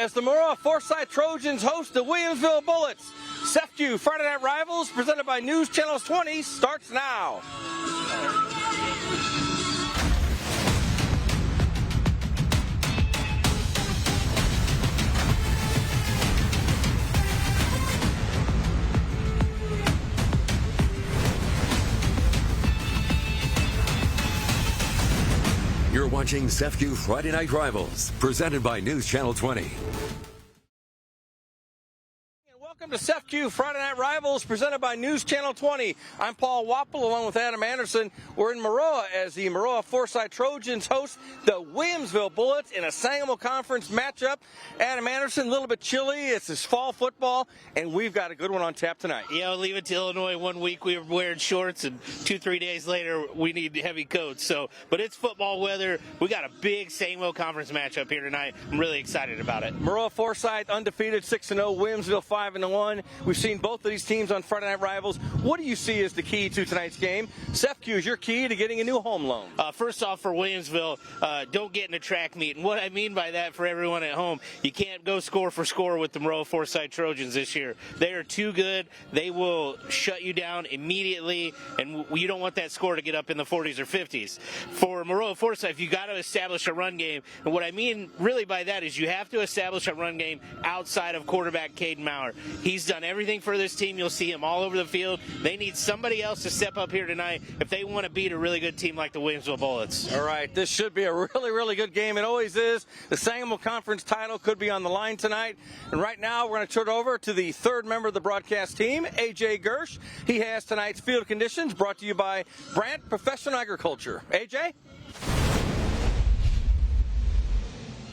as the Maroa-Forsyth Trojans host the Williamsville Bullets. SEFCU Friday Night Rivals, presented by News Channel 20, starts now. You're watching SEFCU Friday Night Rivals, presented by News Channel 20. Welcome to SEFCU Friday Night Rivals, presented by News Channel 20. I'm Paul Wapple, along with Adam Anderson. We're in Maroa as the Maroa-Forsyth Trojans host the Williamsville Bullets in a Sangamo Conference matchup. Adam Anderson, a little bit chilly. It's this fall football, and we've got a good one on tap tonight. Yeah, we'll leave it to Illinois. 1 week we were wearing shorts, and 2-3 days later we need heavy coats. But it's football weather. We got a big Sangamo Conference matchup here tonight. I'm really excited about it. Maroa-Forsyth undefeated 6-0, Williamsville 5-1. We've seen both of these teams on Friday Night Rivals. What do you see as the key to tonight's game? SEFCU is your key to getting a new home loan. First off, for Williamsville, don't get in a track meet. And what I mean by that for everyone at home, you can't go score for score with the Maroa-Forsyth Trojans this year. They are too good. They will shut you down immediately, and you don't want that score to get up in the 40s or 50s. For Maroa-Forsyth, you got to establish a run game. And what I mean really by that is you have to establish a run game outside of quarterback Caden Maurer. He's done everything for this team. You'll see him all over the field. They need somebody else to step up here tonight if they want to beat a really good team like the Williamsville Bullets. All right, this should be a really, really good game. It always is. The Sangamo Conference title could be on the line tonight. And right now, we're going to turn it over to the third member of the broadcast team, AJ Gersh. He has tonight's field conditions brought to you by Brandt Professional Agriculture. AJ?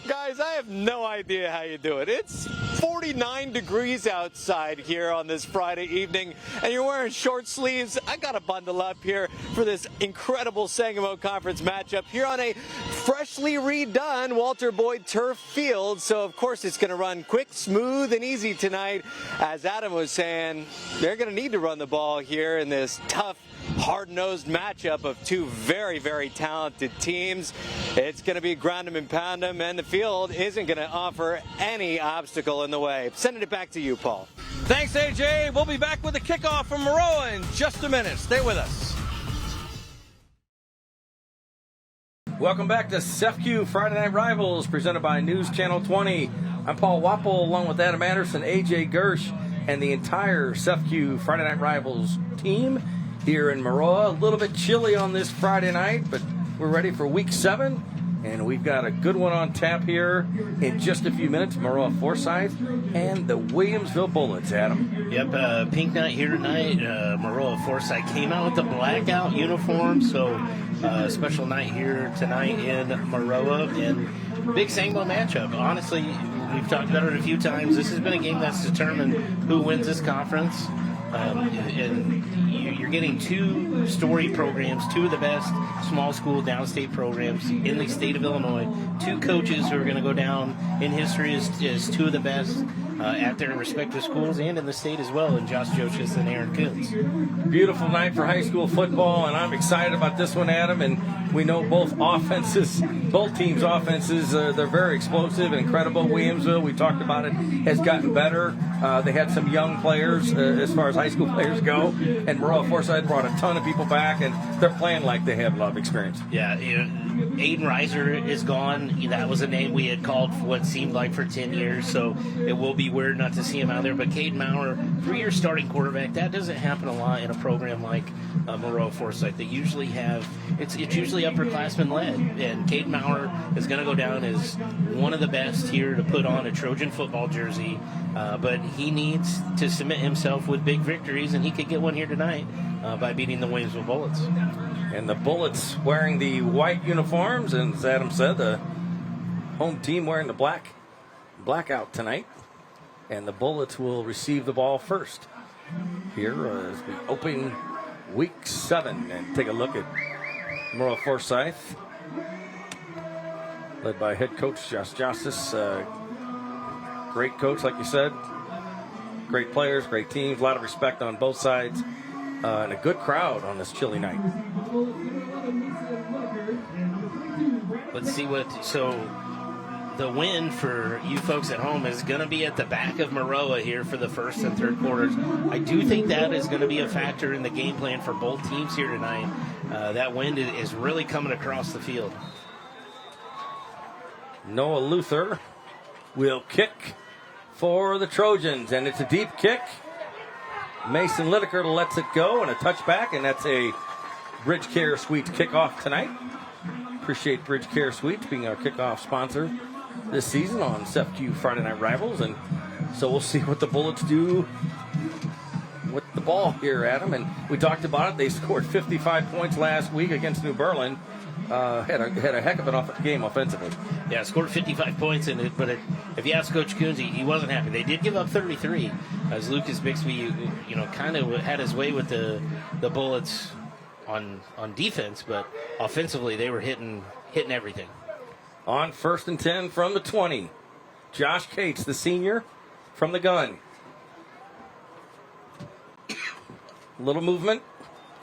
Guys, I have no idea how you do it. It's 49 degrees outside here on this Friday evening, and you're wearing short sleeves. I got to bundle up here for this incredible Sangamo Conference matchup here on a freshly redone Walter Boyd turf field. So, of course, it's going to run quick, smooth, and easy tonight. As Adam was saying, they're going to need to run the ball here in this tough, hard-nosed matchup of two very, very talented teams. It's going to be ground 'em and pound 'em, and the field isn't going to offer any obstacle in the way. Sending it back to you, Paul. Thanks, AJ. We'll be back with the kickoff from Maroa in just a minute. Stay with us. Welcome back to SEFCU Friday Night Rivals, presented by News Channel 20. I'm Paul Wapple, along with Adam Anderson, AJ Gersh, and the entire SEFCU Friday Night Rivals team here in Maroa. A little bit chilly on this Friday night, but we're ready for week 7, and we've got a good one on tap here in just a few minutes. Maroa-Forsyth and the Williamsville Bullets, Adam. Yep, pink night here tonight. Maroa-Forsyth came out with the blackout uniform, so special night here tonight in Maroa, and big Sangamo matchup. Honestly, we've talked about it a few times. This has been a game that's determined who wins this conference. And you're getting two story programs, two of the best small school downstate programs in the state of Illinois, two coaches who are going to go down in history as two of the best at their respective schools and in the state as well, in Josh Joshes and Aaron Coons. Beautiful night for high school football, and I'm excited about this one, Adam. And we know both teams' offenses, they're very explosive and incredible. Williamsville, we talked about it, has gotten better. They had some young players as far as high school players go, and Maroa-Forsyth brought a ton of people back, and they're playing like they have a lot of experience. Yeah, Aiden Reiser is gone. That was a name we had called for what seemed like for 10 years, so it will be weird not to see him out there. But Caden Maurer, 3-year starting quarterback, that doesn't happen a lot in a program like Maroa-Forsyth. They usually have, it's usually upperclassmen led, and Caden Maurer is going to go down as one of the best here to put on a Trojan football jersey, but he needs to cement himself with big victories, and he could get one here tonight by beating the Williamsville Bullets. And the Bullets wearing the white uniforms, and as Adam said, the home team wearing the blackout tonight. And the Bullets will receive the ball first here as we open week 7 and take a look at Maroa-Forsyth, led by head coach Josh Josses. Great coach, like you said. Great players, great teams, a lot of respect on both sides, and a good crowd on this chilly night. Let's see what, so the win for you folks at home is going to be at the back of Maroa here for the first and third quarters. I do think that is going to be a factor in the game plan for both teams here tonight. That wind is really coming across the field. Noah Luther will kick for the Trojans, and it's a deep kick. Mason Lideker lets it go, and a touchback, and that's a Bridge Care Suites kickoff tonight. Appreciate Bridge Care Suites being our kickoff sponsor this season on SFQ Friday Night Rivals, and so we'll see what the Bullets do with the ball here, Adam. And we talked about it. They scored 55 points last week against New Berlin. Had a heck of an game offensively. Yeah, scored 55 points in it, but if you ask Coach Coons, he wasn't happy. They did give up 33, as Lucas Bixby, kind of had his way with the Bullets on defense, but offensively they were hitting everything. On 1st and 10 from the 20, Josh Cates, the senior, from the gun. Little movement,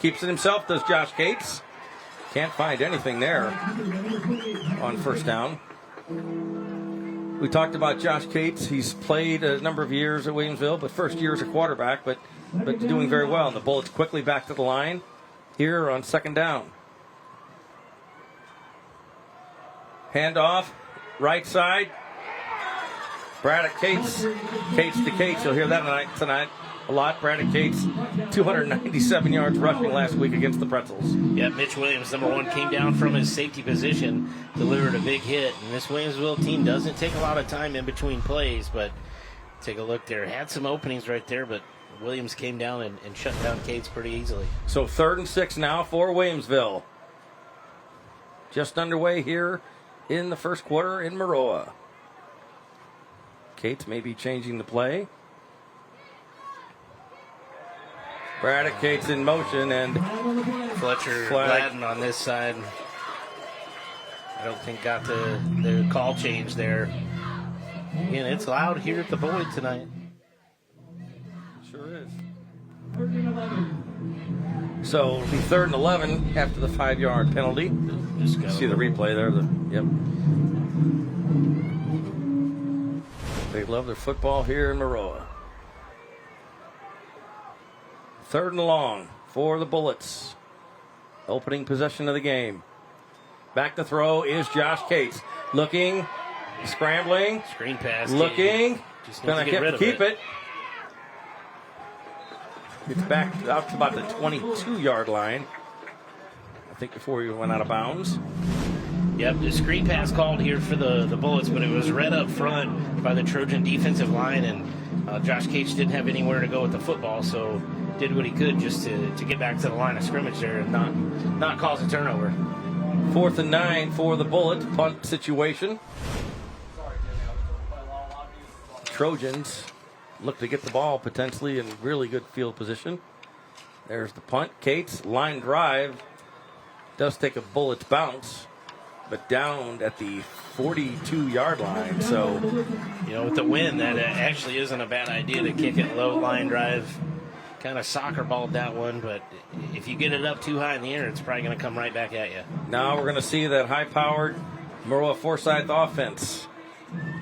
keeps it himself, does Josh Cates. Can't find anything there on first down. We talked about Josh Cates. He's played a number of years at Williamsville, but first year as a quarterback, but doing very well. And the Bullets quickly back to the line here on second down. Handoff, right side. Braddock Cates. Cates to Cates. You'll hear that tonight a lot. Braddock Cates, 297 yards rushing last week against the Pretzels. Yeah, Mitch Williams, number one, came down from his safety position, delivered a big hit. And this Williamsville team doesn't take a lot of time in between plays, but take a look there. Had some openings right there, but Williams came down and shut down Cates pretty easily. So 3rd and 6 now for Williamsville. Just underway here in the first quarter in Maroa. Cates may be changing the play. Braddock Cates in motion, and Fletcher Gladden on this side. I don't think got the call change there. Again, it's loud here at the Boyd tonight. Sure is. So it'll be 3rd and 11 after the 5-yard penalty. See the replay there. Yep. They love their football here in Maroa. 3rd and long for the Bullets. Opening possession of the game. Back to throw is Josh Cates. Looking, scrambling. Screen pass. Looking. Gonna keep it. It's back out to about the 22-yard line. I think before he went out of bounds. Yep, the screen pass called here for the Bullets, but it was read up front by the Trojan defensive line, and Josh Cates didn't have anywhere to go with the football, so did what he could just to get back to the line of scrimmage there and not cause a turnover. 4th and 9 for the Bullets. Punt situation. Trojans look to get the ball potentially in really good field position. There's the punt. Cates, line drive. Does take a Bullets bounce, but down at the 42-yard line. So, with the wind, that actually isn't a bad idea to kick it low line drive. Kind of soccer balled that one, but if you get it up too high in the air, it's probably going to come right back at you. Now we're going to see that high-powered Maroa-Forsyth offense.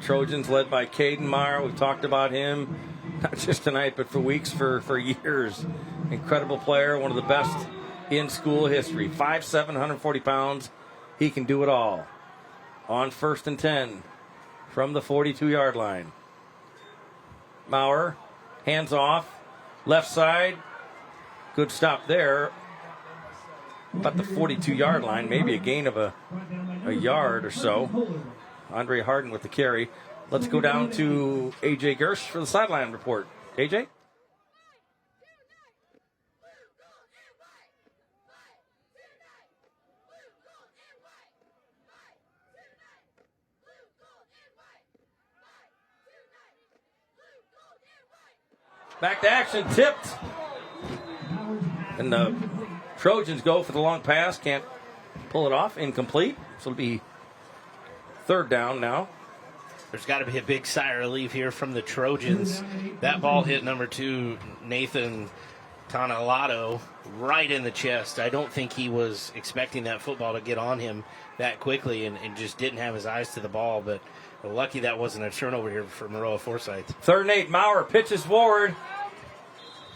Trojans led by Caden Meyer. We've talked about him, not just tonight, but for weeks, for years. Incredible player, one of the best in school history. 5'7", 140 pounds. He can do it all. On 1st and 10 from the 42-yard line. Maurer, hands off. Left side, good stop there. About the 42-yard line, maybe a gain of a yard or so. Andre Harden with the carry. Let's go down to A.J. Gersh for the sideline report. A.J.? Back to action, tipped. And the Trojans go for the long pass. Can't pull it off. Incomplete. So it'll be 3rd down now. There's got to be a big sigh of relief here from the Trojans. That ball hit number 2, Nathan Tonalato, right in the chest. I don't think he was expecting that football to get on him that quickly and just didn't have his eyes to the ball. But Well, lucky that wasn't a turnover here for Maroa-Forsyth. 3rd and 8. Maurer pitches forward.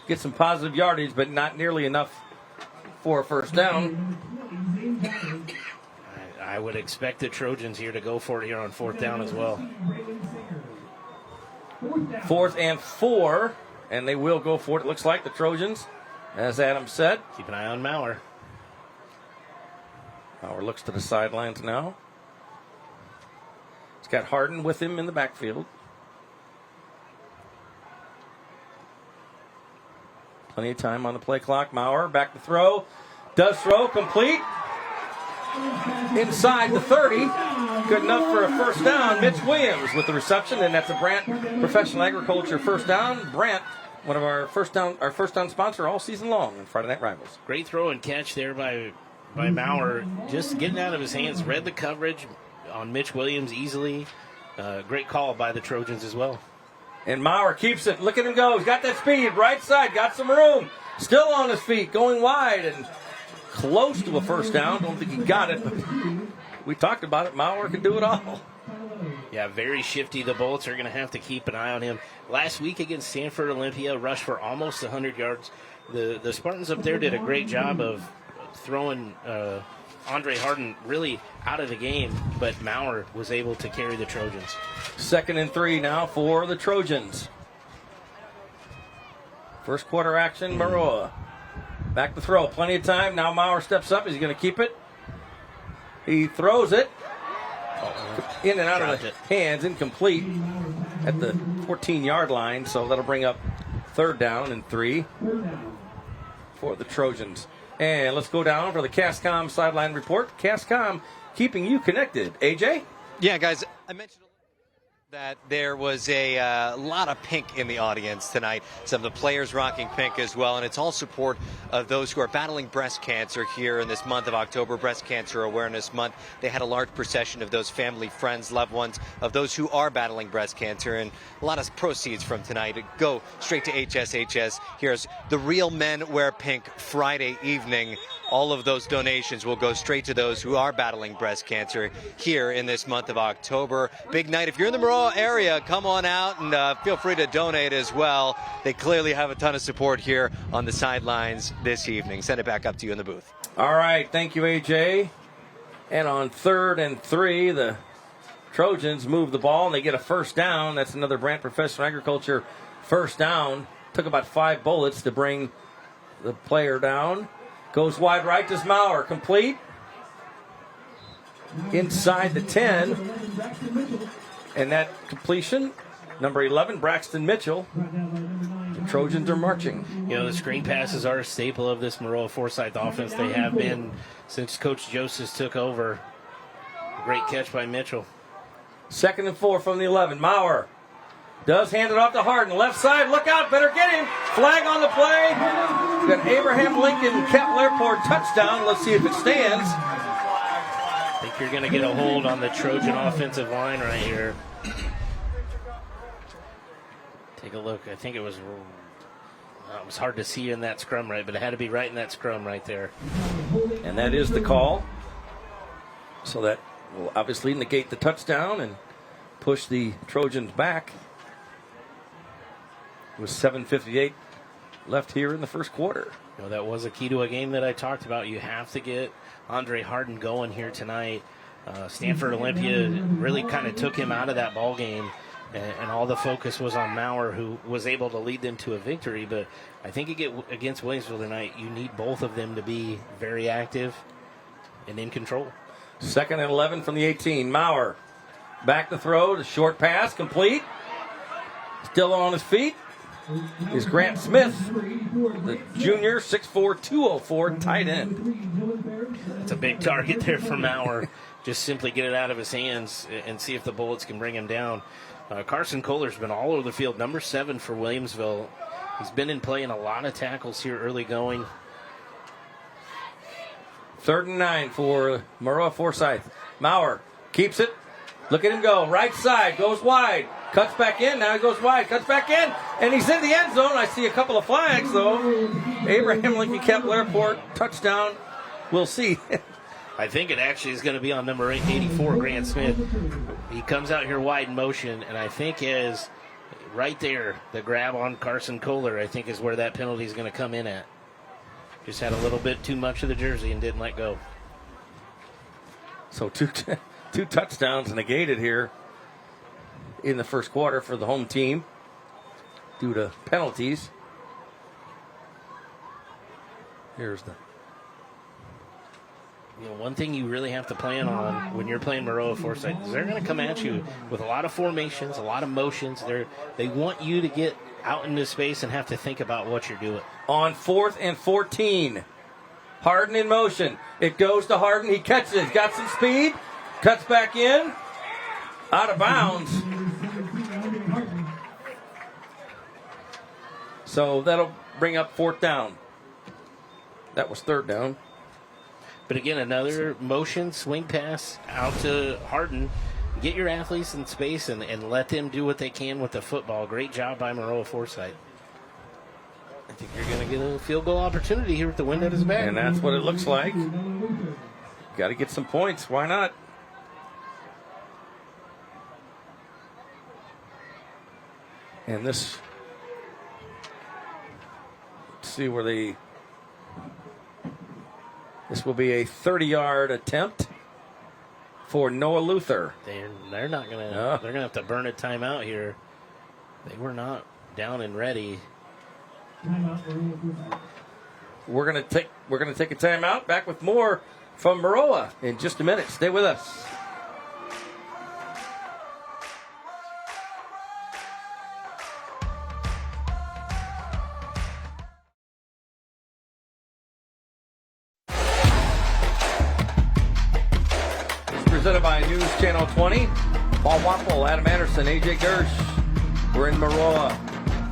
Get some positive yardage, but not nearly enough for a first down. I would expect the Trojans here to go for it here on 4th down as well. 4th and 4, and they will go for it. It looks like the Trojans, as Adam said. Keep an eye on Maurer. Maurer looks to the sidelines now. He's got Harden with him in the backfield. Plenty of time on the play clock. Maurer back to throw. Does throw, complete. Inside the 30. Good enough for a first down. Mitch Williams with the reception, and that's a Brant Professional Agriculture first down. Brant, one of our first down sponsor all season long in Friday Night Rivals. Great throw and catch there by Maurer. Just getting out of his hands. Read the coverage on Mitch Williams easily. Great call by the Trojans as well. And Maurer keeps it. Look at him go. He's got that speed. Right side. Got some room. Still on his feet. Going wide and close to a first down. Don't think he got it, but we talked about it. Maurer can do it all. Yeah, very shifty. The Bullets are going to have to keep an eye on him. Last week against Stanford Olympia, rushed for almost 100 yards. The Spartans up there did a great job of throwing Andre Harden really out of the game, but Maurer was able to carry the Trojans. 2nd and 3 now for the Trojans. First quarter action, Maroa. Back to throw. Plenty of time. Now Maurer steps up. Is he going to keep it? He throws it. In and out of the hands. Incomplete at the 14-yard line. So that'll bring up 3rd down and 3 for the Trojans. And let's go down for the CASCOM sideline report. CASCOM keeping you connected. AJ? Yeah, guys, I mentioned that there was a lot of pink in the audience tonight. Some of the players rocking pink as well, and it's all support of those who are battling breast cancer here in this month of October, Breast Cancer Awareness Month. They had a large procession of those family, friends, loved ones of those who are battling breast cancer, and a lot of proceeds from tonight go straight to HSHS. Here's the Real Men Wear Pink Friday evening. All of those donations will go straight to those who are battling breast cancer here in this month of October. Big night. If you're in the Maroa area, come on out and feel free to donate as well. They clearly have a ton of support here on the sidelines this evening. Send it back up to you in the booth. All right. Thank you, AJ. And on 3rd and 3, the Trojans move the ball and they get a first down. That's another Brant Professional Agriculture first down. Took about 5 bullets to bring the player down. Goes wide right to Maurer. Complete. Inside the 10. And that completion, number 11, Braxton Mitchell. The Trojans are marching. You know, the screen passes are a staple of this Maroa-Forsyth offense. They have been since Coach Joseph took over. Great catch by Mitchell. 2nd and 4 from the 11. Maurer does hand it off to Harden. Left side, look out, better get him. Flag on the play. Got Abraham Lincoln Kepler for touchdown. Let's see if it stands. I think you're going to get a hold on the Trojan offensive line right here. Take a look. I think it was hard to see in that scrum right, but it had to be right in that scrum right there. And that is the call. So that will obviously negate the touchdown and push the Trojans back. With 7:58 left here in the first quarter. You know, that was a key to a game that I talked about. You have to get Andre Harden going here tonight. Stanford Olympia really kind of took him out of that ball game, and all the focus was on Maurer, who was able to lead them to a victory. But I think against Williamsville tonight, you need both of them to be very active and in control. 2nd and 11 from the 18. Maurer back to throw. The short pass complete. Still on his feet is Grant Smith, the junior, 6'4", 204, tight end. It's a big target there for Maurer. Just simply get it out of his hands and see if the Bullets can bring him down. Carson Kohler's been all over the field, number 7 for Williamsville. He's been in play in a lot of tackles here early going. 3rd and 9 for Maroa-Forsyth. Maurer keeps it. Look at him go. Right side, goes wide. Cuts back in. Now he goes wide. Cuts back in. And he's in the end zone. I see a couple of flags, though. Abraham Lincoln Kepler for touchdown. We'll see. I think it actually is going to be on number 84, Grant Smith. He comes out here wide in motion, and I think is right there, the grab on Carson Kohler, I think is where that penalty is going to come in at. Just had a little bit too much of the jersey and didn't let go. So two touchdowns negated here in the first quarter for the home team due to penalties. Here's the... One thing you really have to plan on when you're playing Maroa-Forsyth is they're going to come at you with a lot of formations, a lot of motions. They want you to get out into space and have to think about what you're doing. On 4th and 14, Harden in motion. It goes to Harden. He catches it. Got some speed. Cuts back in. Out of bounds. So that'll bring up 4th down. That was 3rd down. But again, another motion, swing pass out to Harden. Get your athletes in space and let them do what they can with the football. Great job by Maroa-Forsyth. I think you're going to get a field goal opportunity here with the wind at his back. And that's what it looks like. Got to get some points. Why not? And this... Let's see where they... This will be a 30-yard attempt for Noah Luther. They're not going to. They're going to have to burn a timeout here. They were not down and ready. We're going to take a timeout. Back with more from Maroa in just a minute. Stay with us. Presented by News Channel 20. Paul Wapple, Adam Anderson, AJ Gersh. We're in Maroa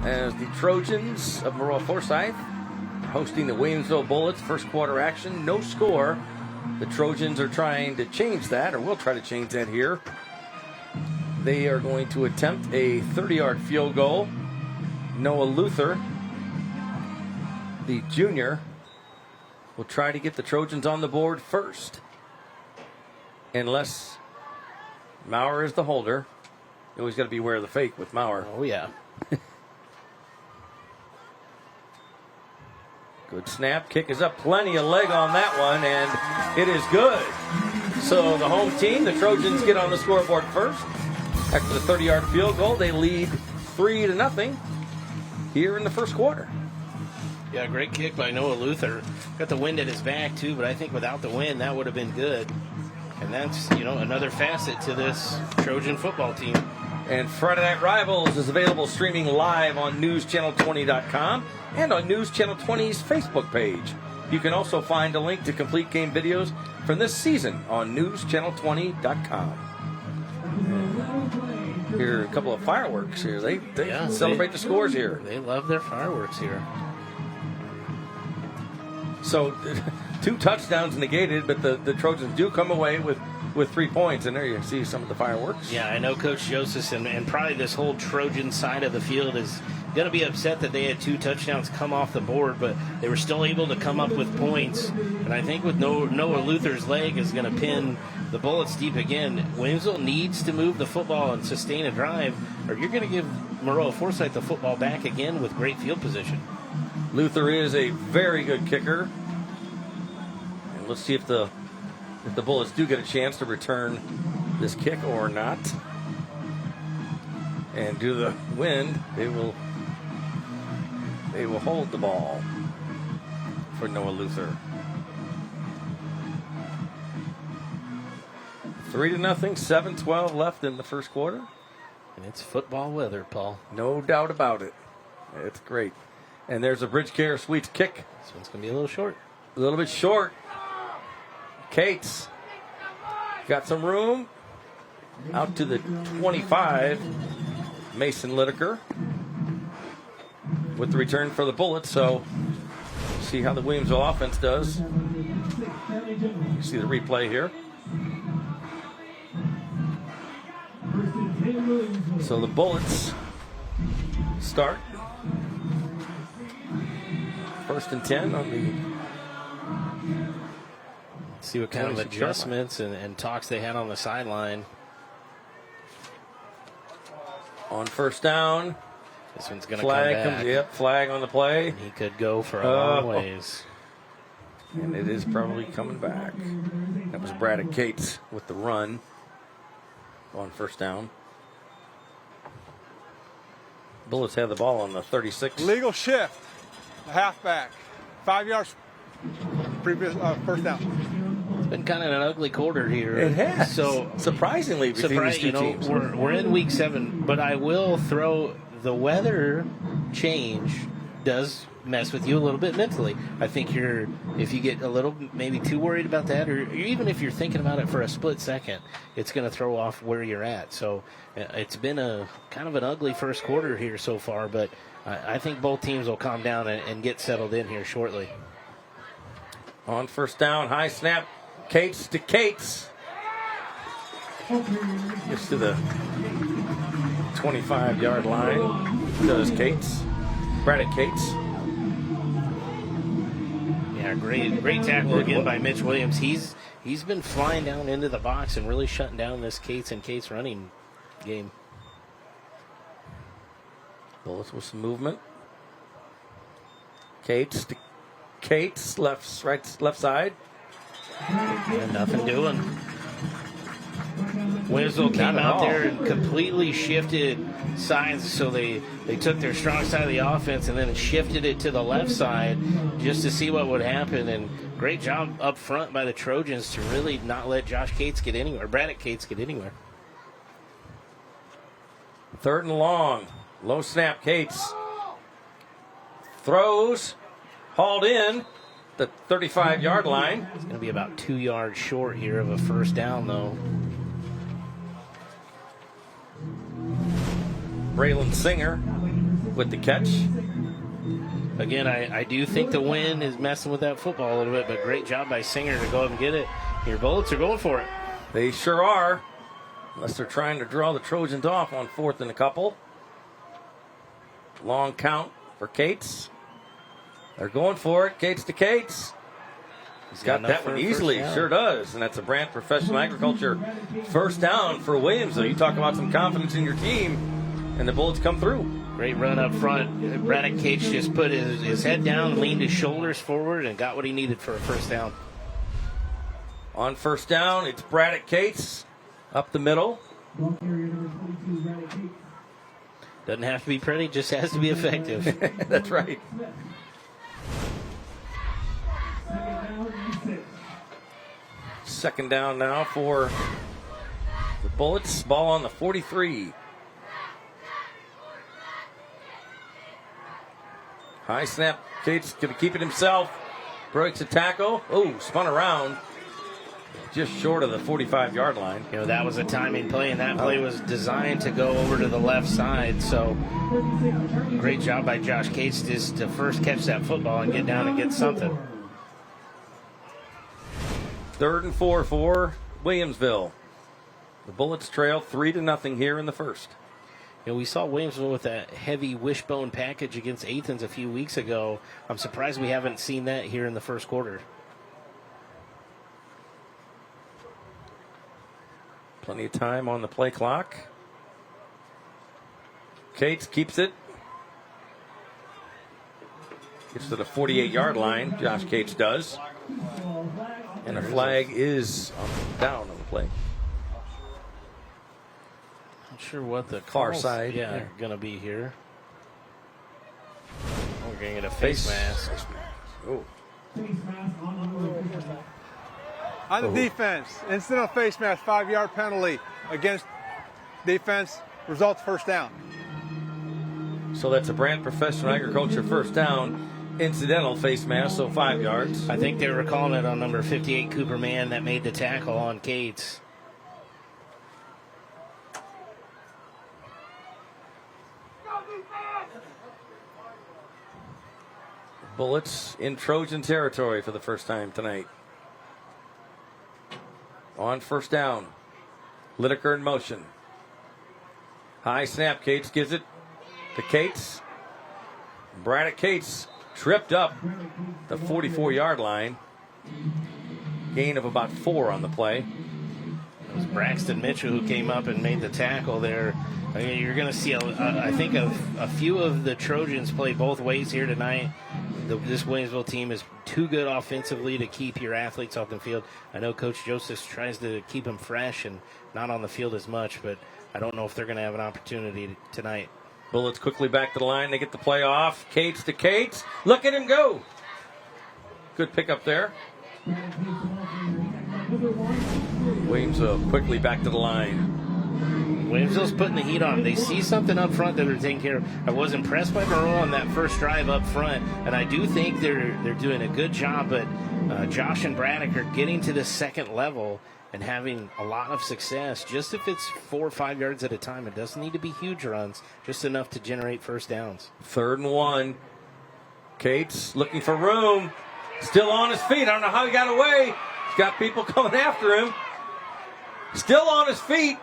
as the Trojans of Maroa-Forsyth hosting the Williamsville Bullets. First quarter action, no score. The Trojans are trying to change that, or will try to change that here. They are going to attempt a 30-yard field goal. Noah Luther, the junior, will try to get the Trojans on the board first. Unless Maurer is the holder. You always got to beware of the fake with Maurer. Oh, yeah. Good snap. Kick is up. Plenty of leg on that one, and it is good. So the home team, the Trojans, get on the scoreboard first. After the 30-yard field goal, they lead 3-0 here in the first quarter. Yeah, great kick by Noah Luther. Got the wind at his back, too, but I think without the wind, that would have been good. And that's, another facet to this Trojan football team. And Friday Night Rivals is available streaming live on newschannel20.com and on News Channel 20's Facebook page. You can also find a link to complete game videos from this season on newschannel20.com. Here are a couple of fireworks here. They celebrate the scores here. They love their fireworks here. So 2 touchdowns negated, but the Trojans do come away with 3 points. And there you see some of the fireworks. Yeah, I know Coach Joseph and probably this whole Trojan side of the field is going to be upset that they had 2 touchdowns come off the board, but they were still able to come up with points. And I think with Noah Luther's leg is going to pin the Bullets deep again. Williamsville needs to move the football and sustain a drive, or you're going to give Maroa-Forsyth the football back again with great field position. Luther is a very good kicker. And let's see if the Bullets do get a chance to return this kick or not. And due to the wind, they will hold the ball for Noah Luther. 3-0, 7-12 left in the first quarter. And it's football weather, Paul. No doubt about it. It's great. And there's a Bridge Care Suites kick. This one's going to be a little short. A little bit short. Cates got some room. Out to the 25. Mason Lideker with the return for the Bullets. So see how the Williamsville offense does. You see the replay here. So the Bullets start 1st and 10 on the See what kind of adjustments and talks they had on the sideline. On first down. This one's going to come back. Yep, flag on the play. He could go for a long ways. And it is probably coming back. That was Braddock Cates with the run on first down. Bullets have the ball on the 36. Legal shift. The halfback. 5 yards. Previous first down. It's been kind of an ugly quarter here. It has. So surprisingly, between these two teams. We're in week 7, but I will throw the weather change does mess with you a little bit mentally. I think if you get a little maybe too worried about that, or even if you're thinking about it for a split second, it's going to throw off where you're at. So it's been a kind of an ugly first quarter here so far, but I think both teams will calm down and get settled in here shortly. On first down, high snap, Cates to Cates. Gets to the 25-yard line. Does Cates. Braddock Cates. Yeah, great tackle again by Mitch Williams. He's been flying down into the box and really shutting down this Cates and Cates running game. Bullets with some movement. Cates to Cates, left side. And nothing doing. Williamsville came out there and completely shifted sides, so they took their strong side of the offense and then shifted it to the left side just to see what would happen. And great job up front by the Trojans to really not let Josh Cates get anywhere, Braddock Cates get anywhere. Third and long. Low snap, Cates. Throws. Hauled in. The 35-yard line. It's going to be about 2 yards short here of a first down, though. Braylon Singer with the catch. Again, I do think the wind is messing with that football a little bit, but great job by Singer to go up and get it. Your Bullets are going for it. They sure are. Unless they're trying to draw the Trojans off on 4th and a couple. Long count for Cates. They're going for it. Cates to Cates. He's got that one easily. Sure does. And that's a Brant Professional Agriculture first down for Williamsville. You talk about some confidence in your team, and the Bullets come through. Great run up front. Braddock Cates just put his head down, leaned his shoulders forward, and got what he needed for a first down. On first down, it's Braddock Cates up the middle. Doesn't have to be pretty, just has to be effective. That's right. Second down now for the Bullets. Ball on the 43. High snap. Cates going to keep it himself. Breaks a tackle. Oh, spun around. Just short of the 45-yard line. You know, that was a timing play, and that play was designed to go over to the left side. So, great job by Josh Cates just to first catch that football and get down and get something. 3rd and 4 for Williamsville. The Bullets trail 3-0 here in the first. You know, we saw Williamsville with that heavy wishbone package against Athens a few weeks ago. I'm surprised we haven't seen that here in the first quarter. Plenty of time on the play clock. Cates keeps it. Gets to the 48-yard line. Josh Cates does. And a flag is down on the play. Not sure what the far side are going to be here. We're going to get a face mask. Oh. On the defense, incident of face mask, 5-yard penalty against defense, results first down. So that's a Brant Professional Agriculture first down. Incidental face mask, so 5 yards. I think they were calling it on number 58, Cooper Mann, that made the tackle on Cates. Bullets in Trojan territory for the first time tonight. On first down, Lineker in motion. High snap, Cates gives it to Cates. Braddock Cates tripped up the 44-yard line. Gain of about 4 on the play. It was Braxton Mitchell who came up and made the tackle there. I mean, you're going to see, I think, a few of the Trojans play both ways here tonight. This Williamsville team is too good offensively to keep your athletes off the field. I know Coach Joseph tries to keep them fresh and not on the field as much, but I don't know if they're going to have an opportunity tonight. Bullets quickly back to the line. They get the play off. Cates to Cates. Look at him go. Good pickup there. Williamsville quickly back to the line. Williamsville's putting the heat on. They see something up front that they're taking care of. I was impressed by Maroa on that first drive up front, and I do think they're doing a good job, but Josh and Braddock are getting to the second level and having a lot of success, just if it's 4 or 5 yards at a time. It doesn't need to be huge runs, just enough to generate first downs. 3rd and 1. Cates looking for room. Still on his feet. I don't know how he got away. He's got people coming after him. Still on his feet.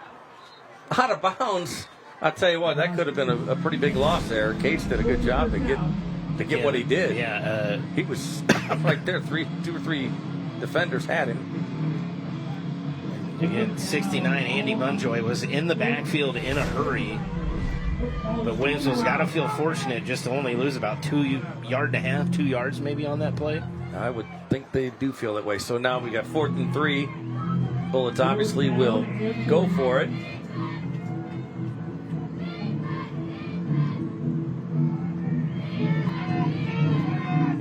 Out of bounds. I'll tell you what, that could have been a pretty big loss there. Cates did a good job to get what he did. Yeah, he was right there. 2 or 3 defenders had him. Again, 69, Andy Munjoy was in the backfield in a hurry. But Williamsville's got to feel fortunate just to only lose about 2 yards maybe on that play. I would think they do feel that way. So now we got 4th and 3. Bullets obviously will go for it. You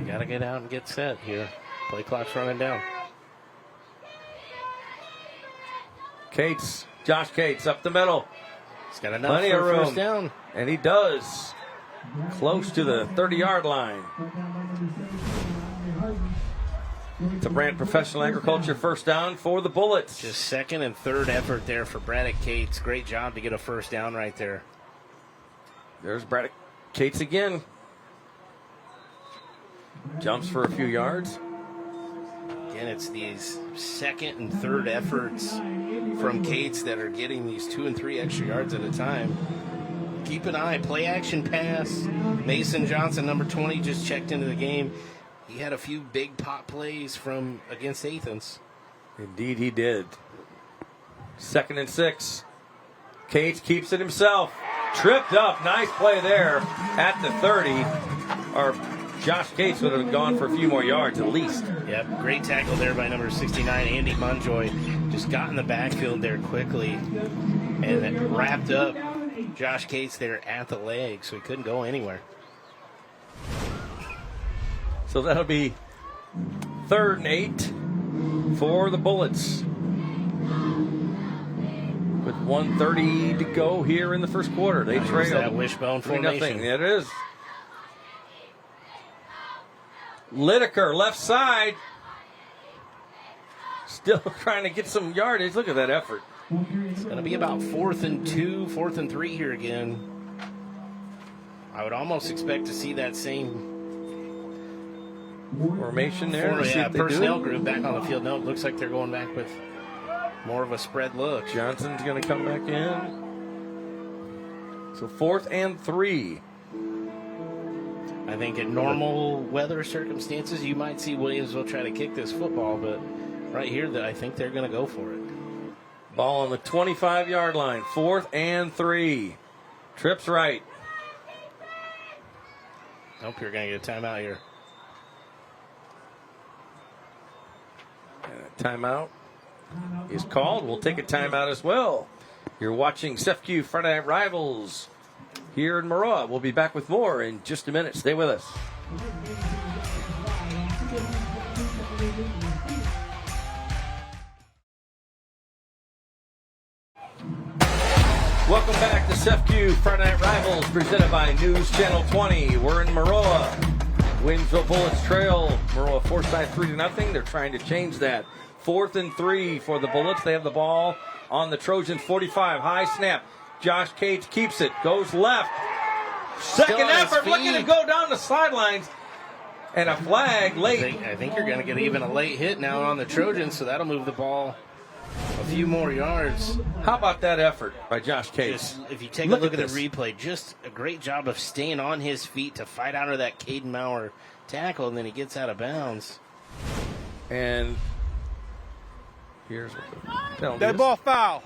got to get out and get set here. Play clock's running down. Cates, Josh Cates up the middle. He's got enough Plenty for of room. first down. And he does. Close to the 30-yard line. It's a Brand Professional Agriculture first down for the Bullets. Just second and third effort there for Braddock Cates. Great job to get a first down right there. There's Braddock Cates again. Jumps for a few yards. Again, it's these second and third efforts from Cates that are getting these 2 and 3 extra yards at a time. Keep an eye. Play action pass. Mason Johnson, number 20, just checked into the game. He had a few big pop plays from against Athens. Indeed he did. 2nd and 6. Cates keeps it himself. Tripped up. Nice play there at the 30. Or Josh Cates would have gone for a few more yards at least. Yep, great tackle there by number 69, Andy Munjoy. Just got in the backfield there quickly. And it wrapped up Josh Cates there at the leg, so he couldn't go anywhere. So that'll be 3rd and 8 for the Bullets. With 1:30 to go here in the first quarter. They trail. That wishbone formation. It is. Lideker, left side. Still trying to get some yardage. Look at that effort. It's going to be about 4th and 2, 4th and 3 here again. I would almost expect to see that same formation there. Personnel group back on the field. No, it looks like they're going back with more of a spread look. Johnson's going to come back in. So 4th and 3. I think in normal weather circumstances, you might see Williamsville try to kick this football, but right here, I think they're going to go for it. Ball on the 25-yard line. 4th and 3. Trips right. Nope, you're going to get a timeout here. And a timeout is called. We'll take a timeout as well. You're watching SEFCU Friday Night Rivals here in Maroa. We'll be back with more in just a minute. Stay with us. Welcome back to SEFCU Friday Night Rivals, presented by News Channel 20. We're in Maroa. Williamsville Bullets trail Maroa-Forsyth 3-0. They're trying to change that. 4th and 3 for the Bullets. They have the ball on the Trojans 45. High snap. Josh Cates keeps it. Goes left. Second effort. Look at him go down the sidelines. And a flag late. I think you're going to get even a late hit now on the Trojans, so that'll move the ball a few more yards. How about that effort by Josh Cates? If you take a look at the replay, just a great job of staying on his feet to fight out of that Caden Maurer tackle, and then he gets out of bounds. And Here's what the penalty Dead is. ball foul.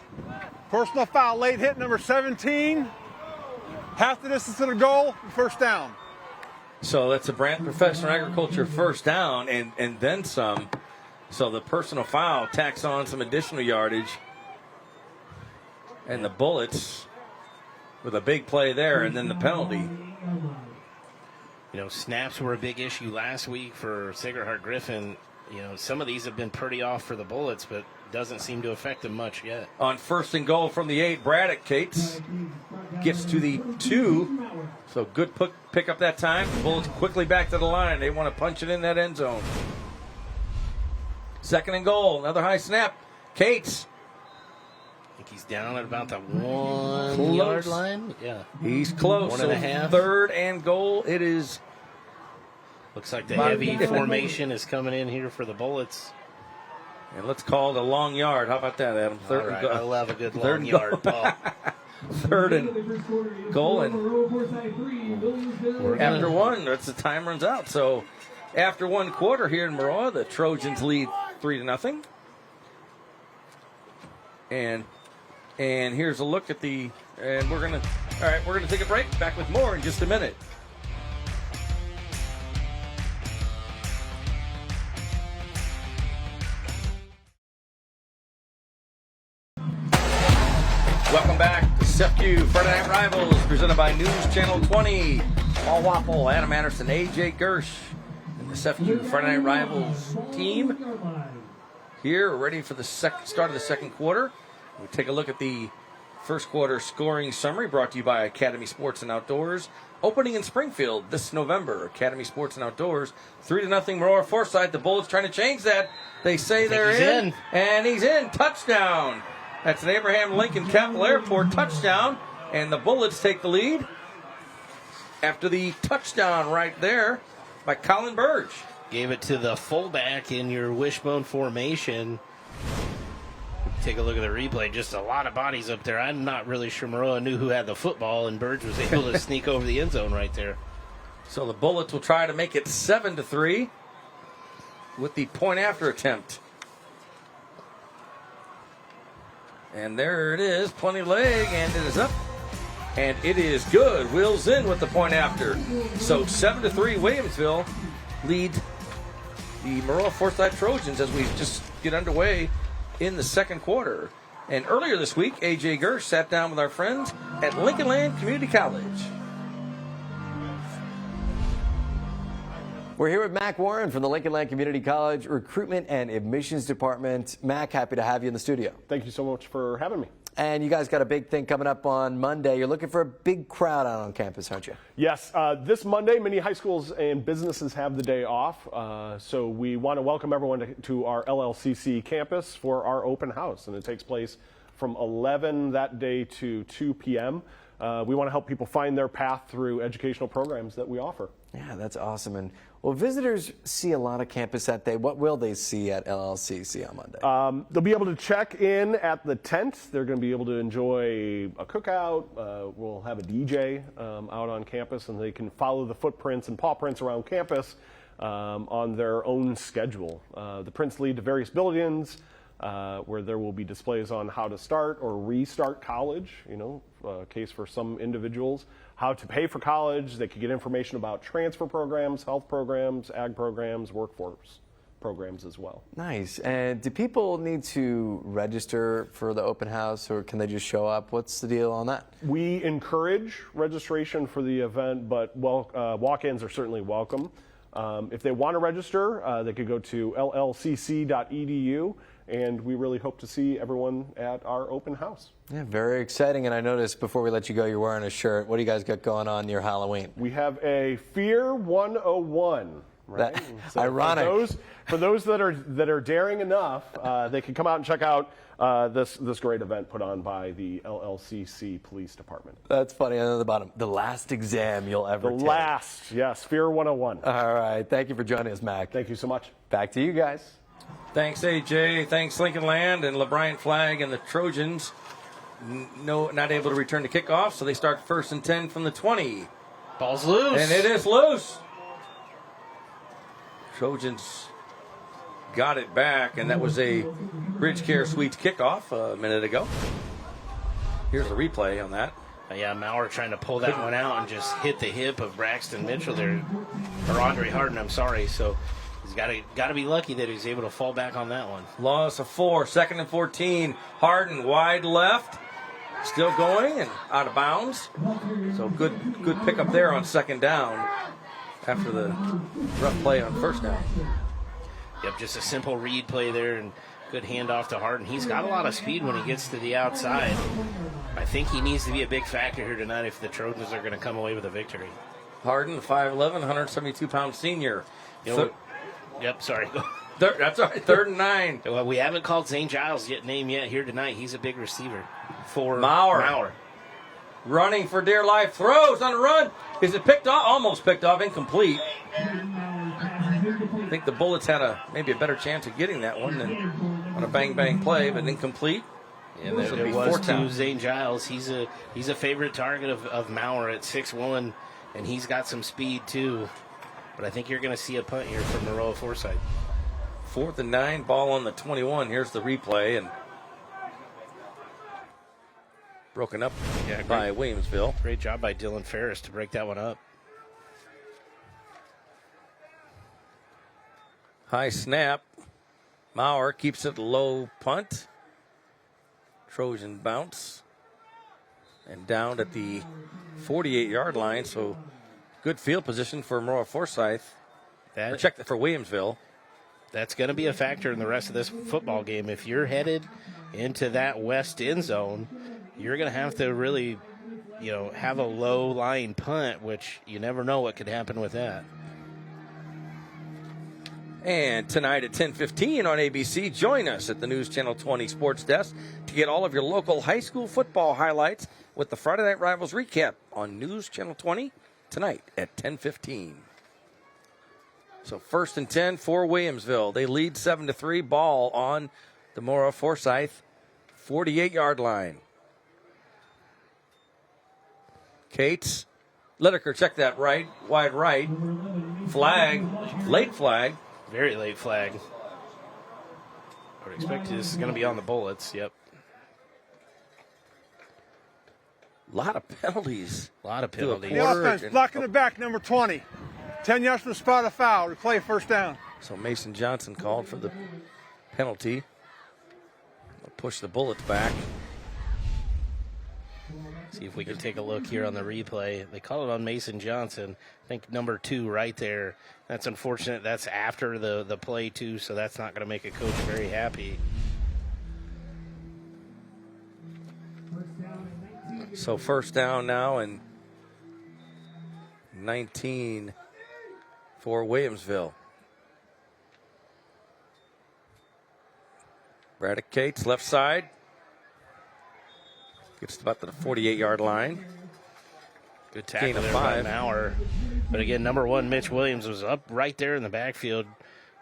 Personal foul, late hit number 17. Half the distance to the goal, first down. So that's a Brant Professional Agriculture first down and then some. So the personal foul tacks on some additional yardage. And the Bullets with a big play there, and then the penalty. Snaps were a big issue last week for Sacred Heart Griffin. Some of these have been pretty off for the Bullets, but doesn't seem to affect them much yet. On 1st and goal from the 8, Braddock Cates gets to the 2. So good pick up that time. The Bullets quickly back to the line. They want to punch it in that end zone. 2nd and goal. Another high snap. Cates. I think he's down at about the 1 yard line. Yeah. He's close. 1.5. 3rd and goal. It is. Looks like the heavy formation is coming in here for the Bullets. And let's call it a long yard. How about that, Adam? All right, I love a good long yard, Paul. 3rd and goal. And after one, that's the time runs out. So after 1 quarter here in Maroa, the Trojans lead 3-0. And here's a look at and we're gonna take a break. Back with more in just a minute. Welcome back to SEFCU Friday Night Rivals, presented by News Channel 20. Paul Wapple, Adam Anderson, AJ Gersh, and the SEFCU Friday Night Rivals team here, ready for the start of the second quarter. We'll take a look at the first quarter scoring summary brought to you by Academy Sports and Outdoors. Opening in Springfield this November. Academy Sports and Outdoors. 3-0 Maroa-Forsyth. The Bullets trying to change that. They say they're in. And he's in. Touchdown. That's an Abraham Lincoln Capital Airport touchdown. And the Bullets take the lead after the touchdown right there by Colin Burge. Gave it to the fullback in your wishbone formation. Take a look at the replay. Just a lot of bodies up there. I'm not really sure Maroa knew who had the football, and Burge was able to sneak over the end zone right there. So the Bullets will try to make it 7-3 with the point after attempt. And there it is, plenty of leg, and it is up. And it is good. Wills in with the point after. So 7-3, Williamsville lead the Maroa-Forsyth Trojans as we just get underway in the second quarter. And earlier this week, AJ Gersh sat down with our friends at Lincoln Land Community College. We're here with Mac Warren from the Lincoln Land Community College Recruitment and Admissions Department. Mac, happy to have you in the studio. Thank you so much for having me. And you guys got a big thing coming up on Monday. You're looking for a big crowd out on campus, aren't you? Yes, this Monday, many high schools and businesses have the day off. So we want to welcome everyone to our LLCC campus for our open house. And it takes place from 11 that day to 2 p.m. We want to help people find their path through educational programs that we offer. Yeah, that's awesome. And well, visitors see a lot of campus that day. What will they see at LLCC on Monday? They'll be able to check in at the tent. They're going to be able to enjoy a cookout. We'll have a DJ out on campus, and they can follow the footprints and paw prints around campus on their own schedule. The prints lead to various buildings where there will be displays on how to start or restart college, a case for some individuals, how to pay for college. They could get information about transfer programs, health programs, ag programs, workforce programs as well. Nice. And do people need to register for the open house, or can they just show up? What's the deal on that? We encourage registration for the event, but walk-ins are certainly welcome. If they want to register, they could go to llcc.edu, and we really hope to see everyone at our open house. Yeah, very exciting. And I noticed before we let you go, you're wearing a shirt. What do you guys got going on near Halloween? We have a Fear 101. Right? So ironic. For those that are daring enough, they can come out and check out this great event put on by the LLCC Police Department. That's funny. On the bottom, the last exam you'll ever take. The last, yes, Fear 101. All right. Thank you for joining us, Mac. Thank you so much. Back to you guys. Thanks, AJ. Thanks, Lincoln Land and LeBryant Flagg and the Trojans. Not able to return the kickoff, so they start 1st and 10 from the 20. Ball's loose. And it is loose. Trojans got it back, and that was a Bridge Care Suites kickoff a minute ago. Here's the replay on that. Yeah, Maurer trying to pull that one out and just hit the hip of Braxton Mitchell there, or Andre Harden, I'm sorry. So he's got to be lucky that he's able to fall back on that one. Loss of 4, 2nd and 14. Harden wide left, still going and out of bounds. So good pickup there on 2nd down after the rough play on 1st down. Yep, just a simple read play there and good handoff to Harden. He's got a lot of speed when he gets to the outside. I think he needs to be a big factor here tonight if the Trojans are going to come away with a victory. Harden, 5'11", 172-pound senior. Yep, sorry. That's all right, 3rd and 9. Well, we haven't called St. Giles' name yet here tonight. He's a big receiver for Maurer. Running for dear life, throws on the run. Is it picked off? Almost picked off, incomplete. I think the Bullets had maybe a better chance of getting that one than on a bang play, but incomplete. And it was to St. Giles. He's a favorite target of Maurer at 6'1", and he's got some speed too. But I think you're going to see a punt here from Maroa-Forsyth. 4th and 9, ball on the 21. Here's the replay, and broken up by Williamsville. Great job by Dylan Ferris to break that one up. High snap. Maurer keeps it low punt. Trojan bounce. And down at the 48-yard line, so good field position for Maroa-Forsyth. Check that for Williamsville. That's going to be a factor in the rest of this football game. If you're headed into that west end zone, you're going to have to really, have a low-lying punt, which you never know what could happen with that. And tonight at 10:15 on ABC, join us at the News Channel 20 Sports Desk to get all of your local high school football highlights with the Friday Night Rivals recap on News Channel 20 tonight at 10:15. So 1st and 10 for Williamsville. They lead 7-3. Ball on the Maroa-Forsyth 48-yard line. Cates, Lideker, check that right, wide right. Flag, late flag. Very late flag. I would expect this is going to be on the Bullets. Yep. A lot of penalties. The offense blocking the back, number 20. 10 yards from the spot of foul. Replay 1st down. So Mason Johnson called for the penalty. We'll push the Bullets back. See if we can take a look here on the replay. They call it on Mason Johnson. I think number 2 right there. That's unfortunate. That's after the play, too, so that's not going to make a coach very happy. So 1st down now and 19 for Williamsville. Braddock Cates, left side. Gets about the 48-yard line. Good tackle there by Maurer. But again, number 1, Mitch Williams, was up right there in the backfield.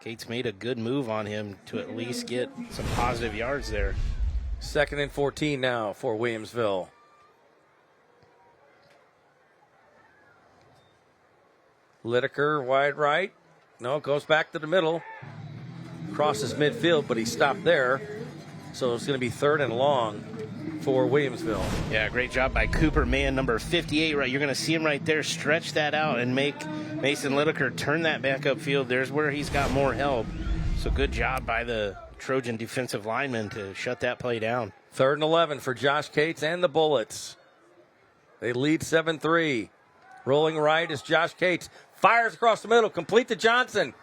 Cates made a good move on him to at least get some positive yards there. 2nd and 14 now for Williamsville. Lideker, wide right. No, goes back to the middle. Crosses midfield, but he stopped there. So it's going to be 3rd and long for Williamsville. Yeah, great job by Cooper Mann, number 58. Right, you're going to see him right there. Stretch that out and make Mason Lideker turn that back upfield. There's where he's got more help. So good job by the Trojan defensive lineman to shut that play down. 3rd and 11 for Josh Cates and the Bullets. They lead 7-3. Rolling right is Josh Cates. Fires across the middle, complete to Johnson.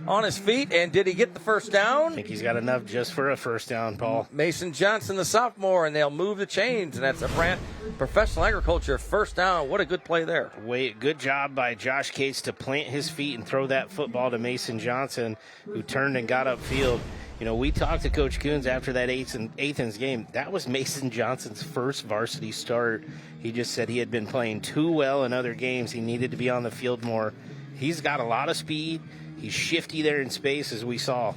On his feet, and did he get the 1st down? I think he's got enough just for a 1st down, Paul. Mason Johnson, the sophomore, and they'll move the chains, and that's a Brant Professional Agriculture 1st down. What a good play there. Good job by Josh Cates to plant his feet and throw that football to Mason Johnson, who turned and got upfield. We talked to Coach Coons after that Athens game. That was Mason Johnson's first varsity start. He just said he had been playing too well in other games. He needed to be on the field more. He's got a lot of speed. He's shifty there in space, as we saw.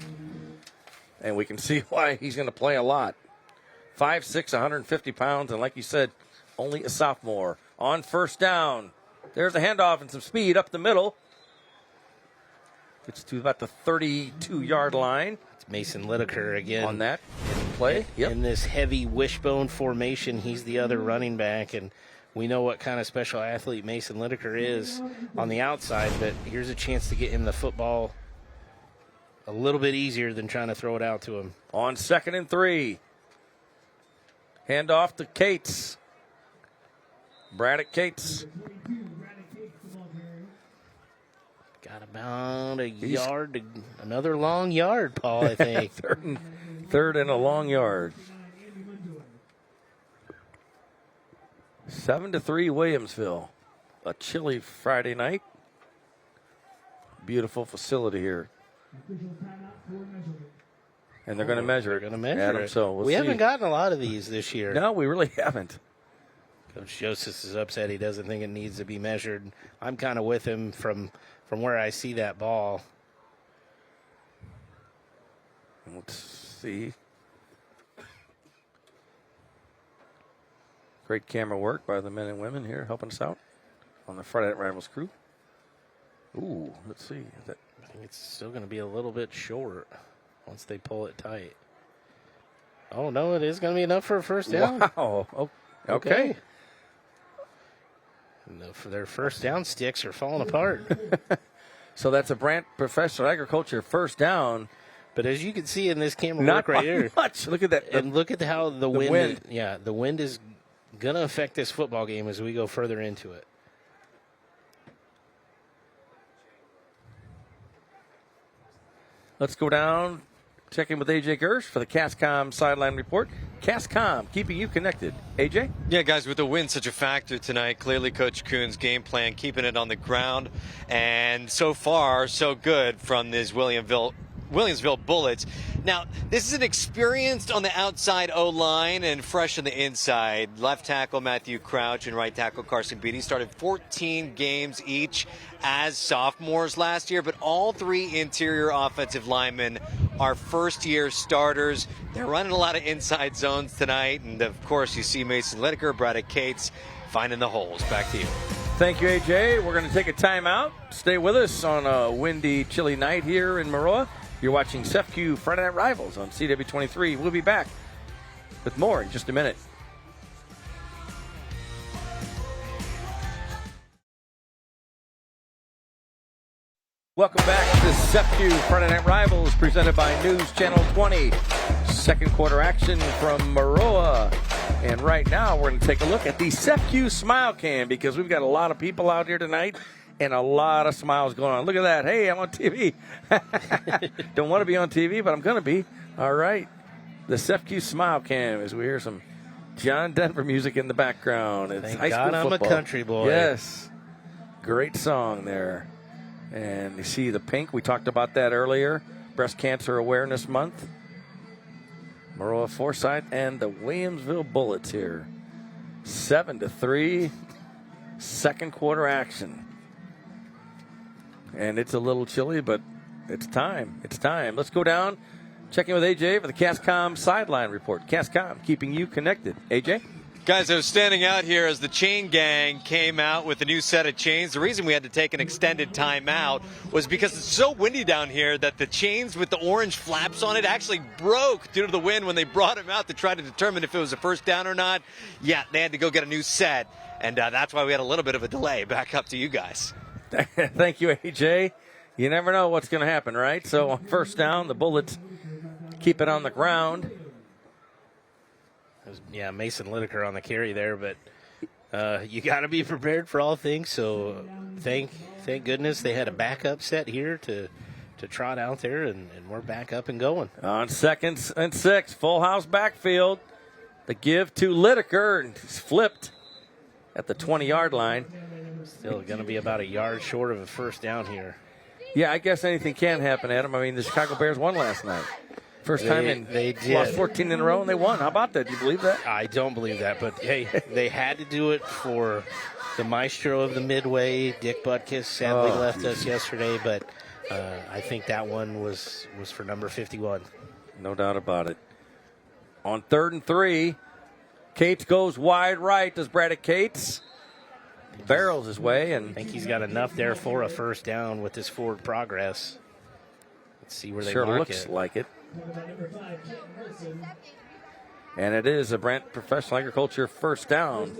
And we can see why he's going to play a lot. 5'6", 150 pounds, and like you said, only a sophomore. On 1st down, there's a handoff and some speed up the middle. Gets to about the 32-yard line. It's Mason Lideker again. On that. play. Yep. In this heavy wishbone formation, he's the other running back, and we know what kind of special athlete Mason Lineker is on the outside, but here's a chance to get him the football a little bit easier than trying to throw it out to him. On 2nd and 3. Hand off to Cates. Braddock Cates. Got about a yard, another long yard, Paul, I think. third and a long yard. 7-3 Williamsville. A chilly Friday night. Beautiful facility here. And they're going to measure it. They're going to measure Adam, it. So we haven't gotten a lot of these this year. No, we really haven't. Coach Joseph is upset. He doesn't think it needs to be measured. I'm kind of with him from where I see that ball. Let's see. Great camera work by the men and women here helping us out on the Friday Night Rivals crew. Ooh, let's see. I think it's still going to be a little bit short once they pull it tight. Oh, no, it is going to be enough for a first down. Wow. Oh, okay. For their first down sticks are falling apart. So that's a Brant Professional Agriculture first down. But as you can see in this camera Not work right here. Much. Look at that. And look at how the wind. wind. The wind is going to affect this football game as we go further into it. Let's go down, check in with AJ Gersh for the CASCOM sideline report. CASCOM, keeping you connected. AJ? Yeah, guys, with the win such a factor tonight, clearly Coach Kuhn's game plan, keeping it on the ground. And so far, so good from this Williamsville Bullets. Now, this is an experienced on the outside O-line and fresh on the inside. Left tackle Matthew Crouch and right tackle Carson Beatty started 14 games each as sophomores last year, but all three interior offensive linemen are first-year starters. They're running a lot of inside zones tonight, and of course you see Mason Lineker, Braddock Cates finding the holes. Back to you. Thank you, AJ. We're going to take a timeout. Stay with us on a windy, chilly night here in Maroa. You're watching SEFCU Friday Night Rivals on CW23. We'll be back with more in just a minute. Welcome back to SEFCU Friday Night Rivals presented by News Channel 20. Second quarter action from Maroa. And right now we're going to take a look at the SEFCU Smile Cam because we've got a lot of people out here tonight. And a lot of smiles going on. Look at that. Hey, I'm on TV. Don't want to be on TV, but I'm going to be. All right. The SEFCU Smile Cam as we hear some John Denver music in the background. It's Thank high God school I'm football. a country boy. Yes. Great song there. And you see the pink. We talked about that earlier. Breast Cancer Awareness Month. Maroa-Forsyth and the Williamsville Bullets here. 7-3. Second quarter action. And it's a little chilly, but it's time. It's time. Let's go down, check in with AJ for the CASCOM sideline report. CASCOM, keeping you connected. AJ? Guys, I was standing out here as the chain gang came out with a new set of chains. The reason we had to take an extended timeout was because it's so windy down here that the chains with the orange flaps on it actually broke due to the wind when they brought them out to try to determine if it was a first down or not. Yeah, they had to go get a new set, and that's why we had a little bit of a delay. Back up to you guys. Thank you, AJ. You never know what's going to happen, right? So on first down, the Bullets keep it on the ground. Yeah, Mason Lineker on the carry there, but you got to be prepared for all things. So thank goodness they had a backup set here to trot out there, and we're back up and going. On 2nd and 6, full house backfield. The give to Lineker, and he's flipped at the 20-yard line. Still going to be about a yard short of a first down here. Yeah, I guess anything can happen, Adam. I mean, the Chicago Bears won last night. First time they did. Lost 14 in a row, and they won. How about that? Do you believe that? I don't believe that, but, hey, they had to do it for the maestro of the Midway. Dick Butkus sadly left us yesterday, but I think that one was for number 51. No doubt about it. On 3rd and 3, Cates goes wide right. Does Braddock Cates? Barrels his way. And I think he's got enough there for a first down with this forward progress. Let's see where they sure mark looks it. like it. And it is a Brant Professional Agriculture first down.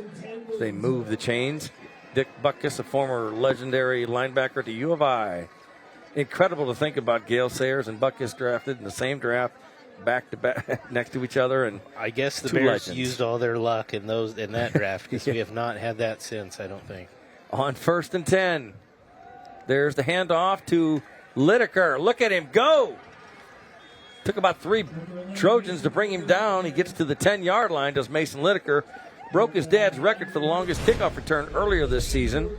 They move the chains. Dick Butkus, a former legendary linebacker at the U of I. Incredible to think about Gale Sayers and Butkus drafted in the same draft, back to back, next to each other. And I guess the two Bears legends. used all their luck in that draft because we have not had that since, I don't think. On 1st and 10, there's the handoff to Lideker. Look at him go. Took about 3 Trojans to bring him down. He gets to the 10-yard line, does Mason Lideker. Broke his dad's record for the longest kickoff return earlier this season.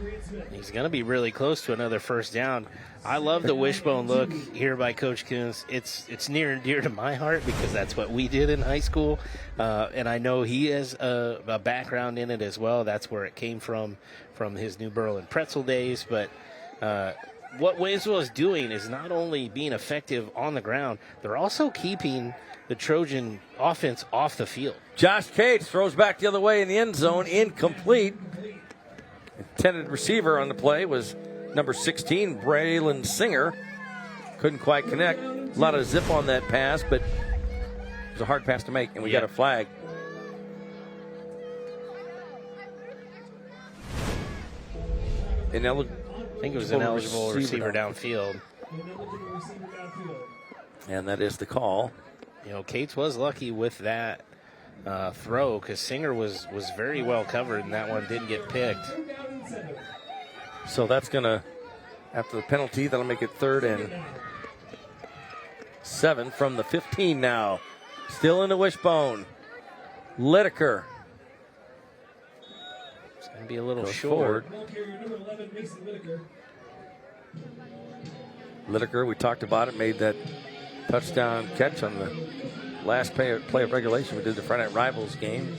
He's going to be really close to another first down. I love the wishbone look here by Coach Kuntz. It's near and dear to my heart because that's what we did in high school. And I know he has a background in it as well. That's where it came from his New Berlin Pretzel days. But what Williamsville is doing is not only being effective on the ground, they're also keeping the Trojan offense off the field. Josh Cates throws back the other way in the end zone, incomplete. Intended receiver on the play was number 16, Braylon Singer. Couldn't quite connect. A lot of zip on that pass, but it was a hard pass to make, and we got a flag. I think it was an eligible receiver downfield. And that is the call. You know, Cates was lucky with that throw because Singer was very well covered, and that one didn't get picked. So that's going to, after the penalty, that'll make it 3rd and 7 from the 15 now. Still in the wishbone. Lideker. It's going to be a little goes short. Forward. Lideker, we talked about it, made that touchdown catch on the last play of regulation. We did the Friday Night Rivals game.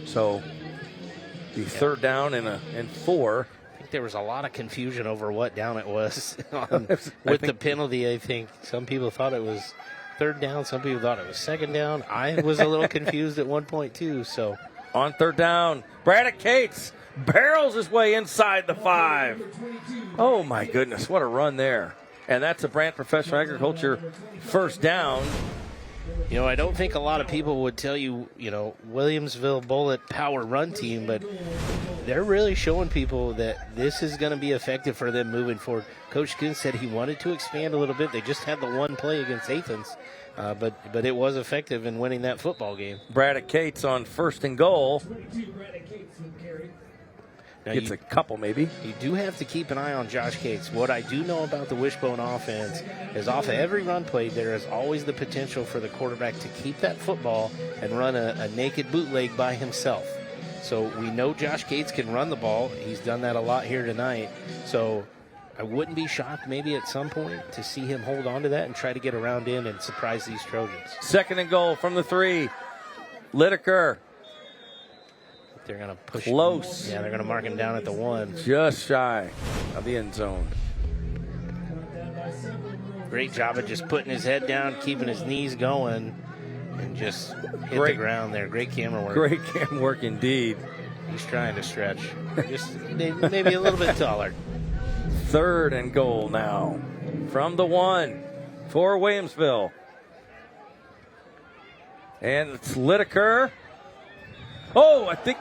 So the 3rd down and 4. I think there was a lot of confusion over what down it was with the penalty. I think some people thought it was 3rd down. Some people thought it was 2nd down. I was a little confused at one point too. So on 3rd down, Braddock Cates barrels his way inside the 5. Oh my goodness, what a run there. And that's a Brant Professional Agriculture first down. You know, I don't think a lot of people would tell you, Williamsville Bullet power run team, but they're really showing people that this is going to be effective for them moving forward. Coach Kuntz said he wanted to expand a little bit. They just had the one play against Athens, but it was effective in winning that football game. Braddock Cates on 1st and goal. Now Gets a couple, maybe. You do have to keep an eye on Josh Cates. What I do know about the wishbone offense is off of every run play, there is always the potential for the quarterback to keep that football and run a naked bootleg by himself. So we know Josh Cates can run the ball. He's done that a lot here tonight. So I wouldn't be shocked maybe at some point to see him hold on to that and try to get around in and surprise these Trojans. 2nd and goal from the 3. Lideker. They're going to push close. They're going to mark him down at the 1. Just shy of the end zone. Great job of just putting his head down, keeping his knees going, and just hit the ground there. Great camera work. Great camera work indeed. He's trying to stretch. Just maybe a little bit taller. 3rd and goal now from the 1 for Williamsville. And it's Lideker. Oh, I think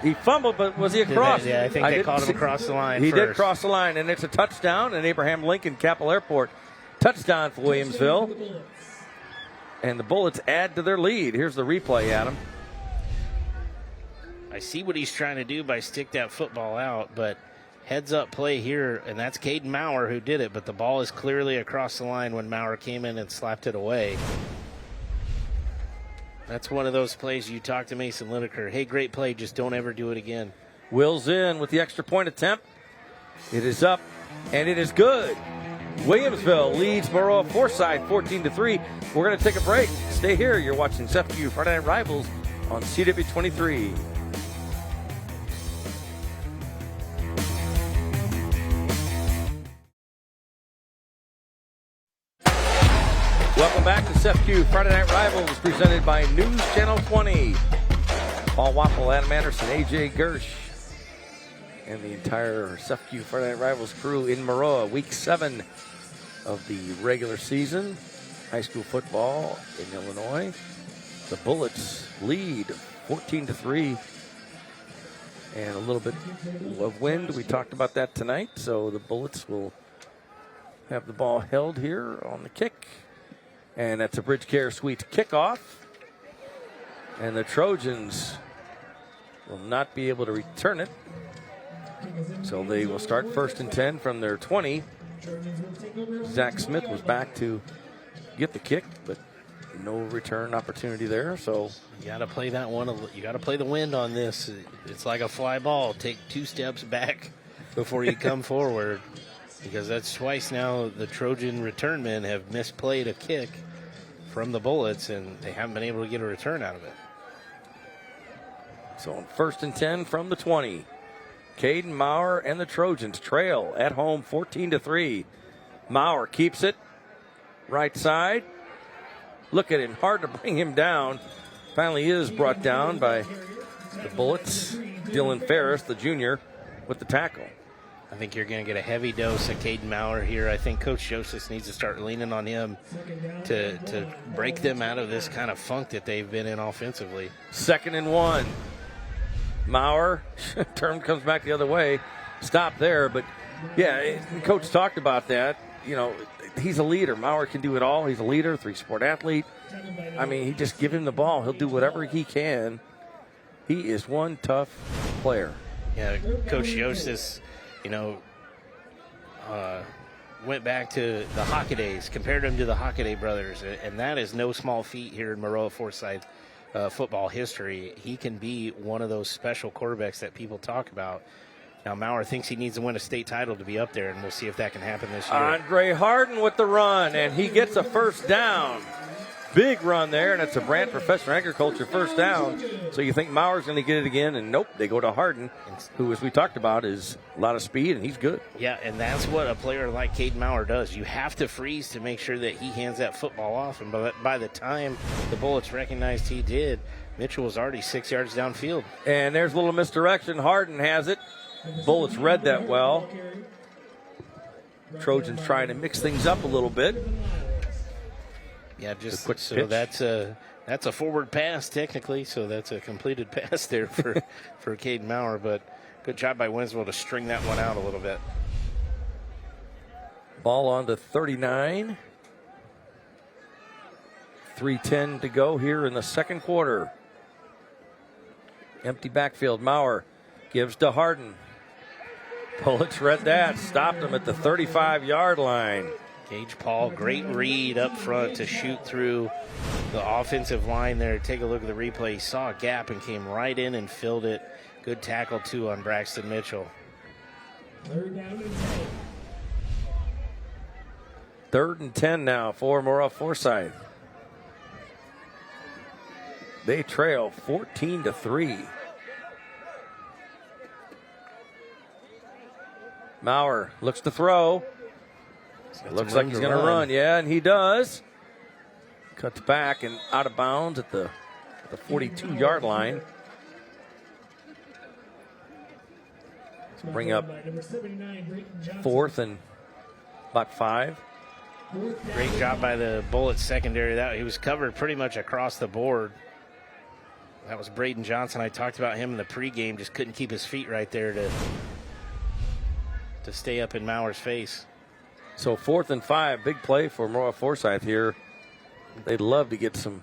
he fumbled, but was he across? I think they called him across the line. He did cross the line, and it's a touchdown at Abraham Lincoln Capitol Airport. Touchdown for Williamsville. And the Bullets add to their lead. Here's the replay, Adam. I see what he's trying to do by stick that football out, but heads-up play here, and that's Caden Maurer who did it, but the ball is clearly across the line when Maurer came in and slapped it away. That's one of those plays you talk to Mason Lideker. Hey, great play, just don't ever do it again. Wills in with the extra point attempt. It is up, and it is good. Williamsville leads Maroa-Forsyth 14-3. We're going to take a break. Stay here. You're watching SFQ Friday Night Rivals on CW23. Welcome back to SFQ Friday Night Rivals, presented by News Channel 20. Paul Wapple, Adam Anderson, AJ Gersh, and the entire SFQ Friday Night Rivals crew in Maroa. Week 7 of the regular season, high school football in Illinois. The Bullets lead 14-3. And a little bit of wind. We talked about that tonight. So the Bullets will have the ball held here on the kick. And that's a Bridge Care Suites kickoff. And the Trojans will not be able to return it. So they will start 1st and 10 from their 20. Zach Smith was back to get the kick, but no return opportunity there. So you got to play that one. You got to play the wind on this. It's like a fly ball. Take 2 steps back before you come forward, because that's twice now the Trojan return men have misplayed a kick from the Bullets, and they haven't been able to get a return out of it. So on 1st and 10 from the 20. Caden Maurer and the Trojans trail at home 14-3. Maurer keeps it. Right side. Look at him. Hard to bring him down. Finally is brought down by the Bullets. Dylan Ferris, the junior, with the tackle. I think you're going to get a heavy dose of Caden Maurer here. I think Coach Joseph needs to start leaning on him to break them out of this kind of funk that they've been in offensively. 2nd and 1. Maurer, turn comes back the other way. Stop there, but yeah, Coach talked about that. You know, he's a leader. Maurer can do it all. He's a leader, 3-sport athlete. I mean, he just give him the ball. He'll do whatever he can. He is one tough player. Yeah, Coach Jostis, went back to the Hockadays, compared him to the Hockaday brothers, and that is no small feat here in Maroa-Forsyth football history. He can be one of those special quarterbacks that people talk about. Now, Maurer thinks he needs to win a state title to be up there, and we'll see if that can happen this year. Andre Harden with the run, and he gets a 1st down. Big run there, and it's a Brant Professional Agriculture 1st down. So you think Maurer's going to get it again, and nope, they go to Harden, who, as we talked about, is a lot of speed, and he's good. Yeah, and that's what a player like Caden Maurer does. You have to freeze to make sure that he hands that football off, and by the time the Bullets recognized he did, Mitchell was already 6 yards downfield. And there's a little misdirection. Harden has it. Bullets read that well. Trojans trying to mix things up a little bit. Yeah, just quick so pitch. that's a forward pass technically, so that's a completed pass there for Caden Maurer, but good job by Williamsville to string that one out a little bit. Ball on to 39. 3:10 to go here in the 2nd quarter. Empty backfield. Maurer gives to Harden. Bullets read that. Stopped him at the 35-yard line. Gage Paul, great read up front to shoot through the offensive line there. Take a look at the replay. He saw a gap and came right in and filled it. Good tackle, too, on Braxton Mitchell. 3rd and 10 now for Maroa-Forsyth. They trail 14-3. Maurer looks to throw. Looks like he's going to run. Yeah, and he does. Cuts back and out of bounds at the 42-yard line. So bring up 4th and about 5. Great job by the Bullets secondary. That he was covered pretty much across the board. That was Braden Johnson. I talked about him in the pregame. Just couldn't keep his feet right there to stay up in Maurer's face. So 4th and 5, big play for Maroa-Forsyth here. They'd love to get some.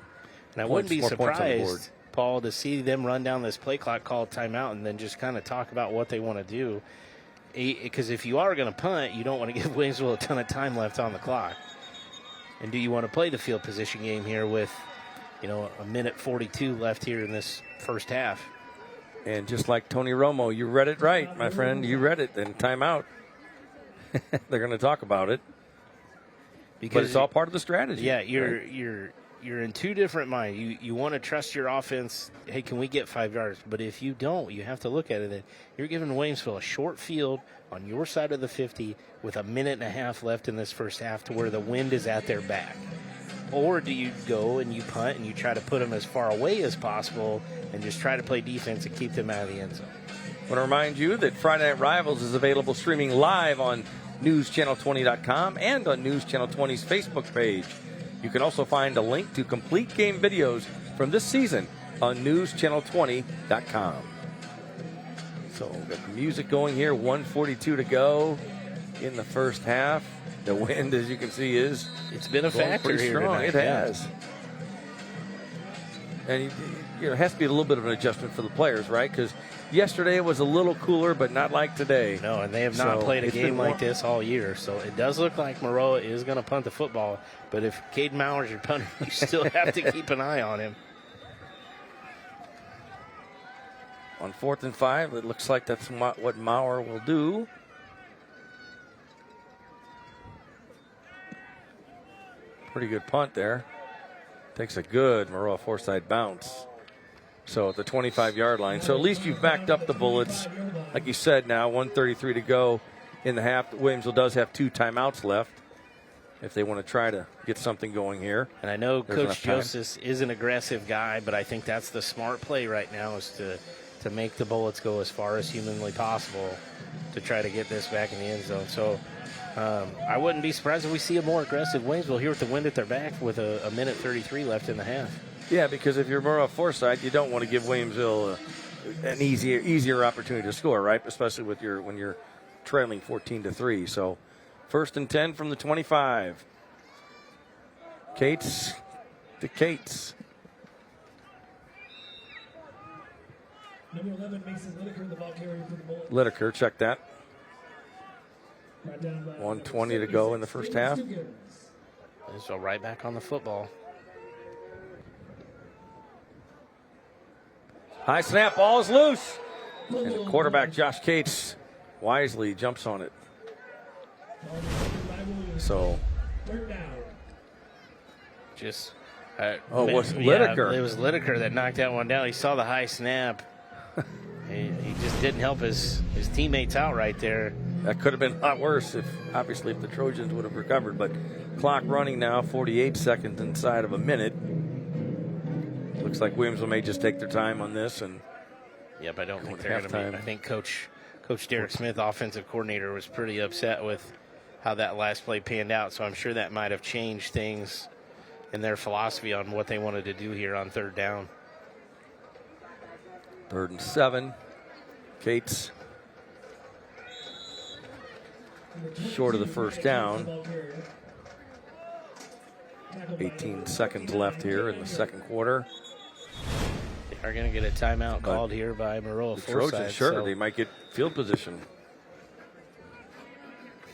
And I wouldn't be surprised, Paul, to see them run down this play clock, call timeout, and then just kind of talk about what they want to do. Because if you are going to punt, you don't want to give Williamsville a ton of time left on the clock. And do you want to play the field position game here with, a minute 42 left here in this first half? And just like Tony Romo, you read it right, my friend. You read it, and timeout. They're going to talk about it. But it's all part of the strategy. Yeah, you're in two different minds. You want to trust your offense. Hey, can we get 5 yards? But if you don't, you have to look at it that you're giving Williamsville a short field on your side of the 50 with a minute and a half left in this first half to where the wind is at their back. Or do you go and you punt and you try to put them as far away as possible and just try to play defense and keep them out of the end zone? I want to remind you that Friday Night Rivals is available streaming live on NewsChannel20.com and on News Channel 20's Facebook page. You can also find a link to complete game videos from this season on newschannel20.com. So we've got the music going here, 1:42 to go in the first half. The wind, as you can see, it's been a factor pretty here strong. tonight. It has. And it has to be a little bit of an adjustment for the players, right? Because yesterday it was a little cooler, but not like today. No, and they have not played a game like this all year. So it does look like Maroa is going to punt the football. But if Caden Mowers your punter, you still have to keep an eye on him. On 4th and 5, it looks like that's what Maurer will do. Pretty good punt there. Takes a good Maroa-Forsyth bounce. So at the 25-yard line. So at least you've backed up the Bullets. Like you said now, 1:33 to go in the half. Williamsville does have 2 timeouts left if they want to try to get something going here. And I know Coach Joseph is an aggressive guy, but I think that's the smart play right now is to make the Bullets go as far as humanly possible to try to get this back in the end zone. So I wouldn't be surprised if we see a more aggressive Williamsville here with the wind at their back with a minute 33 left in the half. Yeah, because if you're Maroa-Forsyth, you don't want to give Williamsville an easier opportunity to score, right? Especially with when you're trailing 14-3. So 1st and 10 from the 25. Cates to Cates. Number 11, Mason Lideker, the ball carrier for the Bullets. Lideker, check that. 1:20 to go in the first half. So right back on the football. High snap, ball is loose. And the quarterback, Josh Cates, wisely jumps on it. So. Just. Was Lideker? It was Lideker that knocked that one down. He saw the high snap. he just didn't help his teammates out right there. That could have been a lot worse if the Trojans would have recovered. But clock running now, 48 seconds inside of a minute. Looks like Williamsville may just take their time on this. Yep, I don't think they're going to be. I think Coach Derek Smith, offensive coordinator, was pretty upset with how that last play panned out. So I'm sure that might have changed things in their philosophy on what they wanted to do here on 3rd down. 3rd and 7. Cates short of the first down. 18 seconds left here in the second quarter. They are going to get a timeout called here by Maroa-Forsyth. Sure, they might get field position.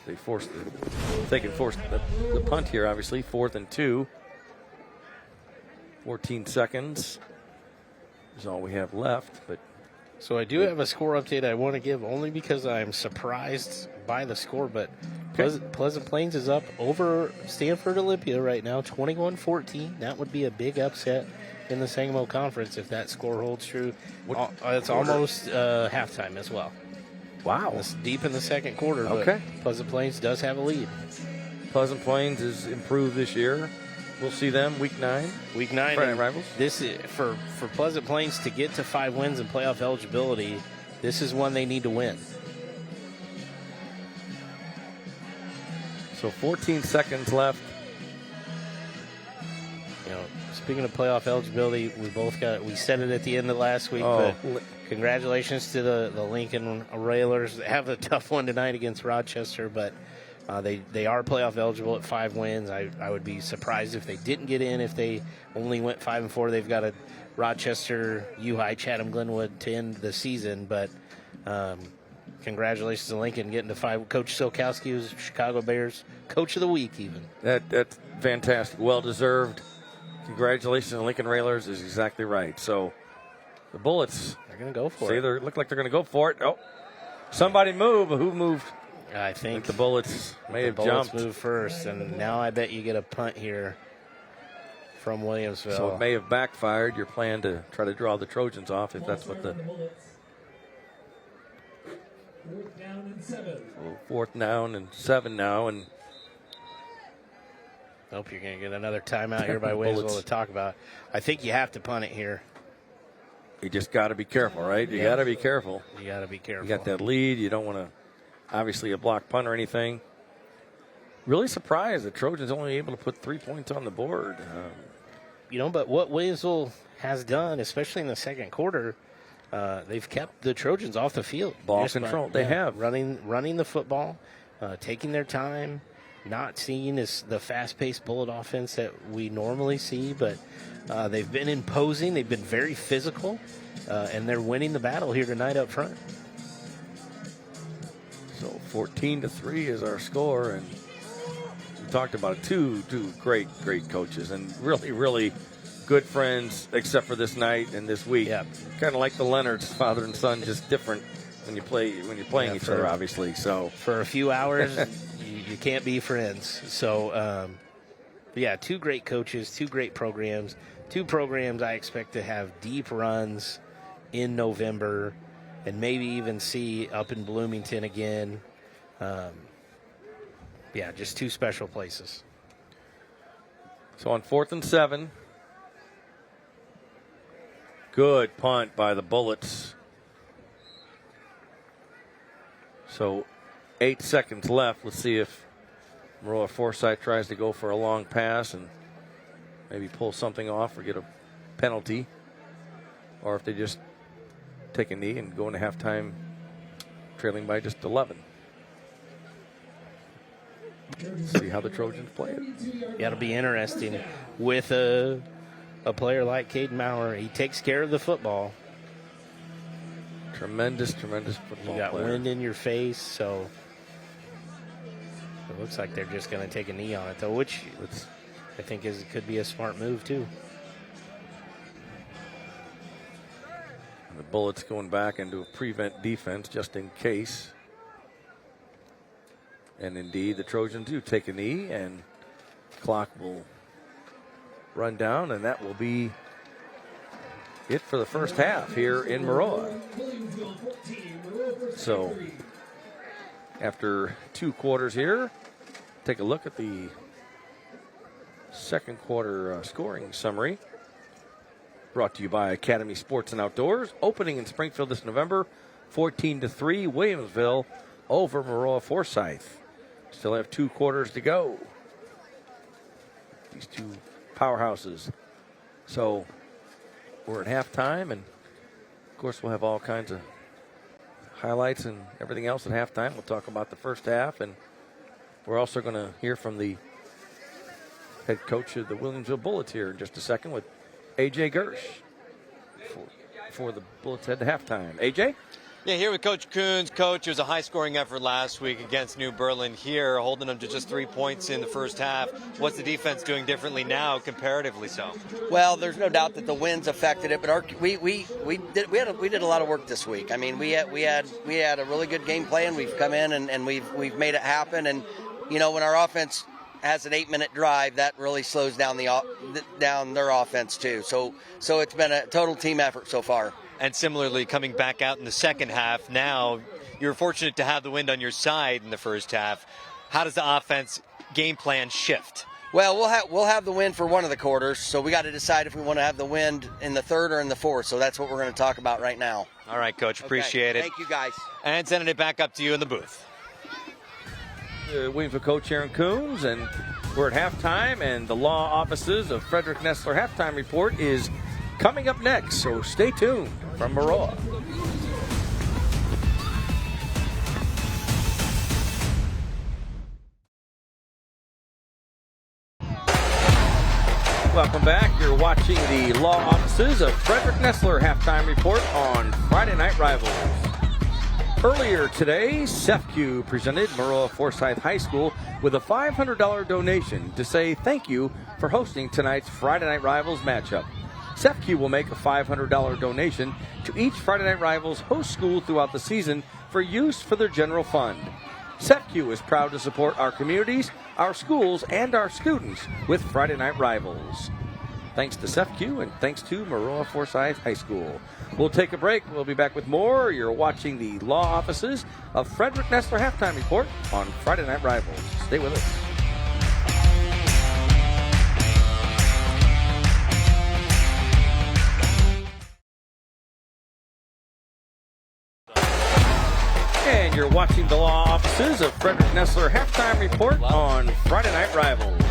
They can force the punt here, obviously. 4th and 2. 14 seconds is all we have left. So I do have a score update I want to give only because I'm surprised by the score, but Pleasant Plains is up over Stanford Olympia right now, 21-14. That would be a big upset in the Sangamo Conference if that score holds true. It's almost halftime as well. Wow. It's deep in the second quarter, okay. But Pleasant Plains does have a lead. Pleasant Plains has improved this year. We'll see them week 9. Week 9. Friday rivals. This is for Pleasant Plains to get to 5 wins and playoff eligibility. This is one they need to win. So 14 seconds left. Speaking of playoff eligibility, we said it at the end of last week, but congratulations to the Lincoln Railers. They have a tough one tonight against Rochester, but they are playoff eligible at 5 wins. I would be surprised if they didn't get in if they only went 5-4. They've got a Rochester, U-High, Chatham, Glenwood to end the season, but congratulations to Lincoln getting to 5. Coach Silkowski was Chicago Bears Coach of the Week even. That's fantastic. Well-deserved. Congratulations to Lincoln Railers is exactly right. So the Bullets. They're going to go for it. They look like they're going to go for it. Oh, somebody move. Who moved? I think the Bullets may have jumped. Moved first, and now I bet you get a punt here from Williamsville. So it may have backfired your plan to try to draw the Trojans off if that's what the... 4th down and 7. 4th down and 7 now, and... Hope you're going to get another timeout here by Williamsville to talk about. I think you have to punt it here. You just got to be careful, right? You got to be careful. You got to be careful. You got that lead. You don't want to, obviously, a block punt or anything. Really surprised the Trojans only able to put 3 points on the board. But what Williamsville has done, especially in the second quarter, they've kept the Trojans off the field. Ball control. They have. Running the football, taking their time, not seeing the fast-paced bullet offense that we normally see, but they've been imposing. They've been very physical, and they're winning the battle here tonight up front. So 14-3 is our score, and we talked about it. Two great coaches, and really good friends, except for this night and this week. Yeah. Kind of like the Leonards, father and son, just different when you're playing each other, obviously. So for a few hours, you can't be friends. So, two great coaches, two great programs, two programs I expect to have deep runs in November, and maybe even see up in Bloomington again. Just two special places. So on 4th and 7, good punt by the Bullets. So 8 seconds left. Let's see if Maroa-Forsyth tries to go for a long pass and maybe pull something off or get a penalty, or if they just take a knee and go into halftime trailing by just 11. See how the Trojans play it. It'll be interesting with a player like Caden Maurer. He takes care of the football. Tremendous football You got player. wind in your face, so it looks like they're just going to take a knee on it, though, which I think could be a smart move, too. The Bullets going back into a prevent defense just in case. And indeed, the Trojans do take a knee, and clock will run down, and that will be it for the first half here in Maroa. So after 2 quarters here, take a look at the second quarter scoring summary. Brought to you by Academy Sports and Outdoors. Opening in Springfield this November, 14-3, Williamsville over Maroa-Forsyth. Still have 2 quarters to go. These two powerhouses. So we're at halftime, and of course we'll have all kinds of highlights and everything else at halftime. We'll talk about the first half, and we're also going to hear from the head coach of the Williamsville Bullets here in just a second with A.J. Gersh before the Bullets head to halftime. A.J.? Yeah, here with Coach Coons. Coach, it was a high-scoring effort last week against New Berlin here, holding them to just 3 points in the first half. What's the defense doing differently now, comparatively so? Well, there's no doubt that the winds affected it, but we did a lot of work this week. I mean, we had a really good game plan. We've come in and we've made it happen. And you know, when our offense has an 8-minute drive, that really slows down their offense too. So it's been a total team effort so far. And similarly, coming back out in the second half, now you're fortunate to have the wind on your side in the first half. How does the offense game plan shift? Well, we'll have the wind for one of the quarters, so we got to decide if we want to have the wind in the third or in the fourth. So that's what we're going to talk about right now. All right, Coach, appreciate it. Thank you, guys. And sending it back up to you in the booth. Williamsville coach Aaron Coons, and we're at halftime, and the law offices of Frederick Nessler halftime report is coming up next, so stay tuned from Maroa. Welcome back. You're watching the law offices of Frederick Nessler halftime report on Friday Night Rivals. Earlier today, SEFCU presented Maroa-Forsyth High School with a $500 donation to say thank you for hosting tonight's Friday Night Rivals matchup. SEFCU will make a $500 donation to each Friday Night Rivals host school throughout the season for use for their general fund. SEFCU is proud to support our communities, our schools, and our students with Friday Night Rivals. Thanks to SEFCU and thanks to Maroa-Forsyth High School. We'll take a break. We'll be back with more. You're watching the law offices of Frederick Nessler halftime report on Friday Night Rivals. Stay with us. And you're watching the law offices of Frederick Nessler halftime report on Friday Night Rivals.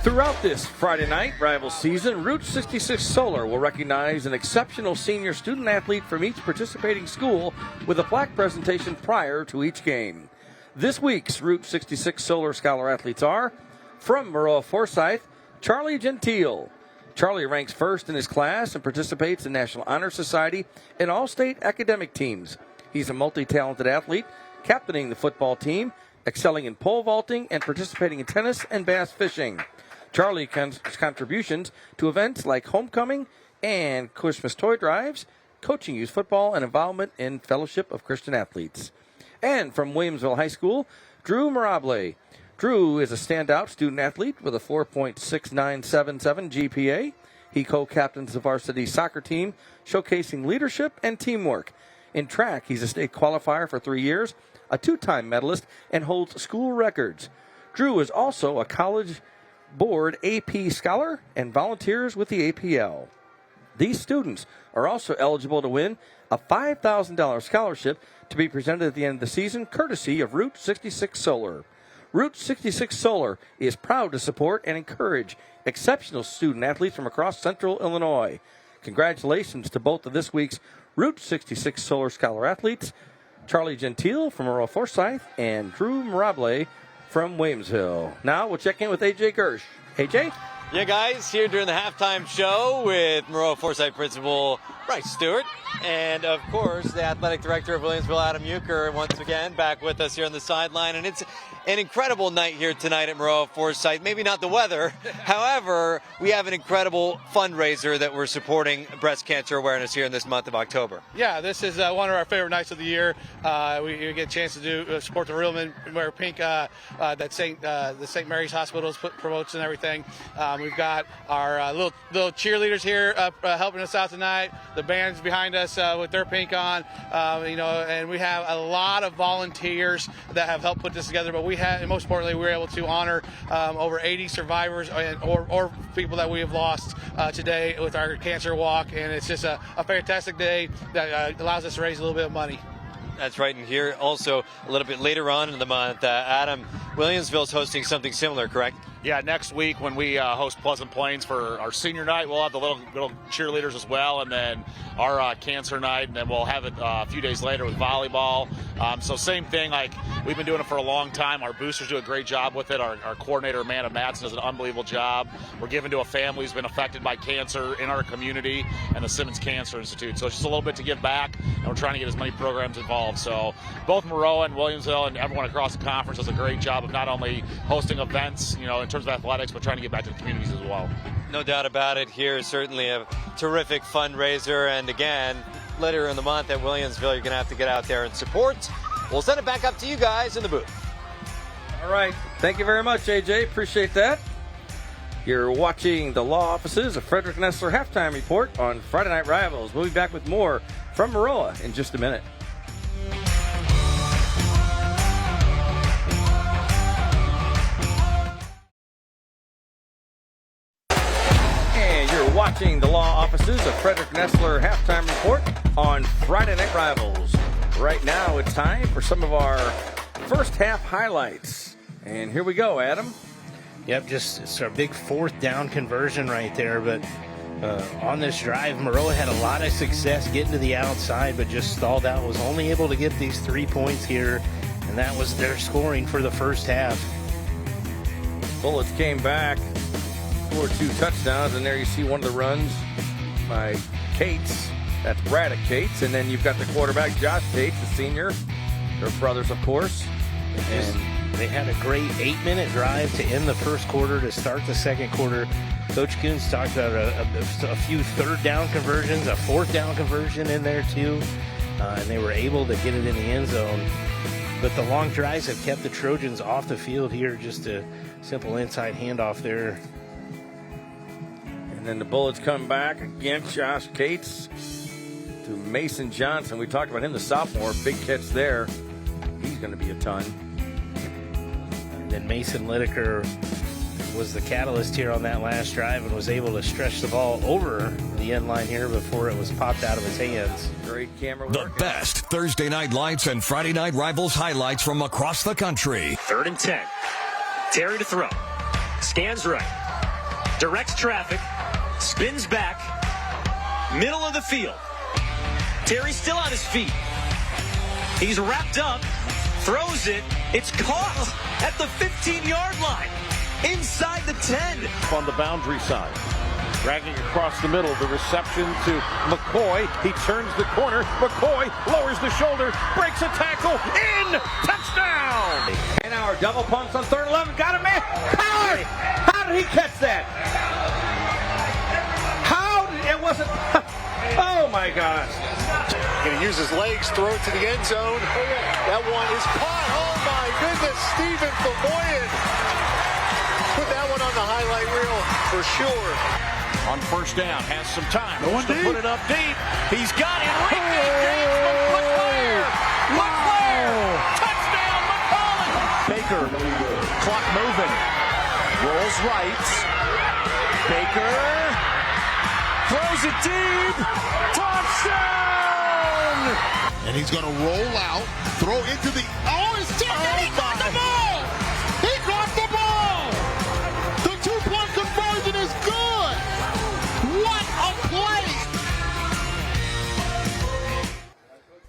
Throughout this Friday night rival season, Route 66 Solar will recognize an exceptional senior student athlete from each participating school with a plaque presentation prior to each game. This week's Route 66 Solar Scholar athletes are from Maroa-Forsyth, Charlie Gentile. Charlie ranks first in his class and participates in National Honor Society and all-state academic teams. He's a multi-talented athlete, captaining the football team, excelling in pole vaulting, and participating in tennis and bass fishing. Charlie's contributions to events like homecoming and Christmas toy drives, coaching youth football, and involvement in Fellowship of Christian Athletes. And from Williamsville High School, Drew Mirable. Drew is a standout student athlete with a 4.6977 GPA. He co-captains the varsity soccer team, showcasing leadership and teamwork. In track, he's a state qualifier for 3 years, a two-time medalist, and holds school records. Drew is also a College Board AP Scholar and volunteers with the APL. These students are also eligible to win a $5,000 scholarship to be presented at the end of the season, courtesy of Route 66 Solar. Route 66 Solar is proud to support and encourage exceptional student athletes from across central Illinois. Congratulations to both of this week's Route 66 Solar Scholar athletes, Charlie Gentile from Maroa-Forsyth and Drew Mirable from Williamsville. Now we'll check in with AJ Gersh. AJ? Yeah, guys, here during the halftime show with Maroa-Forsyth principal Bryce Stewart, and of course the athletic director of Williamsville, Adam Euchre, once again back with us here on the sideline. And it's an incredible night here tonight at Maroa-Forsyth. Maybe not the weather, however, we have an incredible fundraiser that we're supporting breast cancer awareness here in this month of October. Yeah, this is one of our favorite nights of the year. We get a chance to do support the Real Men Wear Pink that the St. Mary's Hospital promotes and everything. We've got our little cheerleaders here helping us out tonight. The band's behind us with their pink on, and we have a lot of volunteers that have helped put this together. But and most importantly, we were able to honor over 80 survivors or people that we have lost today with our cancer walk, and it's just a fantastic day that allows us to raise a little bit of money. That's right, and here also a little bit later on in the month, Adam, Williamsville is hosting something similar, correct? Yeah, next week when we host Pleasant Plains for our senior night, we'll have the little cheerleaders as well, and then our cancer night, and then we'll have it a few days later with volleyball. So same thing, like we've been doing it for a long time. Our boosters do a great job with it. Our coordinator, Amanda Madsen, does an unbelievable job. We're giving to a family who's been affected by cancer in our community and the Simmons Cancer Institute. So it's just a little bit to give back, and we're trying to get as many programs involved. So both Maroa and Williamsville and everyone across the conference does a great job of not only hosting events, in terms of athletics, but trying to get back to the communities as well. No doubt about it. Here is certainly a terrific fundraiser. And again, later in the month at Williamsville, you're going to have to get out there and support. We'll send it back up to you guys in the booth. All right. Thank you very much, AJ. Appreciate that. You're watching the law offices of Frederick Nessler halftime report on Friday Night Rivals. We'll be back with more from Maroa in just a minute. Watching the law offices of Frederick Nessler halftime report on Friday Night Rivals. Right now it's time for some of our first half highlights. And here we go, Adam. Yep, it's our big fourth down conversion right there. But on this drive, Maroa had a lot of success getting to the outside, but just stalled out. Was only able to get these 3 points here, and that was their scoring for the first half. Bullets came back. Scored 2 touchdowns, and there you see one of the runs by Cates. That's Braddock Cates, and then you've got the quarterback, Josh Cates, the senior. They're brothers, of course. And they had a great 8-minute drive to end the first quarter to start the second quarter. Coach Coons talked about a few third down conversions, a fourth down conversion in there too, and they were able to get it in the end zone. But the long drives have kept the Trojans off the field here. Just a simple inside handoff there. And then the Bullets come back against Josh Cates to Mason Johnson. We talked about him, the sophomore. Big catch there. He's going to be a ton. And then Mason Lideker was the catalyst here on that last drive and was able to stretch the ball over the end line here before it was popped out of his hands. Great camera The work. best Thursday night lights and Friday night Rivals highlights from across the country. 3rd and 10. Terry to throw. Stands right. directs traffic, spins back, middle of the field. Terry's still on his feet. He's wrapped up, throws it. It's caught at the 15-yard line, inside the 10. On the boundary side. Dragging across the middle, the reception to McCoy. He turns the corner. McCoy lowers the shoulder, breaks a tackle, in, touchdown! And our double punts on 3rd and 11. Got him, man. How did he catch that? It wasn't. Oh my gosh. Going to use his legs, throw it to the end zone. That one is caught. Oh my goodness, Stephen Famoyan. Put that one on the highlight reel for sure. On 1st down, has some time. Wants to put it up deep. He's got Enrique James from LeClaire. Touchdown, McCollum. Baker, clock moving. Rolls right. Baker throws it deep. Touchdown! And he's going to roll out, throw into the. Oh, it's tipped. He caught the ball. He caught the ball. The 2-point conversion is good. What a play!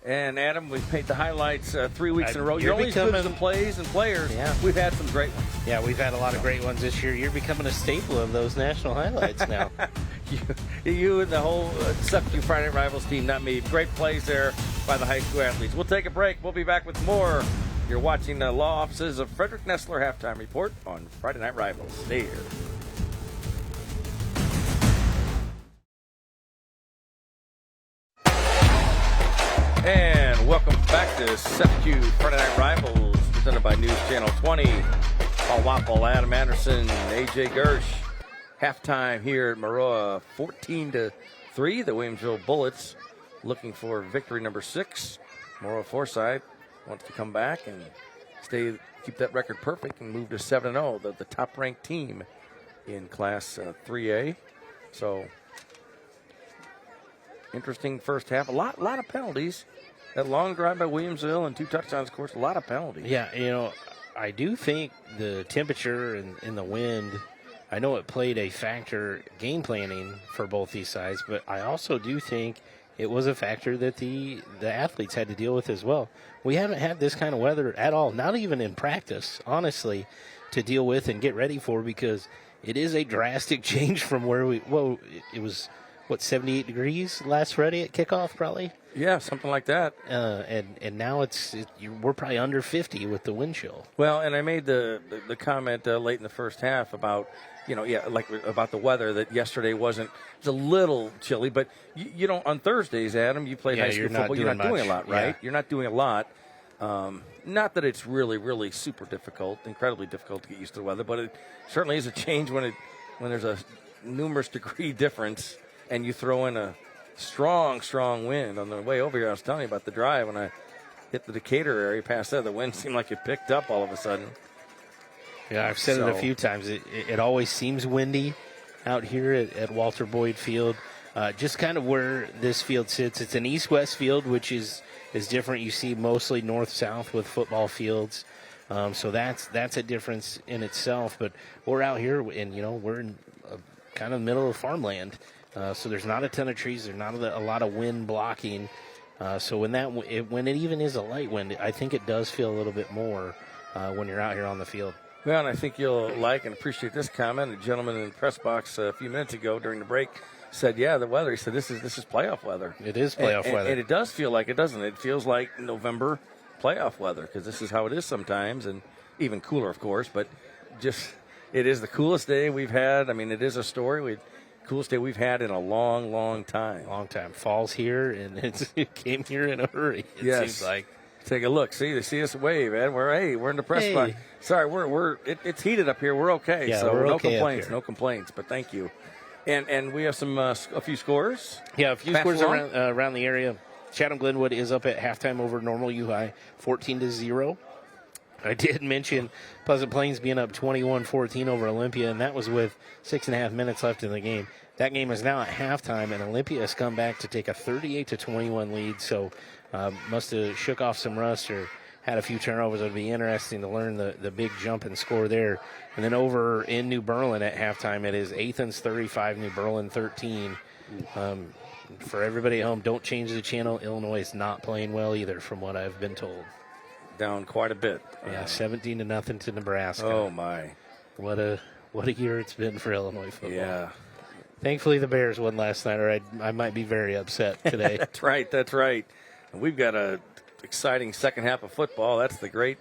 And Adam, we've made the highlights 3 weeks in a row. You're always good at some plays and players. Yeah. We've had some great ones. Yeah, we've had a lot of great ones this year. You're becoming a staple of those national highlights now. You and the whole SFQ Friday Night Rivals team, not me. Great plays there by the high school athletes. We'll take a break. We'll be back with more. You're watching the Law Offices of Frederick Nessler Halftime Report on Friday Night Rivals. Stay here. And welcome back to SFQ Friday Night Rivals, presented by News Channel 20. Paul Wapple, Adam Anderson, AJ Gersh. Halftime here at Maroa, 14-3. The Williamsville Bullets looking for victory number 6. Maroa-Forsyth wants to come back and keep that record perfect and move to 7-0, the top-ranked team in Class 3A. So, interesting first half. A lot of penalties. That long drive by Williamsville and 2 touchdowns, of course, a lot of penalties. Yeah, I do think the temperature and the wind, I know it played a factor game planning for both these sides, but I also do think it was a factor that the athletes had to deal with as well. We haven't had this kind of weather at all, not even in practice, honestly, to deal with and get ready for, because it is a drastic change from where it was, 78 degrees last Friday at kickoff probably? Yeah, something like that. And now we're probably under 50 with the wind chill. Well, and I made the comment late in the first half about, about the weather, that yesterday it's a little chilly, but you don't, on Thursdays, Adam, you play high school football, you're not doing a lot, right? Yeah. You're not doing a lot. Not that it's really, really super difficult, incredibly difficult to get used to the weather, but it certainly is a change when there's a numerous degree difference and you throw in a strong wind. On the way over here, I was telling you about the drive when I hit the Decatur area past that. The wind seemed like it picked up all of a sudden. Yeah, I've said it a few times. It always seems windy out here at Walter Boyd Field. Just kind of where this field sits. It's an east-west field, which is different. You see mostly north-south with football fields. So that's a difference in itself. But we're out here, and, we're in kind of the middle of farmland. So there's not a ton of trees. There's not a lot of wind blocking. So when it even is a light wind, I think it does feel a little bit more when you're out here on the field. Well, and I think you'll like and appreciate this comment. A gentleman in the press box a few minutes ago during the break said, "Yeah, the weather." He said, "This is playoff weather." It is playoff weather, and it does feel like it, doesn't it? It feels like November playoff weather, because this is how it is sometimes, and even cooler, of course. But it is the coolest day we've had. I mean, it is a story. Coolest day we've had in a long, long time. Fall's here, and it came here in a hurry. It seems like. Take a look. See, they see us wave, man. We're in the press box. Sorry, it's heated up here. We're okay. Yeah, so we're no okay complaints. No complaints. But thank you. And we have a few scores. Yeah, a few scores around the area. Chatham Glenwood is up at halftime over Normal U High, 14-0. I did mention Pleasant Plains being up 21-14 over Olympia, and that was with 6.5 minutes left in the game. That game is now at halftime, and Olympia has come back to take a 38-21 lead, so must have shook off some rust or had a few turnovers. It would be interesting to learn the big jump and score there. And then over in New Berlin at halftime, it is Athens 35, New Berlin 13. For everybody at home, don't change the channel. Illinois is not playing well either, from what I've been told. Down quite a bit. Yeah, 17-0 to Nebraska. Oh, my. What a year it's been for Illinois football. Yeah. Thankfully, the Bears won last night, or I might be very upset today. That's right. And we've got a exciting second half of football. That's the great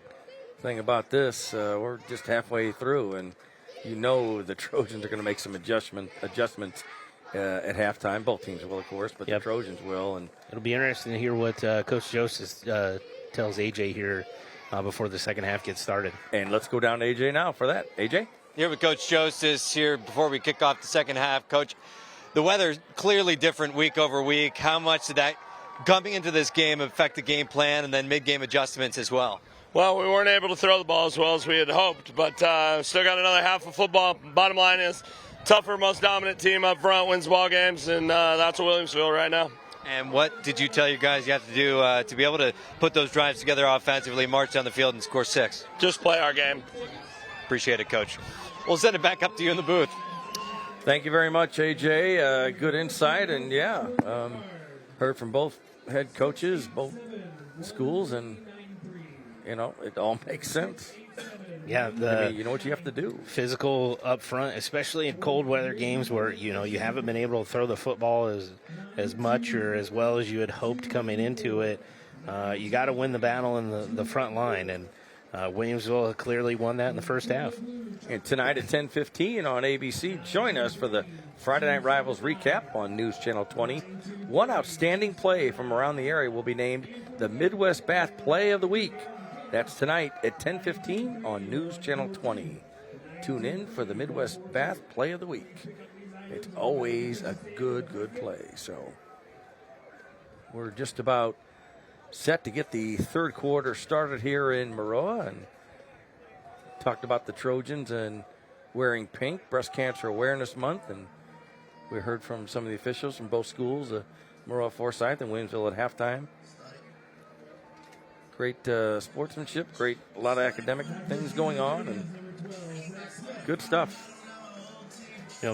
thing about this. We're just halfway through, and the Trojans are going to make some adjustments at halftime. Both teams will, of course, but the Trojans will. And it'll be interesting to hear what Coach Joseph tells AJ here before the second half gets started. And let's go down to AJ now for that. AJ? Here with Coach Joseph here before we kick off the second half. Coach, the weather's clearly different week over week. How much did that coming into this game affect the game plan and then mid-game adjustments as well? Well, we weren't able to throw the ball as well as we had hoped, but still got another half of football. Bottom line is tougher, most dominant team up front wins ball games, and that's Williamsville right now. And what did you tell your guys you have to do to be able to put those drives together offensively, march down the field, and score 6? Just play our game. Appreciate it, Coach. We'll send it back up to you in the booth. Thank you very much, AJ. Good insight, and heard from both head coaches, both schools, and it all makes sense. Yeah, you know what you have to do. Physical up front, especially in cold weather games where you haven't been able to throw the football as much or as well as you had hoped coming into it. You got to win the battle in the front line, and Williamsville clearly won that in the first half. And tonight at 10:15 on ABC, join us for the Friday Night Rivals recap on News Channel 20. One outstanding play from around the area will be named the Midwest Bath Play of the Week. That's tonight at 10:15 on News Channel 20. Tune in for the Midwest Bath Play of the Week. It's always a good play. So we're just about set to get the third quarter started here in Maroa, and talked about the Trojans and wearing pink, Breast Cancer Awareness Month, and we heard from some of the officials from both schools, Maroa-Forsyth and Williamsville at halftime. Great sportsmanship, a lot of academic things going on, and good stuff.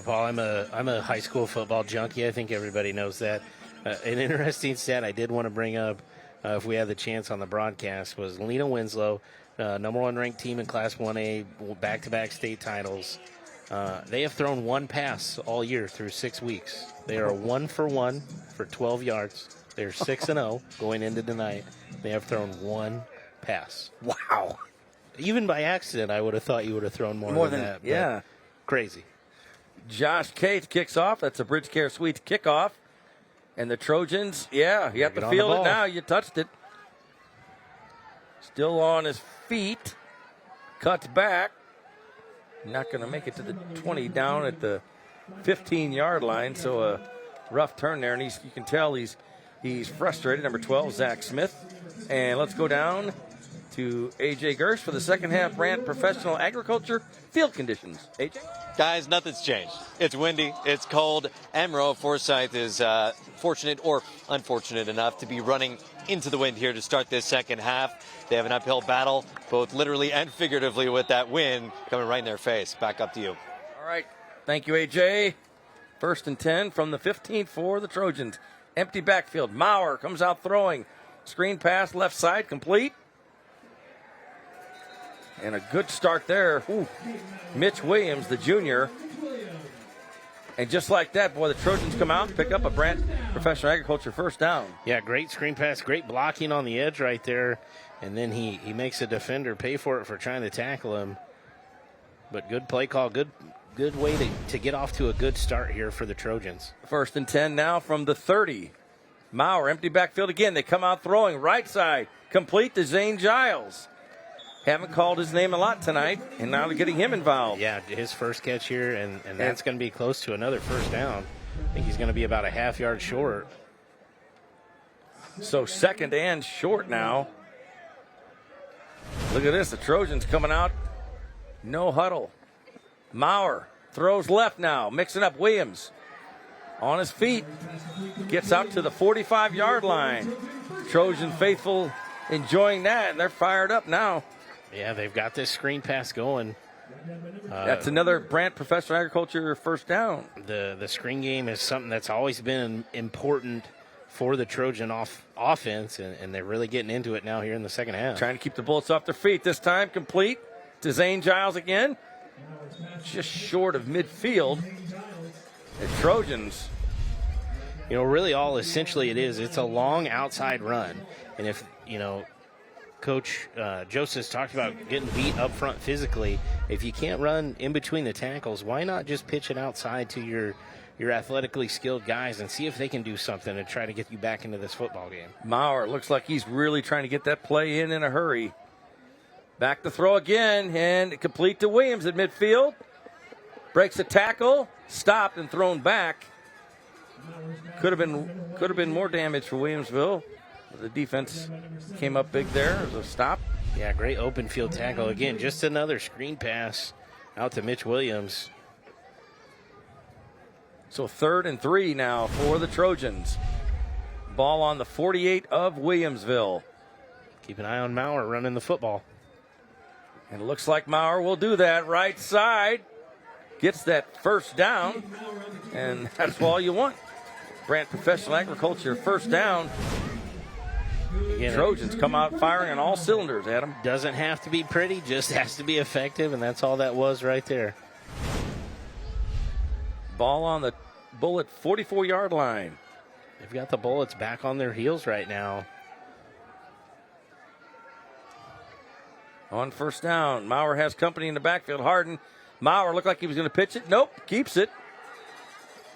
Paul, I'm a high school football junkie. I think everybody knows that. An interesting stat I did want to bring up, if we had the chance on the broadcast, was Lena Winslow, number 1 ranked team in Class 1A, back-to-back state titles. They have thrown one pass all year through 6 weeks. They are 1 for 1 for 12 yards. They're 6-0 going into tonight. They have thrown one pass. Wow. Even by accident, I would have thought you would have thrown more than that. Yeah. Crazy. Josh Cates kicks off. That's a Bridge Care Suites kickoff. And the Trojans, you have to field it now. You touched it. Still on his feet. Cuts back. Not going to make it to the 20, down at the 15-yard line. So a rough turn there. And you can tell he's frustrated. Number 12, Zach Smith. And let's go down to A.J. Gersh for the second half rant, professional agriculture, field conditions. A.J.? Guys, nothing's changed. It's windy, it's cold, and Maroa-Forsyth is fortunate or unfortunate enough to be running into the wind here to start this second half. They have an uphill battle, both literally and figuratively, with that wind coming right in their face. Back up to you. All right. Thank you, A.J. 1st and 10 from the 15 for the Trojans. Empty backfield. Maurer comes out throwing. Screen pass left side, complete. And a good start there. Ooh. Mitch Williams, the junior. And just like that, boy, the Trojans come out and pick up a Brant Professional Agriculture first down. Yeah, great screen pass, great blocking on the edge right there. And then he makes a defender pay for it for trying to tackle him. But good play call, good way to get off to a good start here for the Trojans. 1st and 10 now from the 30. Maurer, empty backfield again. They come out throwing right side, complete to Zane Giles. Haven't called his name a lot tonight, and now they're getting him involved. Yeah, his first catch here, and that's going to be close to another first down. I think he's going to be about a half yard short. So 2nd and short now. Look at this, the Trojans coming out. No huddle. Maurer throws left now, mixing up Williams. On his feet, gets out to the 45-yard line. Trojan faithful enjoying that, and they're fired up now. Yeah, they've got this screen pass going. That's another Brant Professional Agriculture first down. The screen game is something that's always been important for the Trojan offense, and they're really getting into it now here in the second half. Trying to keep the Bullets off their feet. This time complete to Zane Giles again. Just short of midfield. The Trojans. You know, really all essentially it's a long outside run. And if, you know, Coach Joseph's talked about getting beat up front physically. If you can't run in between the tackles, why not just pitch it outside to your athletically skilled guys and see if they can do something to try to get you back into this football game. Maurer looks like he's really trying to get that play in a hurry. Back to throw again, and complete to Williams at midfield. Breaks a tackle, stopped and thrown back. Could have been more damage for Williamsville. The defense came up big there. It was a stop. Yeah, great open field tackle. Again, just another screen pass out to Mitch Williams. So 3rd and 3 now for the Trojans. Ball on the 48 of Williamsville. Keep an eye on Maurer running the football. And it looks like Maurer will do that. Right side. Gets that first down. And that's all you want. Brant Professional Agriculture first down. Again, Trojans come out firing on all cylinders, Adam. Doesn't have to be pretty, just has to be effective, and that's all that was right there. Ball on the Bullet 44-yard line. They've got the Bullets back on their heels right now. On first down, Maurer has company in the backfield. Harden. Maurer looked like he was going to pitch it. Nope, keeps it.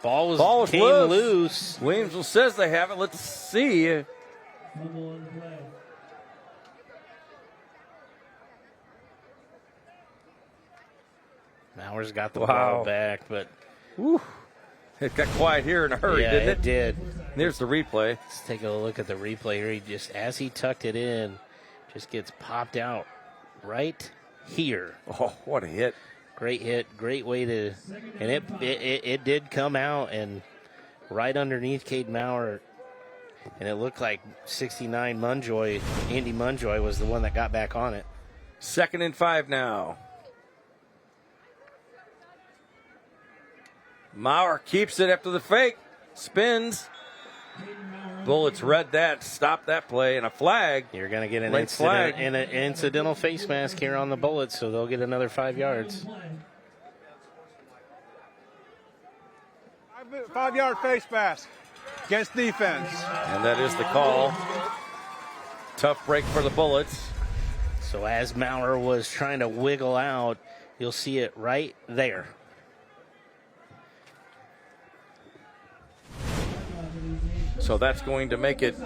Ball came loose. Williamsville says they have it. Let's see. Maurer's got the ball back, but it got quiet here in a hurry, didn't it? It did. There's the replay. Let's take a look at the replay here. He just, as he tucked it in, just gets popped out right here. Oh, what a hit. Great hit, great way to, and it did come out and right underneath Cade Maurer, and it looked like 69 Munjoy, Andy Munjoy was the one that got back on it. 2nd and 5 now. Maurer keeps it after the fake, spins. Bullets read that, stopped that play, and a flag. You're going to get an incidental face mask here on the Bullets, so they'll get another 5 yards. 5-yard face mask against defense. And that is the call. Tough break for the Bullets. So as Maurer was trying to wiggle out, you'll see it right there. So that's going to make it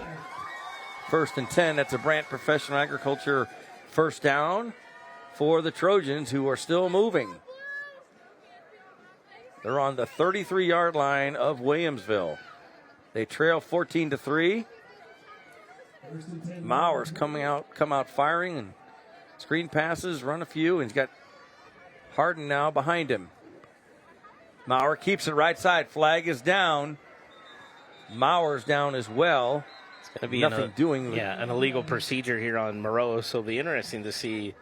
1st and 10. That's a Brant Professional Agriculture first down for the Trojans, who are still moving. They're on the 33-yard line of Williamsville. They trail 14-3. Maurer's come out firing and screen passes, run a few, and he's got Harden now behind him. Maurer keeps it right side. Flag is down. Maurer's down as well. It's going to be nothing doing. Yeah, an illegal procedure here on Maroa. So it'll be interesting to see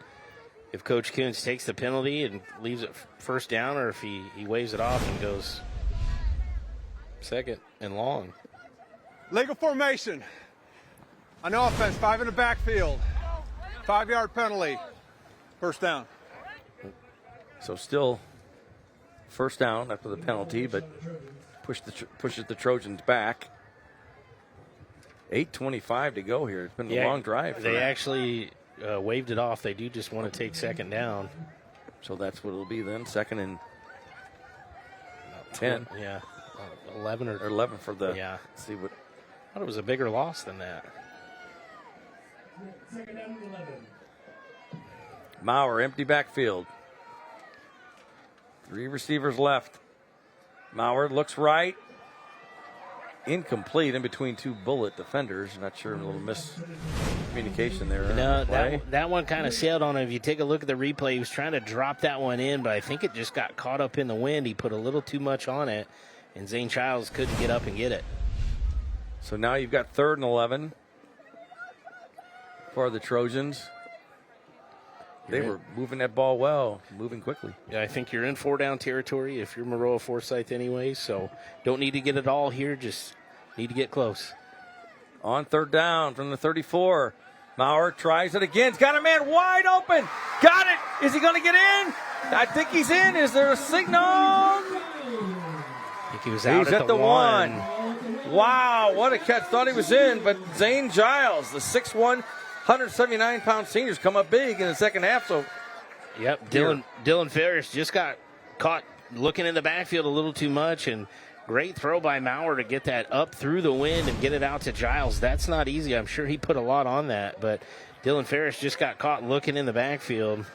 if Coach Coons takes the penalty and leaves it first down, or if he waves it off and goes 2nd and long. Legal formation. On offense, 5 in the backfield. 5-yard penalty. First down. So still first down after the penalty, but pushes the Trojans back. 8:25 to go here. It's been a long drive. They actually waved it off. They do just want to take 2nd down. So that's what it'll be then. 2nd and 10. Yeah, 11 or 11 for the. Yeah. Let's see what. I thought it was a bigger loss than that. 2nd down and 11. Maurer, empty backfield. 3 receivers left. Maurer looks right. Incomplete in between 2 Bullet defenders. Not sure, a little miscommunication there. No, that one kind of sailed on him. If you take a look at the replay, he was trying to drop that one in, but I think it just got caught up in the wind. He put a little too much on it, and Zane Childs couldn't get up and get it. So now you've got 3rd and 11. for the Trojans. They were moving that ball well, moving quickly. Yeah, I think you're in 4-down territory if you're Maroa-Forsyth anyway, so don't need to get it all here, just need to get close. On 3rd down from the 34. Maurer tries it again. He's got a man wide open. Got it. Is he going to get in? I think he's in. Is there a signal? I think he was out He's at the one. Wow, what a catch. Thought he was in, but Zane Giles, the 6'1", 179-pound seniors, come up big in the second half. So, yep, Dylan Ferris just got caught looking in the backfield a little too much, and great throw by Maurer to get that up through the wind and get it out to Giles. That's not easy. I'm sure he put a lot on that, but Dylan Ferris just got caught looking in the backfield.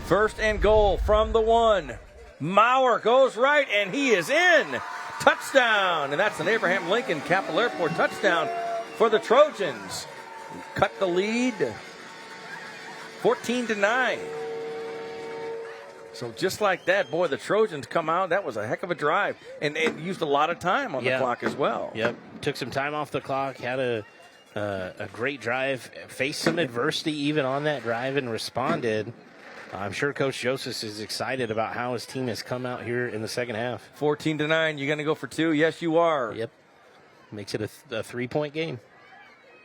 1st and goal from the 1. Maurer goes right, and he is in. Touchdown, and that's an Abraham Lincoln Capital Airport touchdown for the Trojans. Cut the lead 14-9. So just like that, boy, the Trojans come out. That was a heck of a drive, and used a lot of time on the clock as well. Yep, took some time off the clock, had a great drive, faced some adversity even on that drive and responded. I'm sure Coach Joseph is excited about how his team has come out here in the second half. 14-9, you're going to go for 2? Yes, you are. Yep, makes it a 3-point game.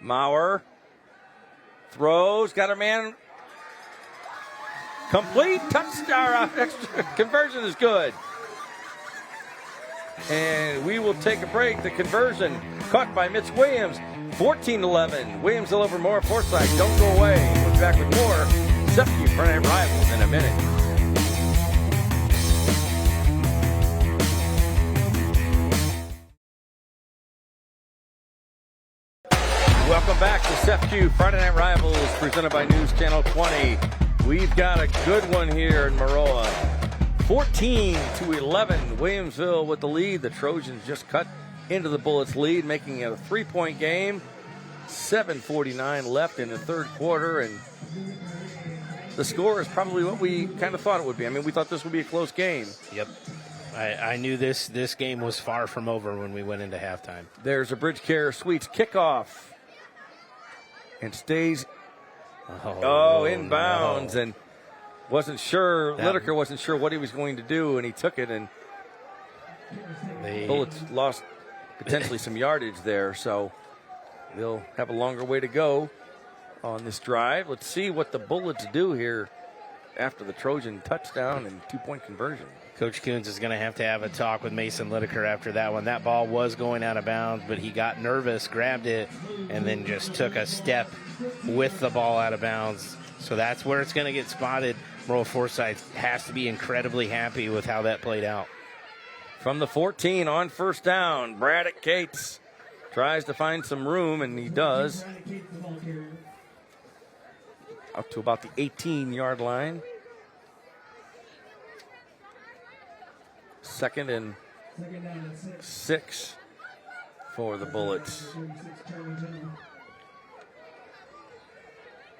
Maurer throws, got a man. Complete touchdown. Extra conversion is good. And we will take a break. The conversion caught by Mitch Williams. 14-11. Williamsville over Maroa-Forsyth. Don't go away. We'll be back with more Sefview Friday Night Rivals in a minute. Welcome back to Sefview Friday Night Rivals, presented by News Channel 20. We've got a good one here in Maroa. 14-11, Williamsville with the lead. The Trojans just cut into the Bullets' lead, making it a 3-point game. 7:49 left in the third quarter, and the score is probably what we kind of thought it would be. I mean, we thought this would be a close game. Yep. I knew this game was far from over when we went into halftime. There's a Bridge Care Suites kickoff. And stays inbounds, no. And wasn't sure. Lideker wasn't sure what he was going to do, and he took it, and Bullets lost potentially some yardage there, so they'll have a longer way to go on this drive. Let's see what the Bullets do here after the Trojan touchdown and 2-point conversion. Coach Coons is going to have a talk with Mason Lideker after that one. That ball was going out of bounds, but he got nervous, grabbed it, and then just took a step with the ball out of bounds. So that's where it's going to get spotted. Maroa-Forsyth has to be incredibly happy with how that played out. From the 14 on 1st down, Braddock Cates tries to find some room, and he does. Up to about the 18-yard line. 2nd and 6 for the Bullets.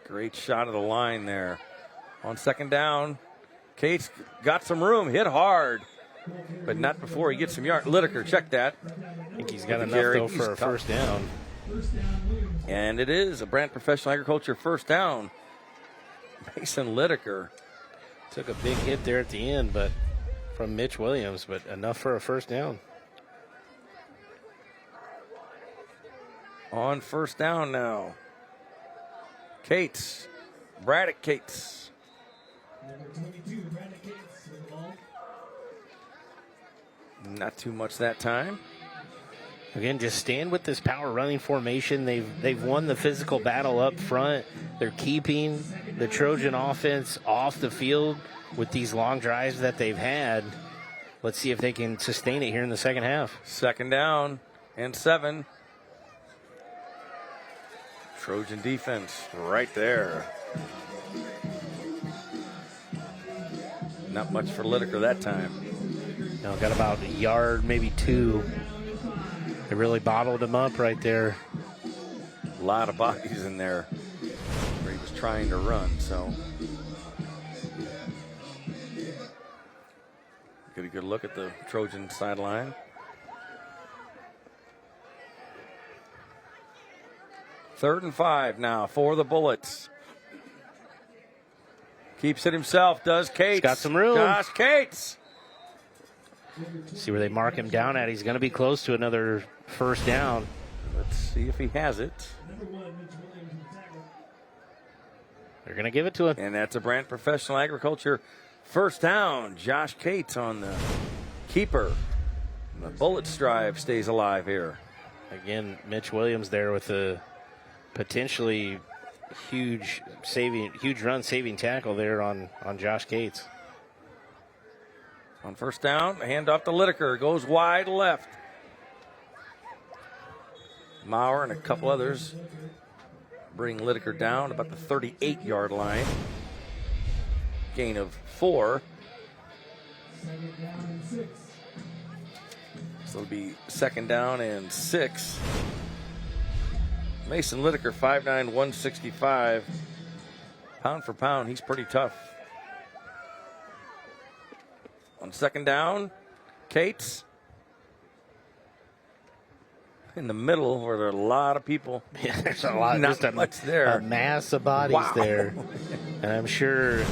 Great shot of the line there. On 2nd down, Cates got some room, hit hard, but not before he gets some yards. Lideker, check that. I think he's got enough, though, for a first down. And it is a Brant Professional Agriculture first down. Mason Lideker took a big hit there at the end, but from Mitch Williams, but enough for a first down. On 1st down now. Cates, Braddock Cates. Not too much that time. Again, just stand with this power running formation. They've won the physical battle up front. They're keeping the Trojan offense off the field with these long drives that they've had. Let's see if they can sustain it here in the second half. 2nd down and 7. Trojan defense right there. Not much for Lideker that time. No, got about a yard, maybe 2. They really bottled him up right there. A lot of bodies in there where he was trying to run, so. Get a good look at the Trojan sideline. 3rd and 5 now for the Bullets. Keeps it himself, does Cates. He's got some room. Josh Cates. See where they mark him down at. He's going to be close to another first down. Let's see if he has it. They're going to give it to him. And that's a Brant Professional Agriculture first down. Josh Cates on the keeper. And the Bullets drive stays alive here. Again, Mitch Williams there with a potentially huge run saving tackle there on Josh Cates. On first down, hand off to Lideker. Goes wide left. Maurer and a couple others bring Lideker down about the 38-yard line. Gain of 4. So it'll be 2nd down and 6. Mason Lideker, 5'9", 165. Pound for pound, he's pretty tough. On 2nd down, Cates. In the middle where there are a lot of people. Yeah, there's a lot. Not much there. A mass of bodies there. And I'm sure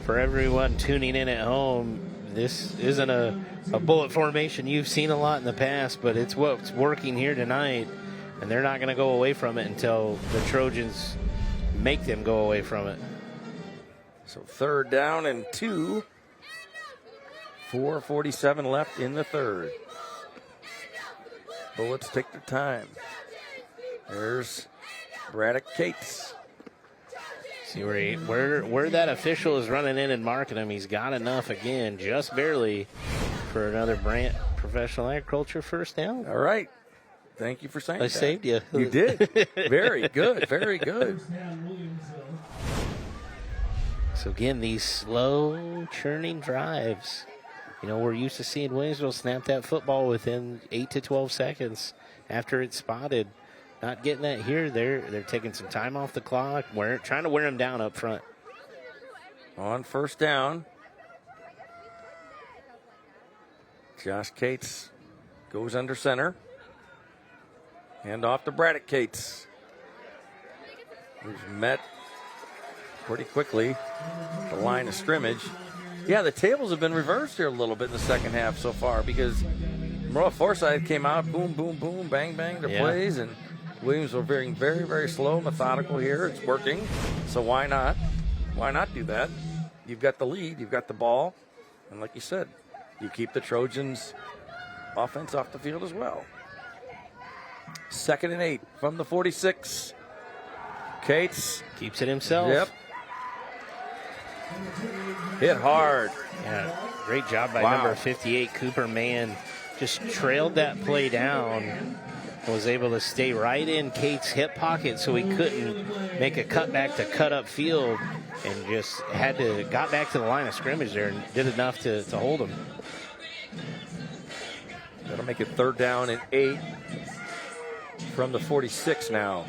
for everyone tuning in at home, this isn't a bullet formation you've seen a lot in the past, but it's what's working here tonight. And they're not going to go away from it until the Trojans make them go away from it. So 3rd down and 2. 4:47 left in the 3rd. Bullets take their time. There's Braddock Cates. See where that official is running in and marking him. He's got enough again, just barely, for another Brant Professional Agriculture first down. All right. Thank you for saying that. I saved you. You did. Very good. Very good. So again, these slow churning drives. You know, we're used to seeing Williamsville snap that football within 8 to 12 seconds after it's spotted. Not getting that here. They're taking some time off the clock. Trying to wear them down up front. On first down, Josh Cates goes under center. Hand off to Braddock Cates, who's met pretty quickly at the line of scrimmage. Yeah, the tables have been reversed here a little bit in the second half so far because Maroa-Forsyth came out, boom, boom, boom, bang, bang, their plays, and Williams were very, very, very slow, methodical here. It's working, so why not? Why not do that? You've got the lead, you've got the ball, and like you said, you keep the Trojans' offense off the field as well. 2nd and 8 from the 46. Cates keeps it himself. Yep. Hit hard. Yeah, great job by number 58, Cooper Mann. Just trailed that play down and was able to stay right in Cates' hip pocket so he couldn't make a cutback to cut up field, and just got back to the line of scrimmage there and did enough to hold him. That'll make it 3rd down and 8 from the 46 now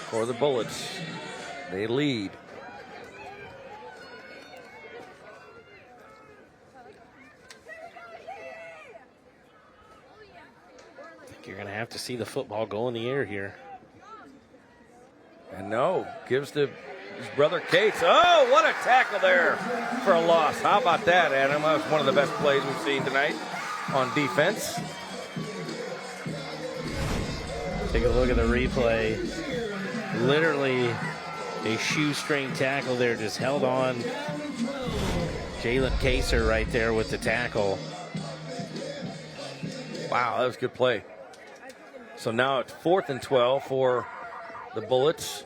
for the Bullets. They lead. You're going to have to see the football go in the air here. And no, gives to his brother Cates. Oh, what a tackle there for a loss. How about that, Adam? That was one of the best plays we've seen tonight on defense. Take a look at the replay. Literally a shoestring tackle there, just held on. Jalen Kaser right there with the tackle. Wow, that was a good play. So now it's 4th and 12 for the Bullets.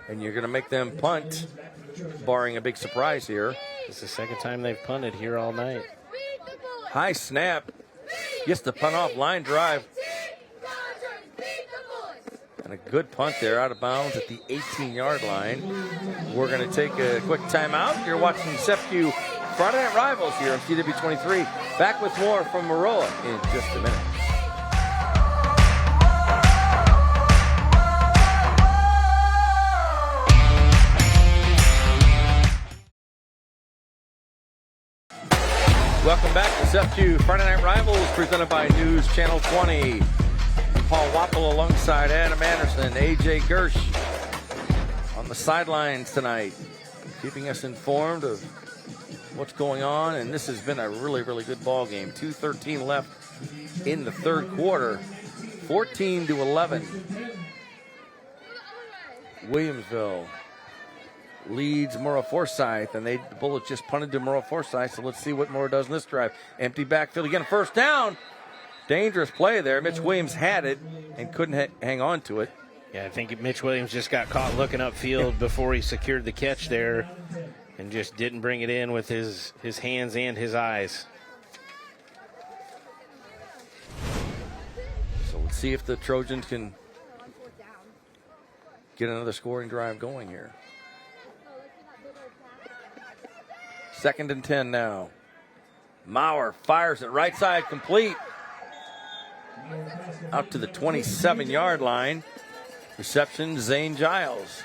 And you're going to make them punt, barring a big surprise here. It's the 2nd time they've punted here all night. High snap. Gets the punt off, line drive. And a good punt there, out of bounds at the 18-yard line. We're going to take a quick timeout. You're watching SEPCU Friday Night Rivals here on CW23. Back with more from Maroa in just a minute. Welcome back to SEPCU Friday Night Rivals, presented by News Channel 20. Paul Wapple alongside Adam Anderson, A.J. Gersh on the sidelines tonight, keeping us informed of what's going on. And this has been a really, really good ball game. 2:13 left in the third quarter, 14-11. Williamsville leads Maroa-Forsyth, and the Bullets just punted to Maroa-Forsyth, so let's see what Maroa does in this drive. Empty backfield again, first down. Dangerous play there. Mitch Williams had it and couldn't hang on to it. Yeah, I think Mitch Williams just got caught looking upfield before he secured the catch there and just didn't bring it in with his hands and his eyes. So let's see if the Trojans can get another scoring drive going here. 2nd and 10 now. Maurer fires it right side, complete. Out to the 27-yard line. Reception, Zane Giles.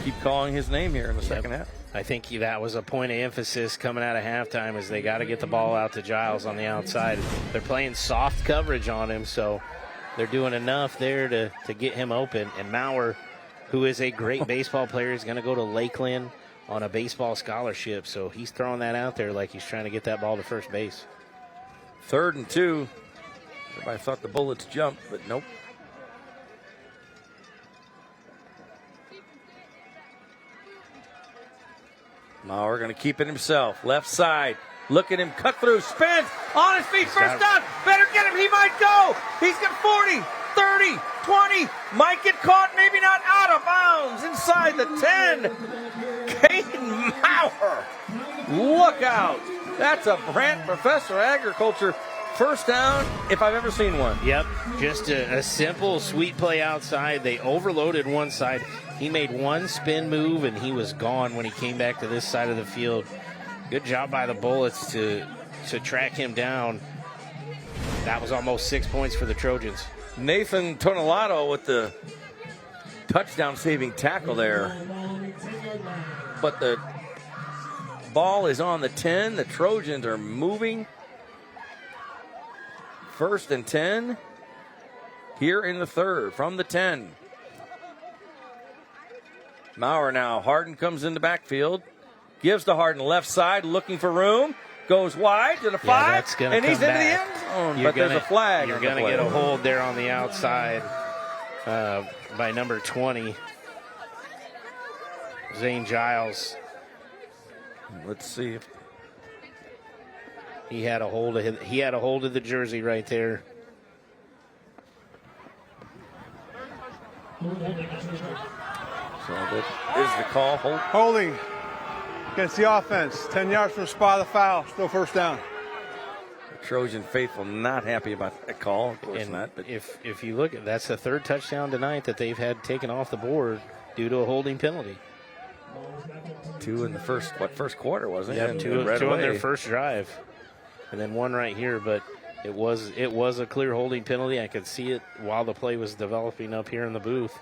Keep calling his name here in the second half. I think that was a point of emphasis coming out of halftime, is they got to get the ball out to Giles on the outside. They're playing soft coverage on him, so they're doing enough there to get him open. And Maurer, who is a great baseball player, is going to go to Lakeland on a baseball scholarship, so he's throwing that out there like he's trying to get that ball to first base. 3rd and 2. Everybody thought the Bullets jumped, but nope. Maurer going to keep it himself. Left side. Look at him cut through. Spins. On his feet. First down. Better get him. He might go. He's got 40, 30, 20. Might get caught. Maybe not. Out of bounds. Inside the 10. Caden Maurer. Look out. That's a Brant Professor Agriculture first down if I've ever seen one. Yep. Just a simple, sweet play outside. They overloaded one side. He made one spin move, and he was gone when he came back to this side of the field. Good job by the Bullets to track him down. That was almost 6 points for the Trojans. Nathan Tonelato with the touchdown-saving tackle there. But the ball is on the 10. The Trojans are moving. 1st and 10 here in the third from the 10. Maurer now. Harden comes in the backfield. Gives to Harden left side, looking for room. Goes wide to the 5. And he's into the end zone. But there's a flag. You're going to get a hold there on the outside by number 20. Zane Giles. Let's see if he had a hold of the jersey right there. So that is the call. Holding against the offense. 10 yards from the spot of the foul. Still first down. The Trojan faithful not happy about that call. Of course not. But if you look at, that's the 3rd touchdown tonight that they've had taken off the board due to a holding penalty. 2 in the first quarter, wasn't it? Yeah, two in their first drive, and then 1 right here. But it was a clear holding penalty. I could see it while the play was developing up here in the booth.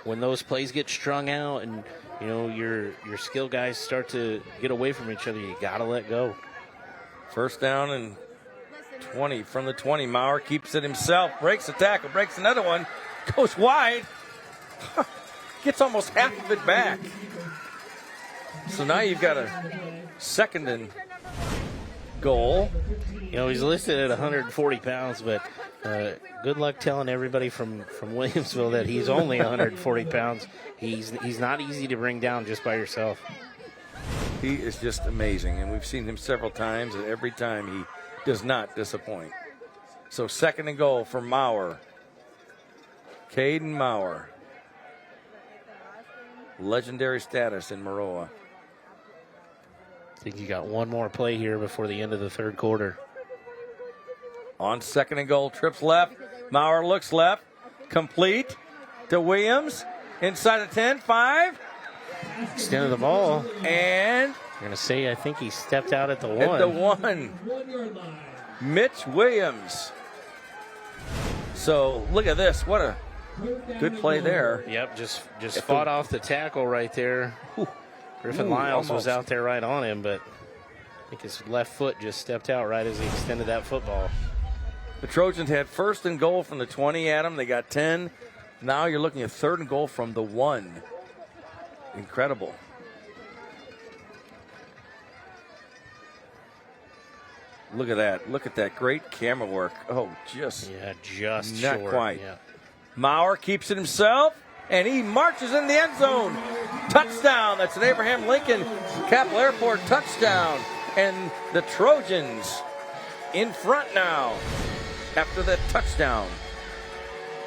When those plays get strung out and your skill guys start to get away from each other, you gotta let go. First down and 20 from the 20. Maurer keeps it himself, breaks the tackle, breaks another one, goes wide, gets almost half of it back. So now you've got a 2nd and goal. He's listed at 140 pounds, but good luck telling everybody from Williamsville that he's only 140 pounds. He's not easy to bring down just by yourself. He is just amazing, and we've seen him several times, and every time he does not disappoint. So 2nd and goal for Maurer. Caden Maurer. Legendary status in Maroa. I think you got one more play here before the end of the third quarter. On 2nd and goal, trips left. Maurer looks left. Complete to Williams. Inside the 10, 5. Extended the ball. And you're going to say, I think he stepped out at the 1. At the 1. Mitch Williams. So look at this. What a good play there. Yep, just fought off the tackle right there. Griffin Lyles was out there right on him, but I think his left foot just stepped out right as he extended that football. The Trojans had 1st and goal from the 20, Adam. They got 10. Now you're looking at 3rd and goal from the 1. Incredible. Look at that. Look at that great camera work. Oh, just not short. quite. Yeah. Maurer keeps it himself, and he marches in the end zone. Touchdown. That's an Abraham Lincoln Capital Airport touchdown. And the Trojans in front now after that touchdown.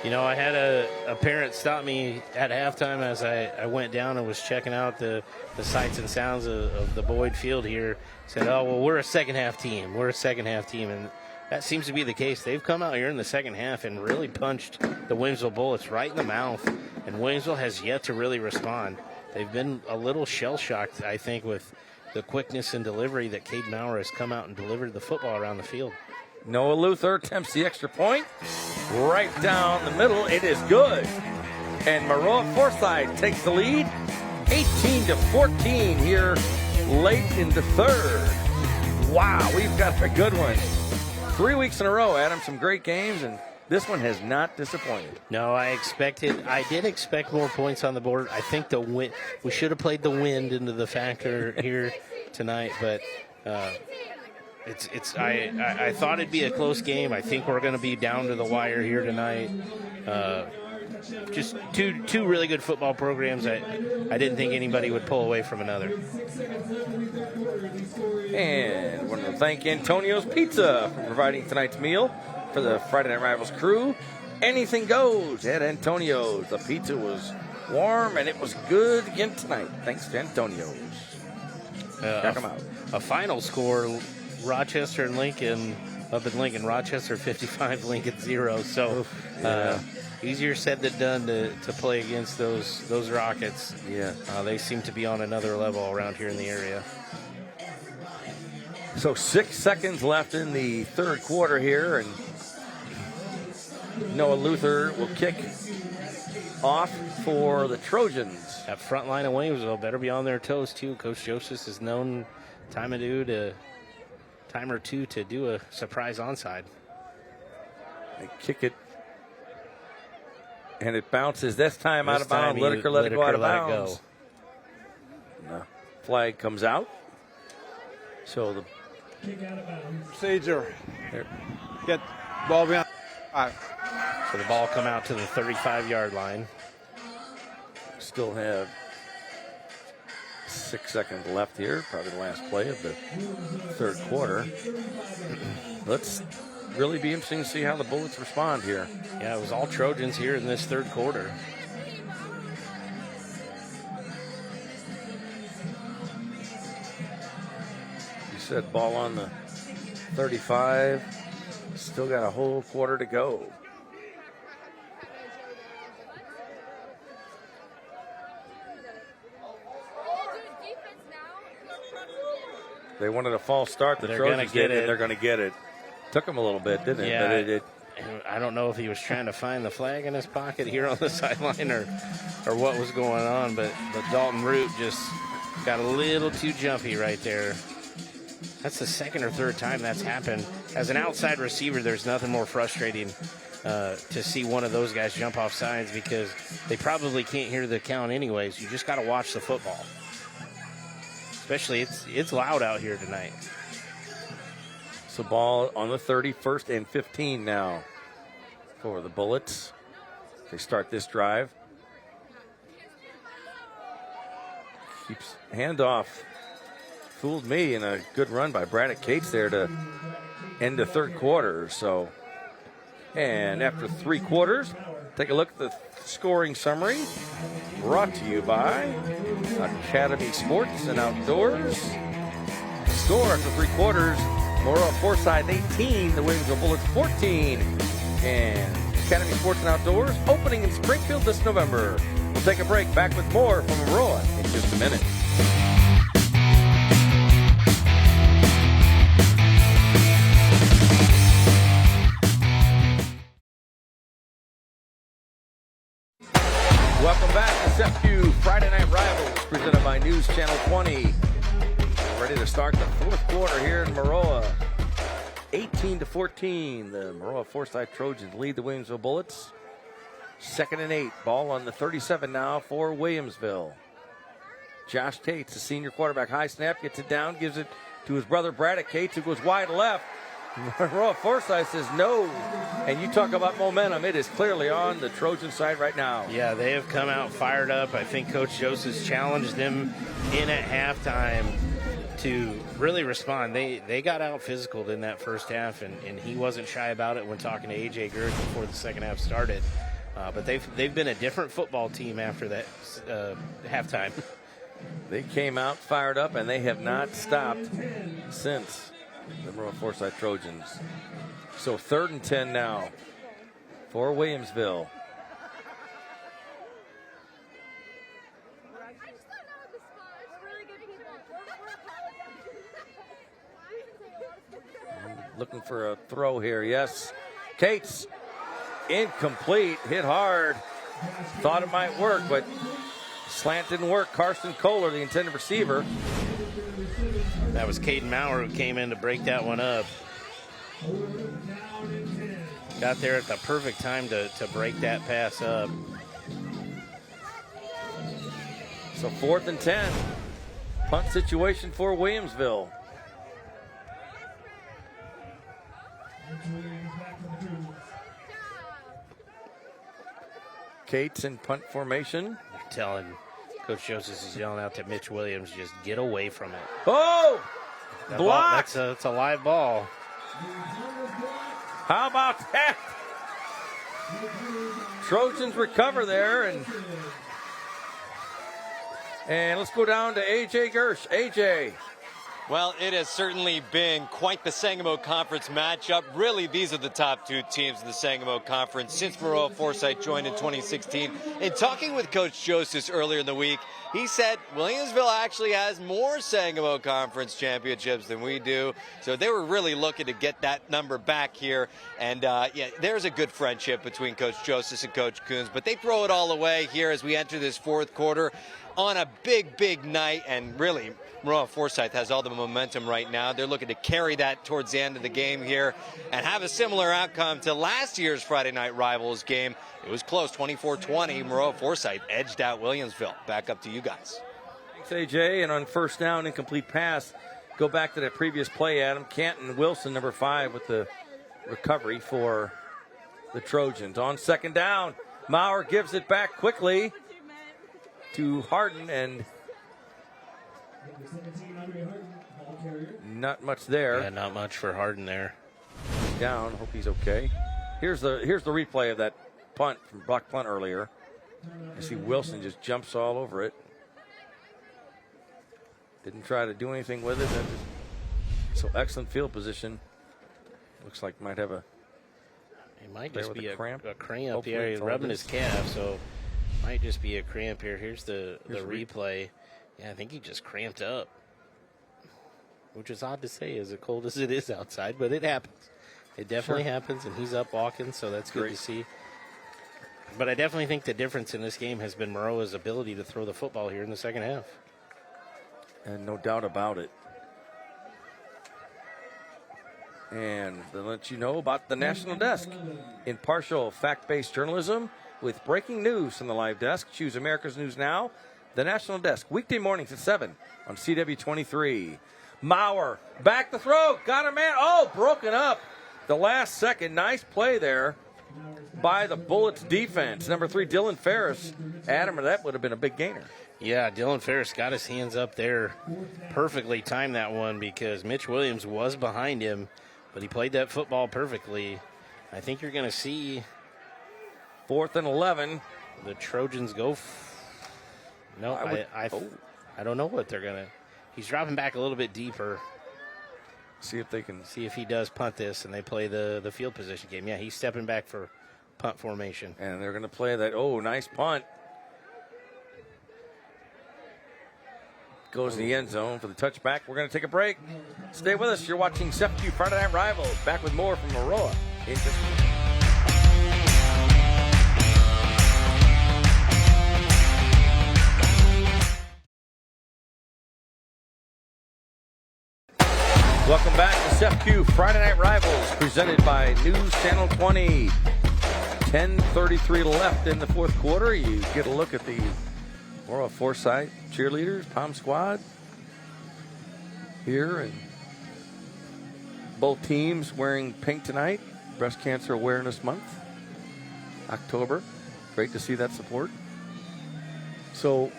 You know, I had a parent stop me at halftime as I went down and was checking out the sights and sounds of the Boyd Field here. Said, oh, well, we're a second-half team. We're a second-half team. And that seems to be the case. They've come out here in the second half and really punched the Williamsville Bullets right in the mouth. And Williamsville has yet to really respond. They've been a little shell-shocked, I think, with the quickness and delivery that Cade Maurer has come out and delivered the football around the field. Noah Luther attempts the extra point. Right down the middle. It is good. And Maroa-Forsyth takes the lead. 18-14 here late in the 3rd. Wow, we've got a good one. 3 weeks in a row, Adam. Some great games, and this one has not disappointed. No, I did expect more points on the board. I think we should have played the wind into the factor here tonight, but I thought it'd be a close game. I think we're going to be down to the wire here tonight. Just two really good football programs. I didn't think anybody would pull away from another. And I want to thank Antonio's Pizza for providing tonight's meal for the Friday Night Rivals crew. Anything goes at Antonio's. The pizza was warm and it was good again tonight. Thanks to Antonio's. Check them out. A final score: Rochester and Lincoln. Up in Lincoln, Rochester 55, Lincoln 0. So easier said than done to play against those Rockets. Yeah, they seem to be on another level around here in the area. So 6 seconds left in the 3rd quarter here, and Noah Luther will kick off for the Trojans. That front line of Williamsville better be on their toes too. Coach Joseph is known time or two to do a surprise onside. They kick it, and it bounces. This time out of bounds. Lideker let it go out of bounds. No. Flag comes out. So the procedure. Get ball behind. All right. So the ball come out to the 35-yard line. Still have 6 seconds left here. Probably the last play of the 3rd quarter. Let's really be interesting to see how the Bullets respond here. Yeah, it was all Trojans here in this 3rd quarter. You said ball on the 35. Still got a whole quarter to go. They wanted a false start. The Trojans did, and they're going to get it. Took them a little bit, didn't it? Yeah, But I don't know if he was trying to find the flag in his pocket here on the sideline or what was going on, but Dalton Root just got a little too jumpy right there. That's the 2nd or 3rd time that's happened. As an outside receiver, there's nothing more frustrating to see one of those guys jump off sides because they probably can't hear the count anyways. You just got to watch the football. Especially, it's loud out here tonight. So ball on the 30, 1st and 15 now for the Bullets. They start this drive. Keeps handoff. Fooled me, and a good run by Braddock Cates there to end the 3rd quarter. So, and after 3 quarters, take a look at the scoring summary. Brought to you by Academy Sports and Outdoors. Score after 3 quarters. Maroa-Forsyth 18, the Williamsville Bullets 14. And Academy Sports and Outdoors opening in Springfield this November. We'll take a break. Back with more from Maroa in just a minute. Welcome back to SEPQ Friday Night Rivals, presented by News Channel 20. Ready to start the 4th quarter here in Maroa. 18-14, the Maroa-Forsyth Trojans lead the Williamsville Bullets. 2nd and 8. Ball on the 37 now for Williamsville. Josh Cates, the senior quarterback. High snap, gets it down, gives it to his brother Braddock Cates, who goes wide left. Maroa-Forsyth says no. And you talk about momentum. It is clearly on the Trojan side right now. Yeah, they have come out fired up. I think Coach Joseph's challenged them in at halftime to really respond. They got out physical in that first half, and he wasn't shy about it when talking to A.J. Gersh before the second half started. But they've been a different football team after that halftime. They came out fired up, and they have not stopped since, the Maroa-Forsyth Trojans. So 3rd and 10 now for Williamsville. Looking for a throw here. Yes. Cates, incomplete, hit hard. Thought it might work, but slant didn't work. Carson Kohler, the intended receiver. That was Caden Maurer who came in to break that one up. Got there at the perfect time to break that pass up. So 4th and 10. Punt situation for Williamsville. Cates in punt formation. They're telling Coach Joseph is yelling out to Mitch Williams, just get away from it. Oh! Block! That's a live ball. How about that? Trojans recover there, and let's go down to A.J. Gersh. A.J. Well, it has certainly been quite the Sangamo Conference matchup. Really, these are the top two teams in the Sangamo Conference since Maroa-Forsyth joined in 2016. In talking with Coach Joseph earlier in the week, he said Williamsville actually has more Sangamo Conference championships than we do. So they were really looking to get that number back here. And, yeah, there's a good friendship between Coach Joseph and Coach Coons. But they throw it all away here as we enter this 4th quarter on a big, big night. And really, Maroa-Forsyth has all the momentum right now. They're looking to carry that towards the end of the game here and have a similar outcome to last year's Friday Night Rivals game. It was close, 24-20. Maroa-Forsyth edged out Williamsville. Back up to you guys. Thanks, A.J. And on first down, incomplete pass. Go back to that previous play, Adam. Canton Wilson, number 5, with the recovery for the Trojans. On 2nd down, Maurer gives it back quickly to Harden, and not much there. Yeah, not much for Harden there. Down. Hope he's okay. Here's the replay of that punt from block punt earlier. You see Wilson just jumps all over it. Didn't try to do anything with it. So excellent field position. Looks like might have a. It might just be a cramp. Hopefully Yeah, he's rubbing his calf, so might just be a cramp here. Here's the replay. Yeah, I think he just cramped up, which is odd to say as cold as it is outside, but it happens. It definitely happens, and he's up walking, so that's good to see. But I definitely think the difference in this game has been Maroa's ability to throw the football here in the second half. And no doubt about it. And to let you know about the National Desk. Impartial, fact-based journalism with breaking news from the live desk. Choose America's News Now. The National Desk, weekday mornings at 7 on CW23. Maurer, back the throw, got a man. Oh, broken up. The last second, nice play there by the Bullets defense. Number 3, Dylan Ferris. Adam, that would have been a big gainer. Yeah, Dylan Ferris got his hands up there. Perfectly timed that one because Mitch Williams was behind him, but he played that football perfectly. I think you're going to see 4th and 11. The Trojans go. I don't know what they're going to. He's dropping back a little bit deeper. See if they can. See if he does punt this and they play the field position game. Yeah, he's stepping back for punt formation. And they're going to play that. Oh, nice punt. Goes in the end zone for the touchback. We're going to take a break. Stay with us. You're watching SEPQ Friday Night Rivals. Back with more from Maroa in just a minute. Welcome back to SFQ Friday Night Rivals, presented by News Channel 20. 10:33 left in the fourth quarter. You get a look at the Maroa-Forsyth cheerleaders, Pom Squad here, and both teams wearing pink tonight. Breast Cancer Awareness Month, October. Great to see that support. So,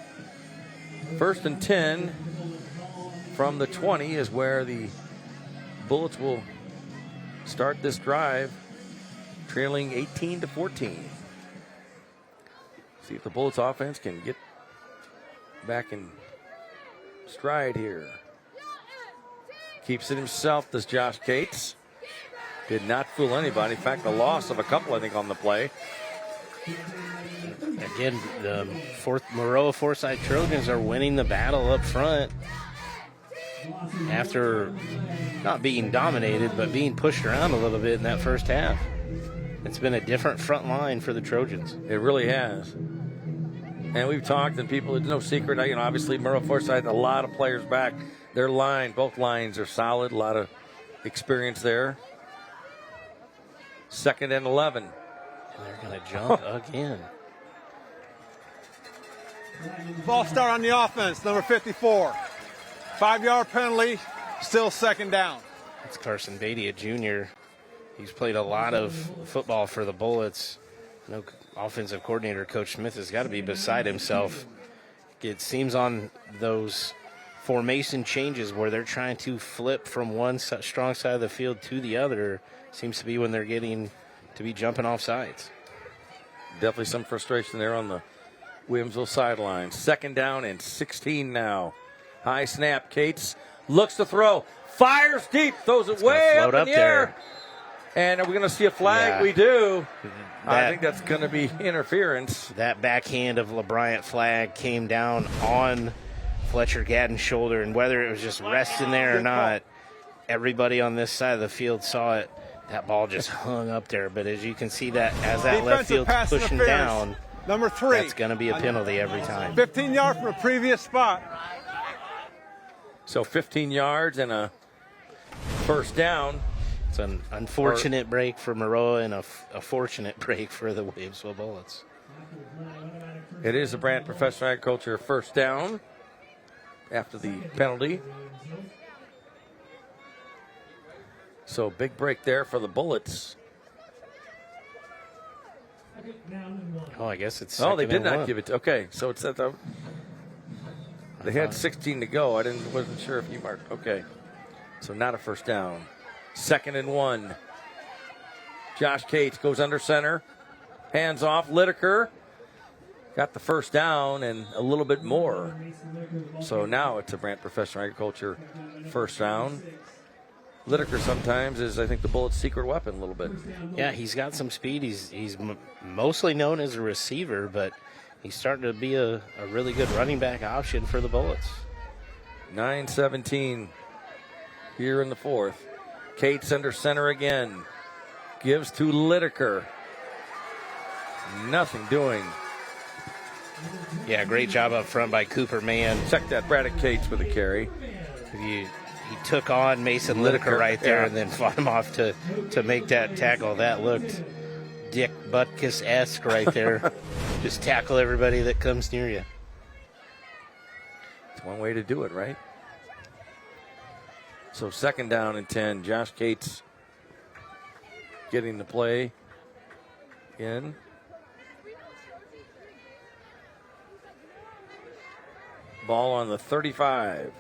1st and 10 from the 20 is where the Bullets will start this drive, trailing 18-14. See if the Bullets offense can get back in stride here. Keeps it himself, does Josh Cates. Did not fool anybody. In fact, the loss of a couple, I think, on the play. Again, the Maroa-Forsyth Trojans are winning the battle up front after not being dominated, but being pushed around a little bit in that first half. It's been a different front line for the Trojans. It really has. And we've talked, and people, it's no secret, obviously Maroa-Forsyth, a lot of players back. Their line, both lines are solid, a lot of experience there. 2nd and 11. And they're going to jump again. Ball start on the offense, number 54. 5-yard penalty, still 2nd down. That's Carson Badia Jr. He's played a lot of football for the Bullets. No offensive coordinator, Coach Smith, has got to be beside himself. It seems on those formation changes where they're trying to flip from one strong side of the field to the other, seems to be when they're getting to be jumping off sides. Definitely some frustration there on the Williamsville sideline. 2nd down and 16 now. High snap. Cates looks to throw. Fires deep. Throws it way up in the air. And are we going to see a flag? Yeah. We do. I think that's going to be interference. That backhand of LeBryant flag came down on Fletcher Gadden's shoulder, and whether it was just resting there or not, everybody on this side of the field saw it. That ball just hung up there. But as you can see, that as that left field's pushing down, number 3. That's going to be a penalty every time. 15 yards from a previous spot. So 15 yards and a first down. It's an unfortunate break for Maroa and a fortunate break for the Williamsville Bullets. It is a Brant Professional Agriculture first down after the penalty. So big break there for the Bullets. Oh, I guess it's. Oh, they did not give it. Okay, so it's at the. They had 16 to go. Wasn't sure if you marked. Okay, so not a first down. 2nd and 1. Josh Cates goes under center, hands off. Lideker got the first down and a little bit more. So now it's a Brant Professional Agriculture first down. Lideker sometimes is, I think, the Bullets' secret weapon a little bit. Yeah, he's got some speed. He's mostly known as a receiver, but he's starting to be a really good running back option for the Bullets. 9:17 here in the fourth. Cates under center again. Gives to Lideker. Nothing doing. Yeah, great job up front by Cooper Mann. Check that, Braddock Cates with a carry. He took on Mason Lideker right there, and then fought him off to make that tackle. That looked Dick Butkus-esque right there. Just tackle everybody that comes near you. It's one way to do it, right? So 2nd down and 10. Josh Cates getting the play in. Ball on the 35.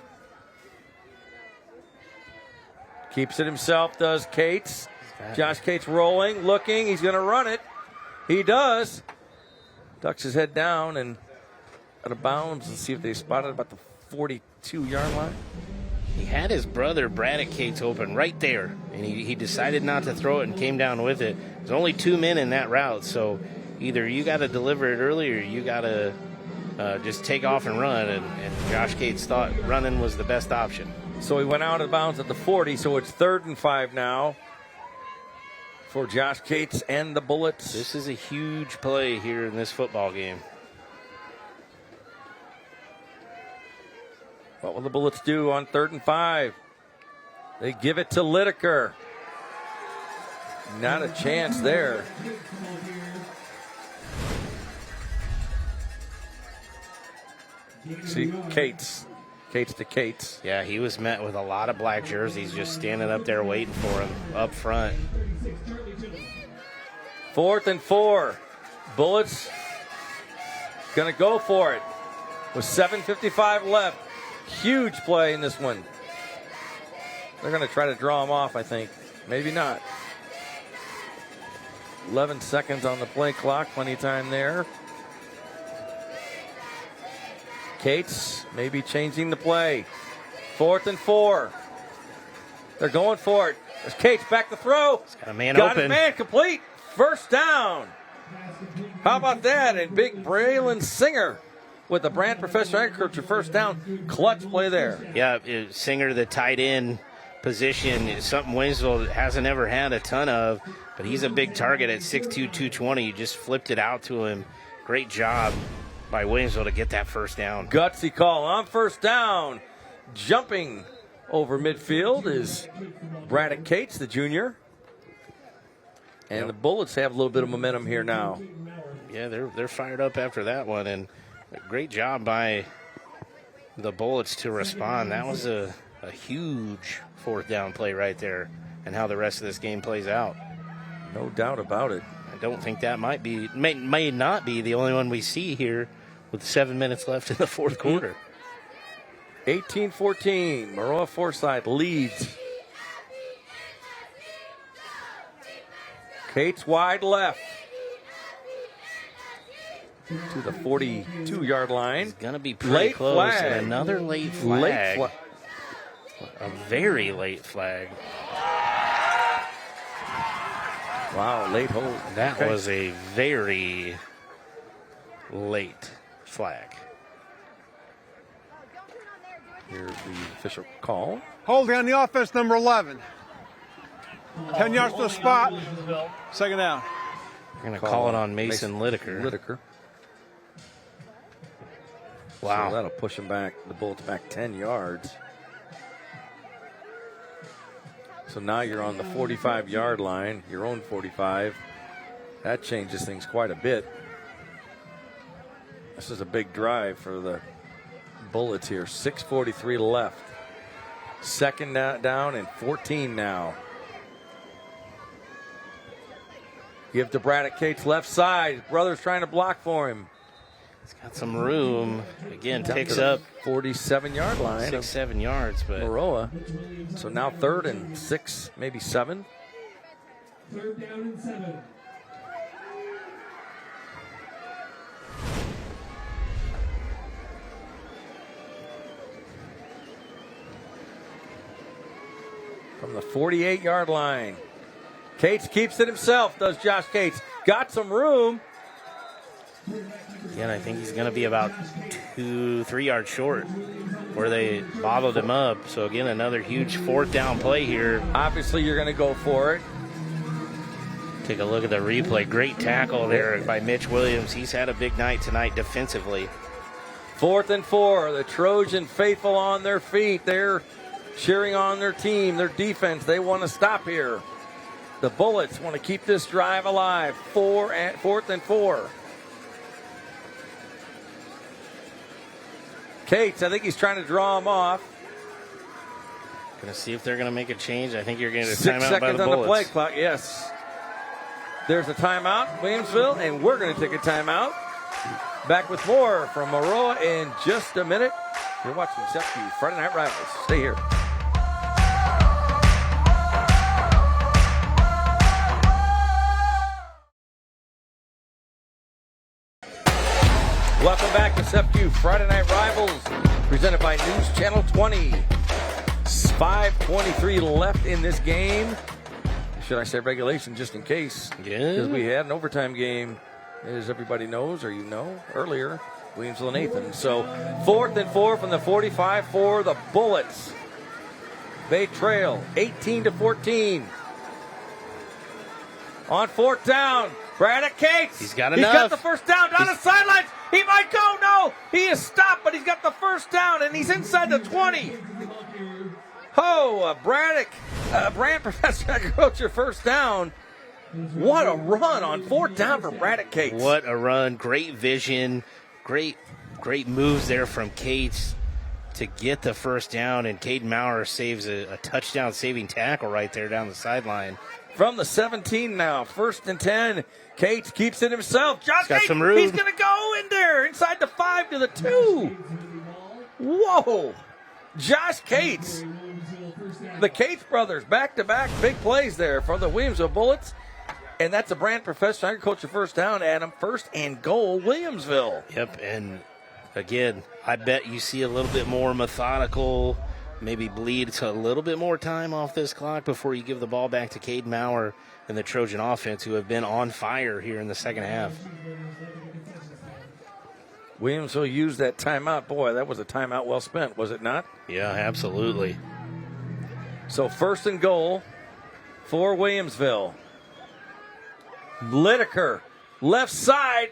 Keeps it himself, does Cates. Josh Cates rolling, looking. He's going to run it. He does. Ducks his head down and out of bounds. Let's see if they spotted about the 42-yard line. He had his brother Braddock Cates open right there, and he decided not to throw it and came down with it. There's only 2 men in that route, so either you got to deliver it early or you got to just take off and run, and Josh Cates thought running was the best option. So he went out of bounds at the 40, so it's 3rd and 5 now for Josh Cates and the Bullets. This is a huge play here in this football game. What will the Bullets do on 3rd and 5? They give it to Lideker. Not a chance there. See, Cates to Cates. Yeah, he was met with a lot of black jerseys just standing up there waiting for him up front. 4th and 4. Bullets going to go for it with 7:55 left. Huge play in this one. They're going to try to draw him off, I think. Maybe not. 11 seconds on the play clock. Plenty of time there. Cates maybe changing the play. 4th and 4. They're going for it. There's Cates back to throw. Got a man got open. Got a man complete. First down. How about that? And big Braylon Singer with the Brand Professional Agriculture first down. Clutch play there. Yeah, Singer, the tight end position, is something Williamsville hasn't ever had a ton of, but he's a big target at 6'2", 220. You just flipped it out to him. Great job by Williamsville to get that first down. Gutsy call on first down. Jumping over midfield is Braddock Cates, the junior. And the Bullets have a little bit of momentum here now. Yeah, they're fired up after that one, and a great job by the Bullets to respond. That was a huge fourth down play right there, and how the rest of this game plays out. No doubt about it. I don't think that may not be the only one we see here with 7 minutes left in the fourth quarter. 18-14, Maroa-Forsyth leads. Cates wide left to the 42-yard line. It's going to be pretty late close. Flag. And another late flag. A very late flag. Wow, late hold. That was a very late flag. Here's the official call. Holding on the offense, number 11. 10 yards to the spot. Second down. We're going to call it on Mason Lideker. Wow. So that'll push him back, the Bullets back 10 yards. So now you're on the 45-yard line, your own 45. That changes things quite a bit. This is a big drive for the Bullets here. 6:43 left. Second down and 14 now. Give to Braddock Cates left side. Brother's trying to block for him. He's got some room. Again, Down picks to the up 47-yard line. 6-7 yards, but Maroa. So now 3rd and 6, maybe 7. 3rd down and 7. From the 48-yard line. Cates keeps it himself, does Josh Cates. Got some room. Again, I think he's going to be about 2-3 yards short where they bottled him up. So, again, another huge fourth down play here. Obviously, you're going to go for it. Take a look at the replay. Great tackle there by Mitch Williams. He's had a big night tonight defensively. 4th and 4. The Trojan faithful on their feet. They're cheering on their team, their defense. They want to stop here. The Bullets want to keep this drive alive. 4th and 4. Cates, I think he's trying to draw him off. Going to see if they're going to make a change. I think you're getting a 6 timeout by seconds the on Bullets. the play clock, yes. There's a timeout, Williamsville, and we're going to take a timeout. Back with more from Maroa in just a minute. You're watching SFQ Friday Night Rivals. Stay here. Welcome back to SFQ Friday Night Rivals, presented by News Channel 20. 5:23 left in this game. Should I say regulation, just in case? Yeah. Because we had an overtime game, as everybody knows, or you know, earlier, Williamsville and Nathan. So 4th and 4 from the 45 for the Bullets. They trail 18-14. On 4th down, Braddock Cates. He's got He's enough. got the first down down the sidelines. He might go. No, he is stopped, but he's got the first down, and he's inside the 20. Brand Professor Agriculture first down. What a run on 4th down for Braddock Cates. What a run. Great vision. Great moves there from Cates to get the first down, and Caden Maurer saves a touchdown-saving tackle right there down the sideline. From the 17 now, 1st and 10. Cates keeps it himself. Josh got Cates, some room. He's going to go in there inside the 5 to the 2. Whoa. Josh Cates. The Cates brothers, back-to-back big plays there for the Williamsville Bullets. And that's a Brand Professional Agriculture first down, Adam. 1st and goal, Williamsville. Yep, and again, I bet you see a little bit more methodical, maybe bleed to a little bit more time off this clock before you give the ball back to Caden Maurer and the Trojan offense, who have been on fire here in the second half. Williamsville used that timeout. Boy, that was a timeout well spent, was it not? Yeah, absolutely. So 1st and goal for Williamsville. Lideker, left side.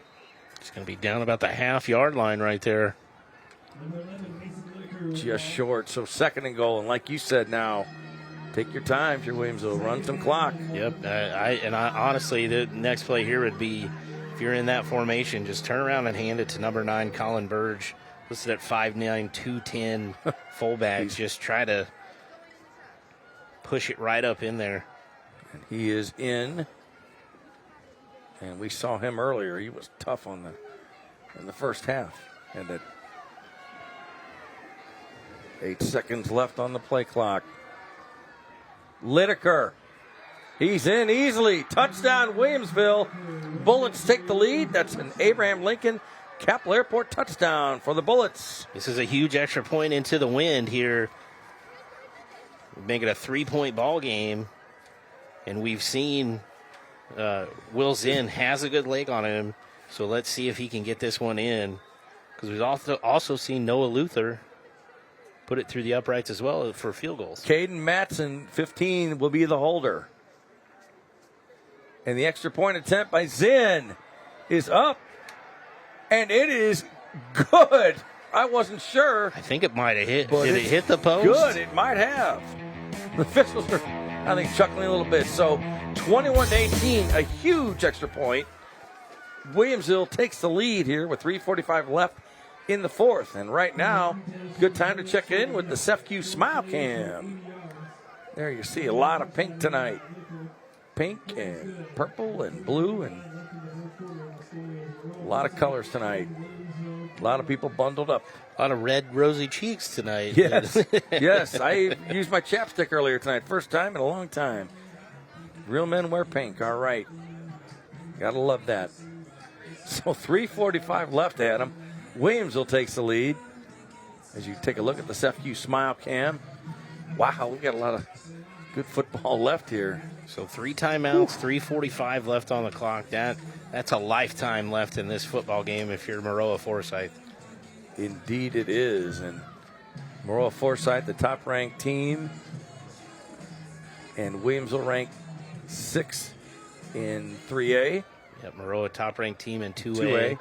It's going to be down about the half-yard line right there. Just short. So 2nd and goal. And like you said now, take your time if you're Williamsville. Run some clock. Yep. I honestly, the next play here would be, if you're in that formation, just turn around and hand it to number 9, Colin Burge, listed at 5'9", 210 fullback. Just try to push it right up in there. And he is in. And we saw him earlier. He was tough in the first half. And at 8 seconds left on the play clock. Lideker. He's in easily. Touchdown, Williamsville. Bullets take the lead. That's an Abraham Lincoln Capital Airport touchdown for the Bullets. This is a huge extra point into the wind here. Make it a 3-point ball game. And we've seen Will Zinn has a good leg on him. So let's see if he can get this one in. Because we've also seen Noah Luther put it through the uprights as well for field goals. Caden Matson, 15, will be the holder. And the extra point attempt by Zinn is up. And it is good. I wasn't sure. I think it might have hit. Did it hit the post? Good. It might have. The officials are, I think, chuckling a little bit. So 21-18, a huge extra point. Williamsville takes the lead here with 3:45 left in the 4th. And right now, good time to check in with the SEFCU Smile Cam. There you see a lot of pink tonight. Pink and purple and blue and a lot of colors tonight. A lot of people bundled up. A lot of red, rosy cheeks tonight. Yes, yes. I used my chapstick earlier tonight. First time in a long time. Real men wear pink. All right. Gotta love that. So 3:45 left, Adam. Williamsville takes the lead. As you take a look at the SEFCU Smile Cam. Wow, we got a lot of good football left here. So 3 timeouts, 3:45 left on the clock. That's a lifetime left in this football game if you're Maroa-Forsyth. Indeed it is. And Maroa-Forsyth, the top-ranked team. And Williamsville ranked 6th in 3A. Yep, Maroa top-ranked team in 2A.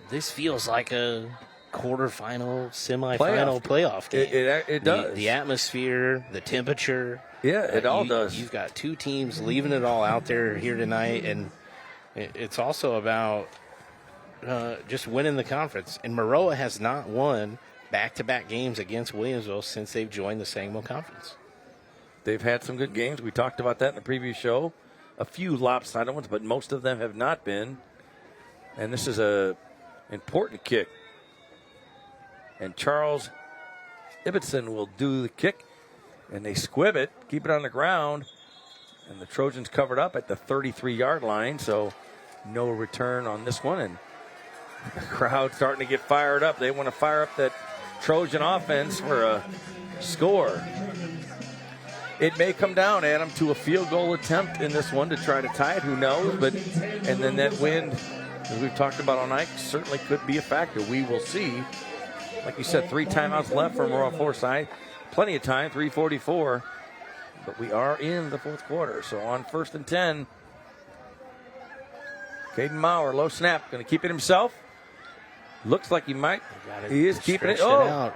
This feels like a quarterfinal, semifinal playoff game. It does. The atmosphere, the temperature. Yeah, it all does. You've got 2 teams leaving it all out there here tonight, and it's also about just winning the conference. And Maroa has not won back-to-back games against Williamsville since they've joined the Sangamon Conference. They've had some good games. We talked about that in the previous show. A few lopsided ones, but most of them have not been. And this is a important kick. And Charles Ibbotson will do the kick. And they squib it, keep it on the ground. And the Trojans covered up at the 33-yard line, so no return on this one. And the crowd starting to get fired up. They want to fire up that Trojan offense for a score. It may come down, Adam, to a field goal attempt in this one to try to tie it. Who knows? And then that wind, as we've talked about all night, certainly could be a factor. We will see. Like you said, 3 timeouts left for Maroa-Forsyth. Plenty of time, 3:44. But we are in the 4th quarter. So on 1st and 10, Caden Maurer, low snap, going to keep it himself. Looks like he might. He is keeping it. Oh!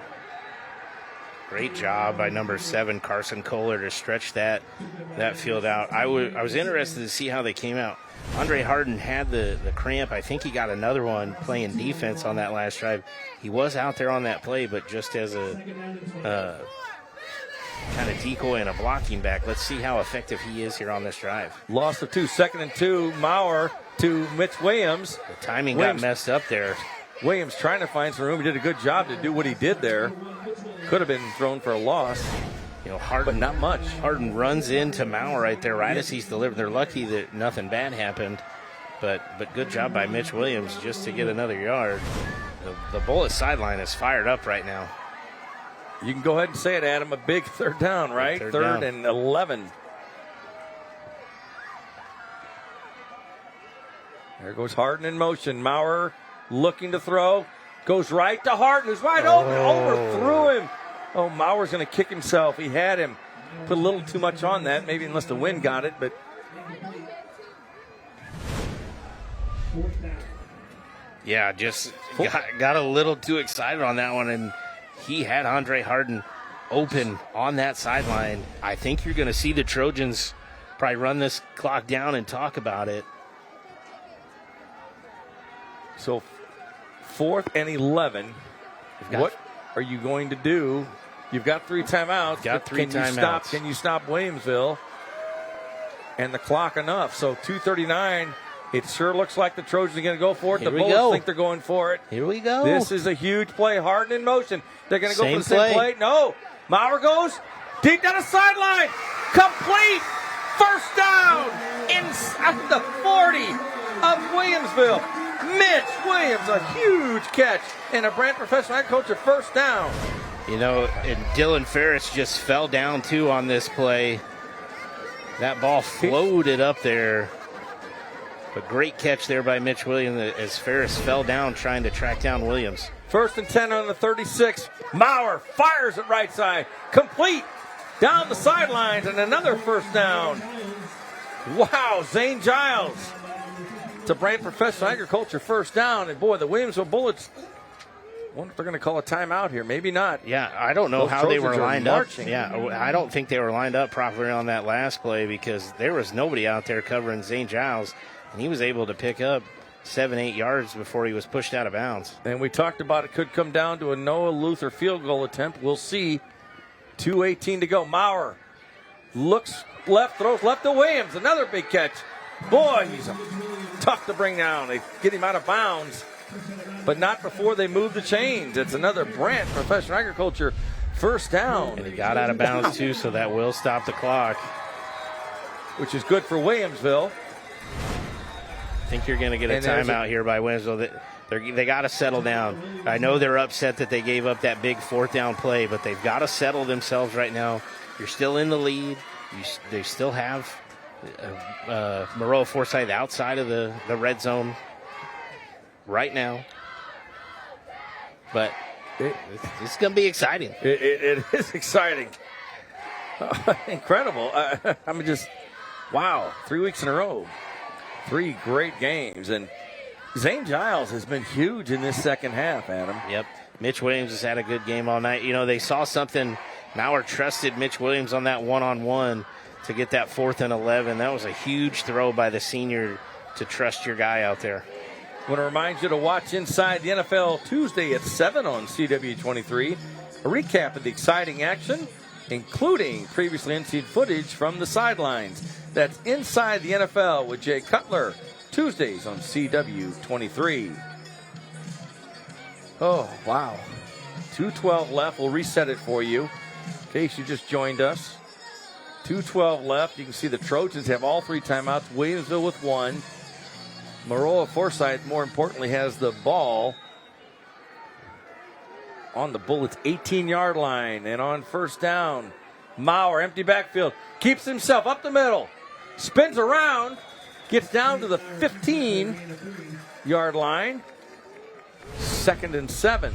Great job by number 7, Carson Kohler, to stretch that field out. I was interested to see how they came out. Andre Harden had the cramp. I think he got another one playing defense on that last drive. He was out there on that play, but just as a kind of decoy and a blocking back. Let's see how effective he is here on this drive. Loss of 2, 2nd and 2. Maurer to Mitch Williams. The timing got messed up there. Williams trying to find some room. He did a good job to do what he did there. Could have been thrown for a loss. You know, Harden, but not much. Harden runs into Maurer right there, right as he's delivered. They're lucky that nothing bad happened, but good job by Mitch Williams just to get another yard. The Bullet sideline is fired up right now. You can go ahead and say it, Adam. A big 3rd down, right? Third down. and 11. There goes Harden in motion. Maurer looking to throw. Goes right to Harden, who's wide open. Overthrew him. Oh, Maurer's going to kick himself. He had him. Put a little too much on that, maybe unless the wind got it, but. Yeah, just got a little too excited on that one, and he had Andre Harden open on that sideline. I think you're going to see the Trojans probably run this clock down and talk about it. So 4th and 11. What are you going to do? You've got 3 timeouts. Can you stop Williamsville? And the clock enough. So 2:39. It sure looks like the Trojans are going to go for it. The Bullets think they're going for it. Here we go. This is a huge play. Harden in motion. They're going to go for the same play. No. Maurer goes deep down the sideline. Complete. First down inside the 40 of Williamsville. Mitch Williams, a huge catch, and a Brant professional agriculture first down. You know, and Dylan Ferris just fell down, too, on this play. That ball floated up there. A great catch there by Mitch Williams as Ferris fell down trying to track down Williams. 1st and 10 on the 36. Maurer fires it right side. Complete. Down the sidelines, and another first down. Wow, Zane Giles. To Brant Professional Agriculture first down. And, boy, the Williamsville Bullets, I wonder if they're going to call a timeout here. Maybe not. Yeah, I don't know how they were lined up. Marching. Yeah, I don't think they were lined up properly on that last play because there was nobody out there covering Zane Giles, and he was able to pick up 7-8 yards before he was pushed out of bounds. And we talked about it could come down to a Noah Luther field goal attempt. We'll see. 2:18 to go. Maurer looks left, throws left to Williams. Another big catch. Boy, he's tough to bring down. They get him out of bounds, but not before they move the chains. It's another Brant Professional Agriculture first down. And he got out of bounds, too, so that will stop the clock. Which is good for Williamsville. I think you're going to get a timeout here by Williamsville. They got to settle down. I know they're upset that they gave up that big 4th down play, but they've got to settle themselves right now. You're still in the lead. They still have Maroa-Forsyth outside of the red zone right now. But it's going to be exciting. It is exciting. Incredible. I'm just, wow, 3 weeks in a row. 3 great games. And Zane Giles has been huge in this second half, Adam. Yep. Mitch Williams has had a good game all night. You know, they saw something. Maurer trusted Mitch Williams on that one-on-one to get that 4th and 11. That was a huge throw by the senior to trust your guy out there. I want to remind you to watch Inside the NFL Tuesday at 7 on CW23. A recap of the exciting action, including previously unseen footage from the sidelines. That's Inside the NFL with Jay Cutler, Tuesdays on CW23. Oh, wow. 2:12 left. We'll reset it for you in case you just joined us. 2:12 left. You can see the Trojans have all 3 timeouts. Williamsville with 1. Maroa-Forsyth, more importantly, has the ball on the Bullets' 18-yard line. And on first down, Maurer, empty backfield, keeps himself up the middle, spins around, gets down to the 15-yard line. 2nd and 7.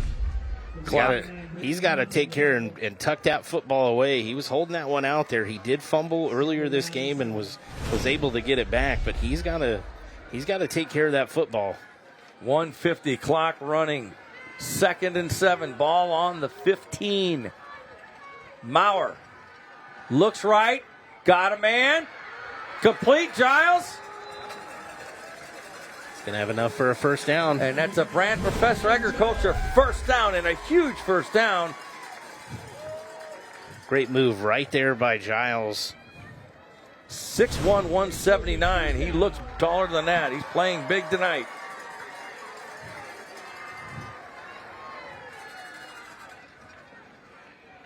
He's got to take care and tuck that football away. He was holding that one out there. He did fumble earlier this game and was able to get it back, but he's got to take care of that football. 1:50 clock running. 2nd and 7. Ball on the 15. Maurer looks right, got a man, complete, Giles. He's going to have enough for a first down. And that's a Brand Professor Agriculture first down, and a huge first down. Great move right there by Giles. 6'1", 179. He looks taller than that. He's playing big tonight.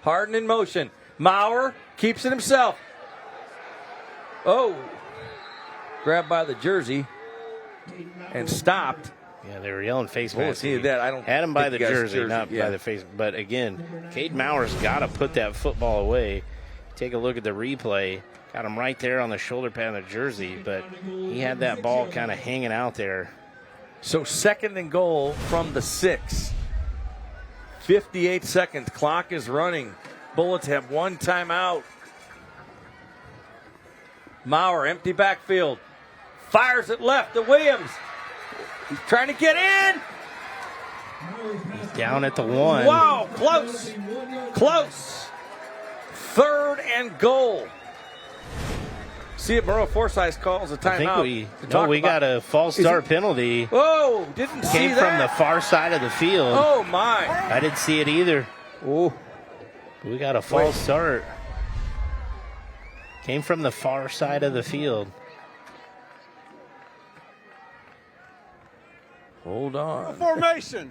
Harden in motion. Maurer keeps it himself. Oh. Grabbed by the jersey and stopped. Yeah, they were yelling face mask. See that? I don't had him by the think jersey, not by the face. But again, Cade Maurer's got to put that football away. Take a look at the replay. Got him right there on the shoulder pad of the jersey, but he had that ball kind of hanging out there. So 2nd and goal from the 6. 58 seconds. Clock is running. Bullets have one timeout. Maurer, empty backfield. Fires it left to Williams. He's trying to get in. He's down at the 1. Wow, close. Close. 3rd and goal. See if Maroa-Forsyth calls a timeout. We got a false start penalty. Whoa, didn't see that. Came from the far side of the field. Oh, my. I didn't see it either. Oh. We got a false start. Came from the far side of the field. Hold on. Formation.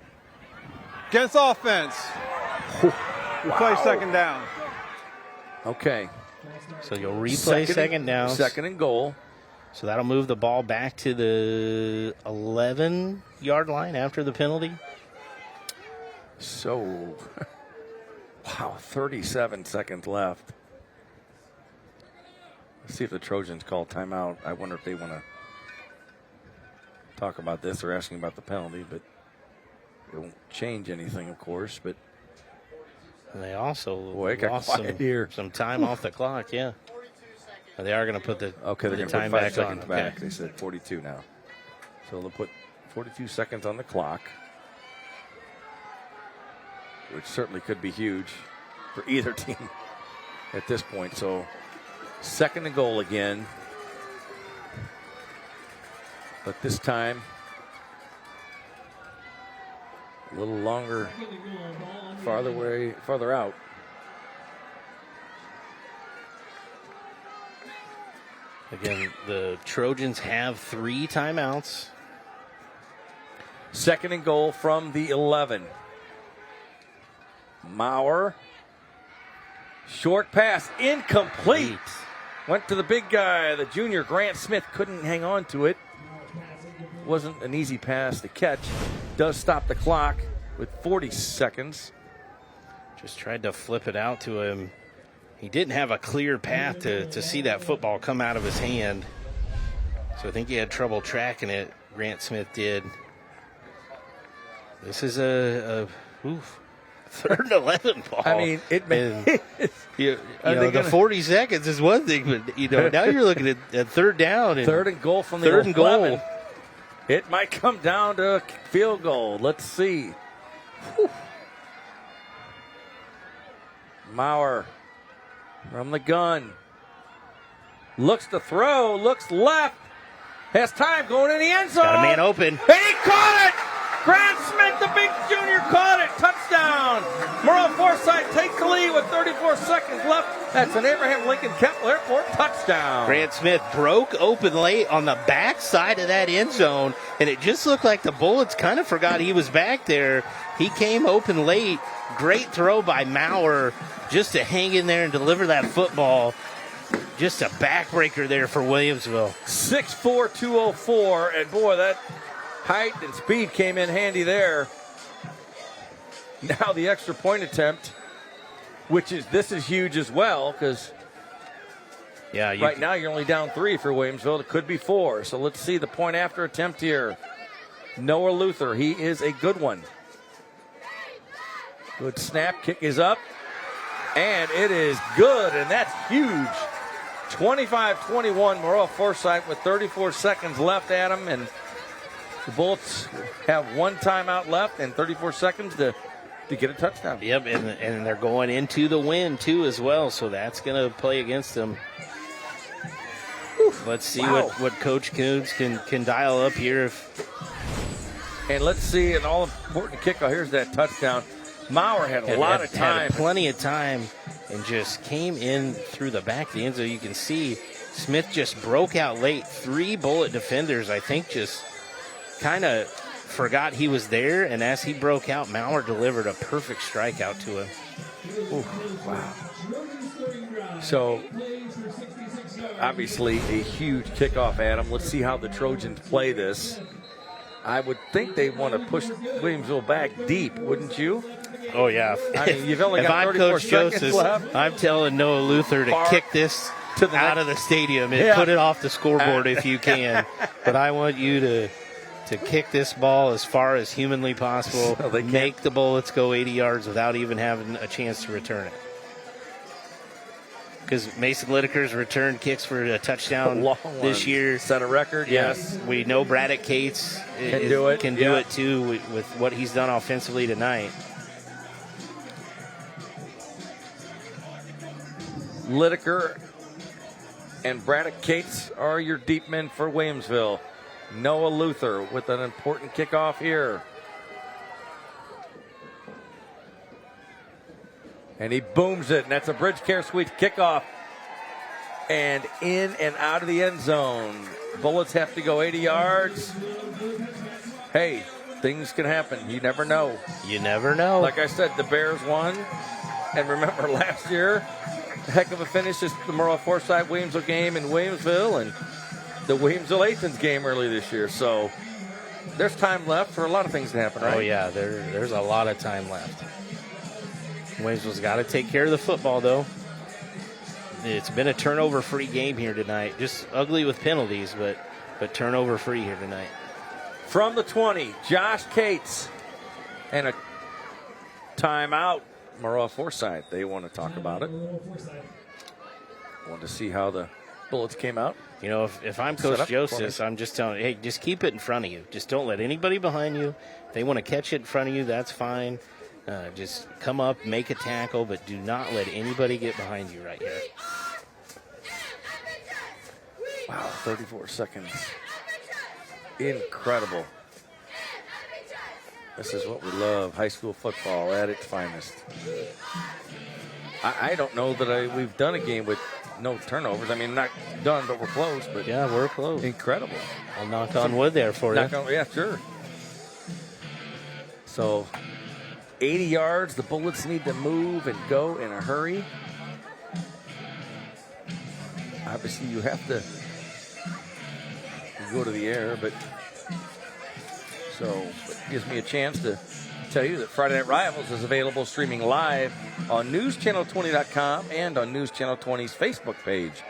Against offense. We play 2nd down. Okay. So you'll replay second down. 2nd and goal. So that'll move the ball back to the 11-yard line after the penalty. So, wow, 37 seconds left. Let's see if the Trojans call timeout. I wonder if they want to talk about this. They're asking about the penalty, but it won't change anything, of course. But and they also lost some time off the clock, yeah. They are going to put the they're going to time put 5 back seconds on. back. Okay. They said 42 now. So they'll put 42 seconds on the clock, which certainly could be huge for either team at this point. So 2nd and goal again. But this time, a little longer, farther out. Again, the Trojans have 3 timeouts. 2nd and goal from the 11. Maurer. Short pass, incomplete. Went to the big guy, the junior Grant Smith, couldn't hang on to it. Wasn't an easy pass to catch. Does stop the clock with 40 seconds. Just tried to flip it out to him. He didn't have a clear path to see that football come out of his hand. So I think he had trouble tracking it. Grant Smith did. This is a 3rd and 11 ball. I mean, the 40 seconds is one thing, but now you're looking at 3rd down. And 3rd and goal from the 3rd and 11. goal. It might come down to a field goal. Let's see. Whew. Maurer from the gun. Looks to throw, looks left. Has time going in the end zone. Got a man open. And he caught it! Grant Smith, the big junior, caught it. Touchdown. Maroa-Forsyth takes the lead with 34 seconds left. That's an Abraham Lincoln Kepler Airport touchdown. Grant Smith broke open late on the back side of that end zone, and it just looked like the Bullets kind of forgot he was back there. He came open late. Great throw by Maurer just to hang in there and deliver that football. Just a backbreaker there for Williamsville. 6'4", 204, and boy, that height and speed came in handy there. Now the extra point attempt, this is huge as well, because right now you're only down 3 for Williamsville. It could be 4. So let's see the point after attempt here. Noah Luther, he is a good one. Good snap, kick is up, and it is good, and that's huge. 25-21, Maroa-Forsyth with 34 seconds left at him, and the Bullets have 1 timeout left and 34 seconds to to get a touchdown. Yep, and they're going into the wind, too, as well, so that's going to play against them. Let's see what Coach Coons can dial up here. And let's see an all-important kickoff. Here's that touchdown. Maurer had a lot of time. Had plenty of time and just came in through the back of the end zone. You can see Smith just broke out late. 3 Bullet defenders, I think, just kind of forgot he was there. And as he broke out, Maurer delivered a perfect strikeout to him. Ooh, wow. So, obviously, a huge kickoff, Adam. Let's see how the Trojans play this. I would think they want to push Williamsville back deep, wouldn't you? Oh, yeah. I mean, you've only if got I'm 34 Coach seconds Joseph, left. I'm telling Noah Luther to kick this out of the stadium and put it off the scoreboard if you can. But I want you to kick this ball as far as humanly possible, so make the Bullets go 80 yards without even having a chance to return it. Because Mason Lideker's return kicks for a touchdown this year. Set a record, yes. We know Braddock Cates can do it too with what he's done offensively tonight. Lideker and Braddock Cates are your deep men for Williamsville. Noah Luther with an important kickoff here. And he booms it, and that's a Bridge Care Suites kickoff. And in and out of the end zone. Bullets have to go 80 yards. Hey, things can happen. You never know. You never know. Like I said, the Bears won. And remember last year, heck of a finish is the Maroa-Forsyth Williamsville game in Williamsville and the Williamsville Athens game early this year. So there's time left for a lot of things to happen, right? Oh, yeah, there's a lot of time left. Williamsville's got to take care of the football, though. It's been a turnover-free game here tonight. Just ugly with penalties, but turnover-free here tonight. From the 20, Josh Cates. And a timeout. Maroa-Forsyth, they want to talk about it. Want to see how the Bullets came out. You know, if I'm Coach Joseph, I'm just telling you, hey, just keep it in front of you. Just don't let anybody behind you. If they want to catch it in front of you, that's fine. Just come up, make a tackle, but do not let anybody get behind you right here. Wow, 34 seconds. Incredible. This is what we love, high school football at its finest. I don't know that we've done a game with no turnovers. I mean, not done, but we're close. But yeah, we're close. Incredible. I'll knock on wood there for you. Yeah, sure. So 80 yards. The Bullets need to move and go in a hurry. Obviously, you have to go to the air, but so it gives me a chance to tell you that Friday Night Rivals is available streaming live on newschannel20.com and on News Channel 20's Facebook page.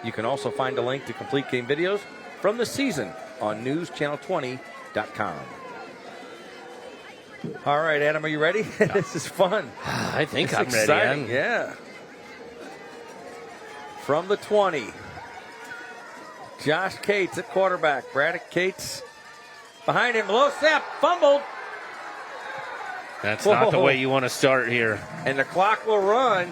You can also find a link to complete game videos from the season on newschannel20.com. All right, Adam, are you ready? This is fun. I think it's I'm exciting. ready. Yeah. From the 20, Josh Cates at quarterback. Braddock Cates behind him. Low snap, fumbled. That's not the way you want to start here. And the clock will run.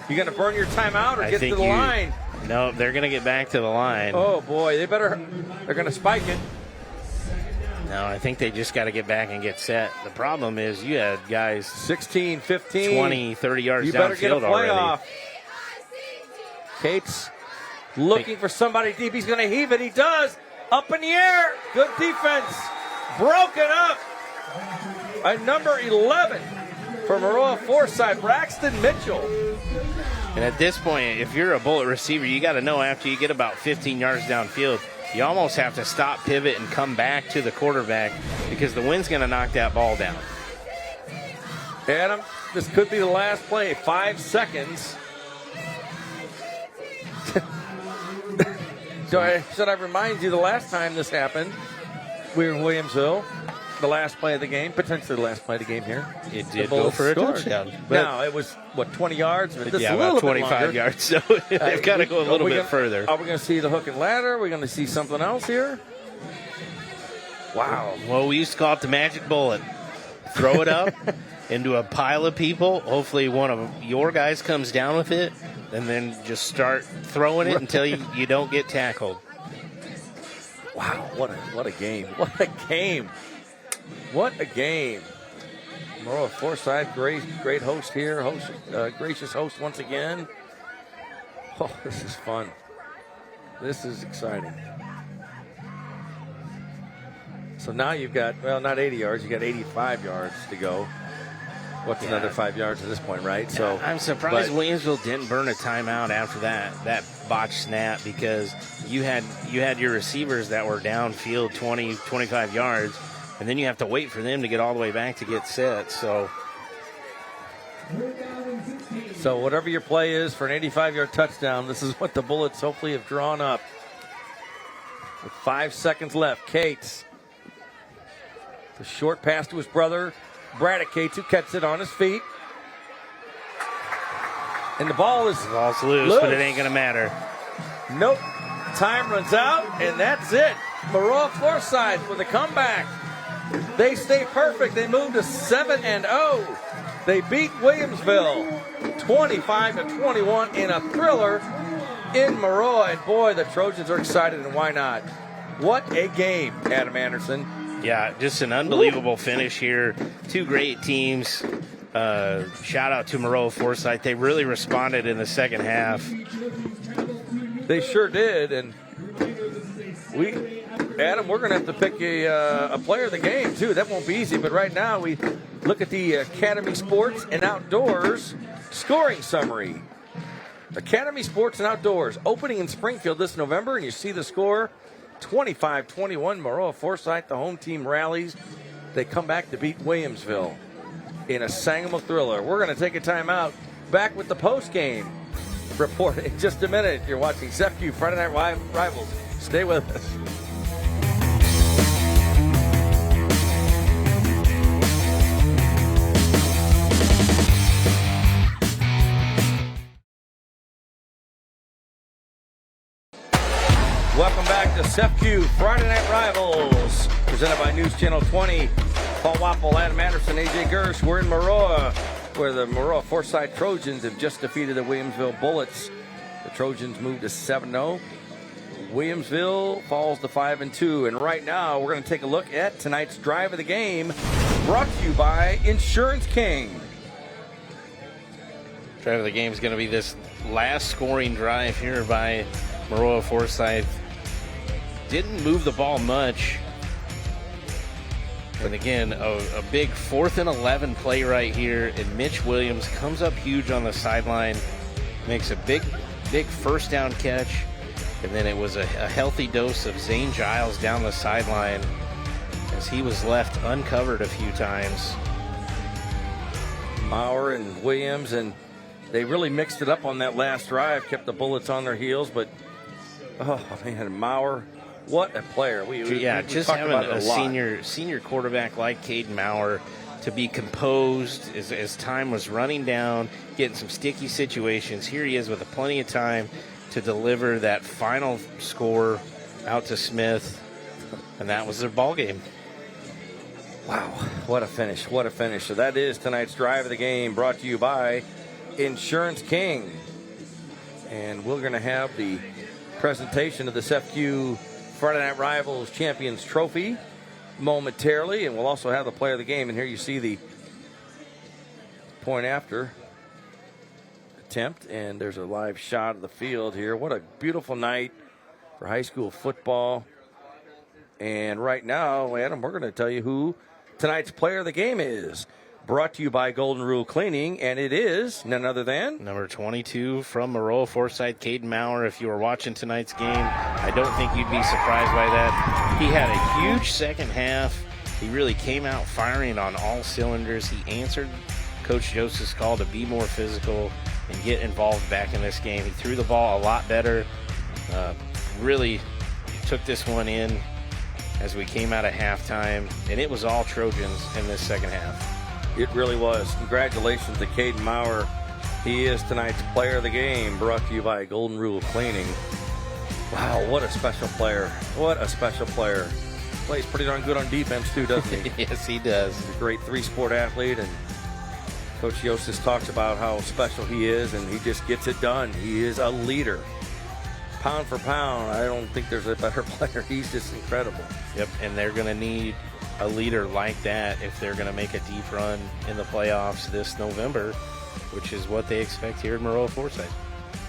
You going to burn your timeout or get to the line? No, they're going to get back to the line. Oh, boy. They're going to spike it. No, I think they just got to get back and get set. The problem is you had guys 16, 15, 20, 30 yards you better get a downfield play already. Off. Cates looking for somebody deep. He's going to heave it. He does. Up in the air. Good defense. Broken up. A number 11 for Maroa-Forsyth, Braxton Mitchell. And at this point, if you're a Bullet receiver, you got to know after you get about 15 yards downfield, you almost have to stop, pivot, and come back to the quarterback because the wind's going to knock that ball down. Adam, this could be the last play. 5 seconds. Should I remind you the last time this happened, we were in Williamsville, the last play of the game, potentially the last play of the game here. It did go for a touchdown. Now, it was, 20 yards? Yeah, about 25 yards, so they've got to go a little bit further. Are we going to see the hook and ladder? Are we going to see something else here? Wow. Well, we used to call it the magic bullet. Throw it up, into a pile of people. Hopefully one of your guys comes down with it, and then just start throwing it until you don't get tackled. Wow, what a game. What a game. What a game. Maroa-Forsyth, great host here. Gracious host once again. Oh, this is fun. This is exciting. So now you've got, well, not 80 yards. You got 85 yards to go. What's another 5 yards at this point, right? So I'm surprised Williamsville didn't burn a timeout after that botched snap, because you had your receivers that were downfield 20, 25 yards, and then you have to wait for them to get all the way back to get set. So whatever your play is for an 85-yard touchdown, this is what the Bullets hopefully have drawn up. With 5 seconds left, Cates. The short pass to his brother, Braddock Cates, who catches it on his feet. And the ball is loose, but it ain't going to matter. Nope. Time runs out, and that's it. Maroa-Forsyth with a comeback. They stay perfect. They move to 7-0. They beat Williamsville 25-21 in a thriller in Maroa. And boy, the Trojans are excited, and why not? What a game, Adam Anderson. Yeah, just an unbelievable finish here. Two great teams. Shout out to Maroa-Forsyth. They really responded in the second half. They sure did, and Adam, we're going to have to pick a player of the game, too. That won't be easy, but right now we look at the Academy Sports and Outdoors scoring summary. Academy Sports and Outdoors, opening in Springfield this November, and you see the score, 25-21. Maroa-Forsyth, the home team, rallies. They come back to beat Williamsville in a Sangamo thriller. We're going to take a timeout. Back with the post-game report in just a minute. You're watching SEFCU Friday Night Rivals. Stay with us. Welcome back to SEFCU Friday Night Rivals, presented by News Channel 20. Paul Wappel, Adam Anderson, AJ Gersh. We're in Maroa, where the Maroa-Forsyth Trojans have just defeated the Williamsville Bullets. The Trojans move to 7-0. Williamsville falls to 5-2. And right now, we're going to take a look at tonight's drive of the game, brought to you by Insurance King. Drive of the game is going to be this last scoring drive here by Maroa-Forsyth. Didn't move the ball much. And again, a big 4th and 11 play right here. And Mitch Williams comes up huge on the sideline, makes a big first down catch. And then it was a healthy dose of Zane Giles down the sideline as he was left uncovered a few times. Maurer and Williams, and they really mixed it up on that last drive, kept the Bullets on their heels. But, oh, man, Maurer, what a player. We just having a senior quarterback like Caden Maurer to be composed as time was running down, getting some sticky situations. Here he is with plenty of time to deliver that final score out to Smith, and that was their ball game. Wow, what a finish, what a finish. So that is tonight's drive of the game, brought to you by Insurance King. And we're going to have the presentation of the SEFCU Friday Night Rivals Champions Trophy momentarily, and we'll also have the player of the game. And here you see the point after attempt, and there's a live shot of the field here. What a beautiful night for high school football. And right now, Adam, we're going to tell you who tonight's player of the game is. Brought to you by Golden Rule Cleaning, and it is none other than number 22 from Maroa-Forsyth, Caden Maurer. If you were watching tonight's game, I don't think you'd be surprised by that. He had a huge second half. He really came out firing on all cylinders. He answered Coach Joseph's call to be more physical and get involved back in this game. He threw the ball a lot better. Really took this one in as we came out of halftime, and it was all Trojans in this second half. It really was. Congratulations to Caden Maurer. He is tonight's player of the game, brought to you by Golden Rule Cleaning. Wow, what a special player. What a special player. Plays pretty darn good on defense, too, doesn't he? Yes, he does. He's a great three-sport athlete, and Coach Yostis talks about how special he is, and he just gets it done. He is a leader. Pound for pound, I don't think there's a better player. He's just incredible. Yep, and they're going to need a leader like that if they're going to make a deep run in the playoffs this November, which is what they expect here in Maroa-Forsyth.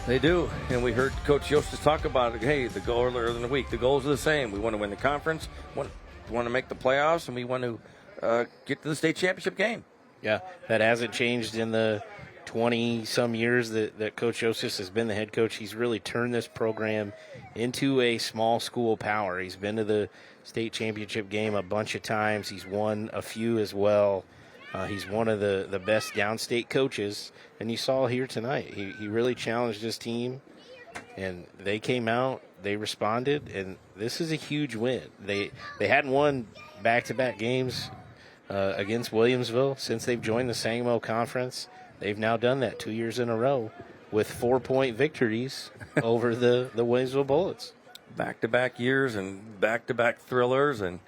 They do, and we heard Coach Yostis talk about it. Hey, the goal earlier in the week, the goals are the same. We want to win the conference, we want to make the playoffs, and we want to get to the state championship game. Yeah, that hasn't changed in the 20-some years that Coach Yostis has been the head coach. He's really turned this program into a small school power. He's been to the state championship game a bunch of times. He's won a few as well. He's one of the best downstate coaches, and you saw here tonight. He really challenged his team, and they came out, they responded, and this is a huge win. They hadn't won back-to-back games against Williamsville since they've joined the Sangamo Conference. They've now done that 2 years in a row with 4-point victories over the Williamsville Bullets. Back-to-back years and back-to-back thrillers, and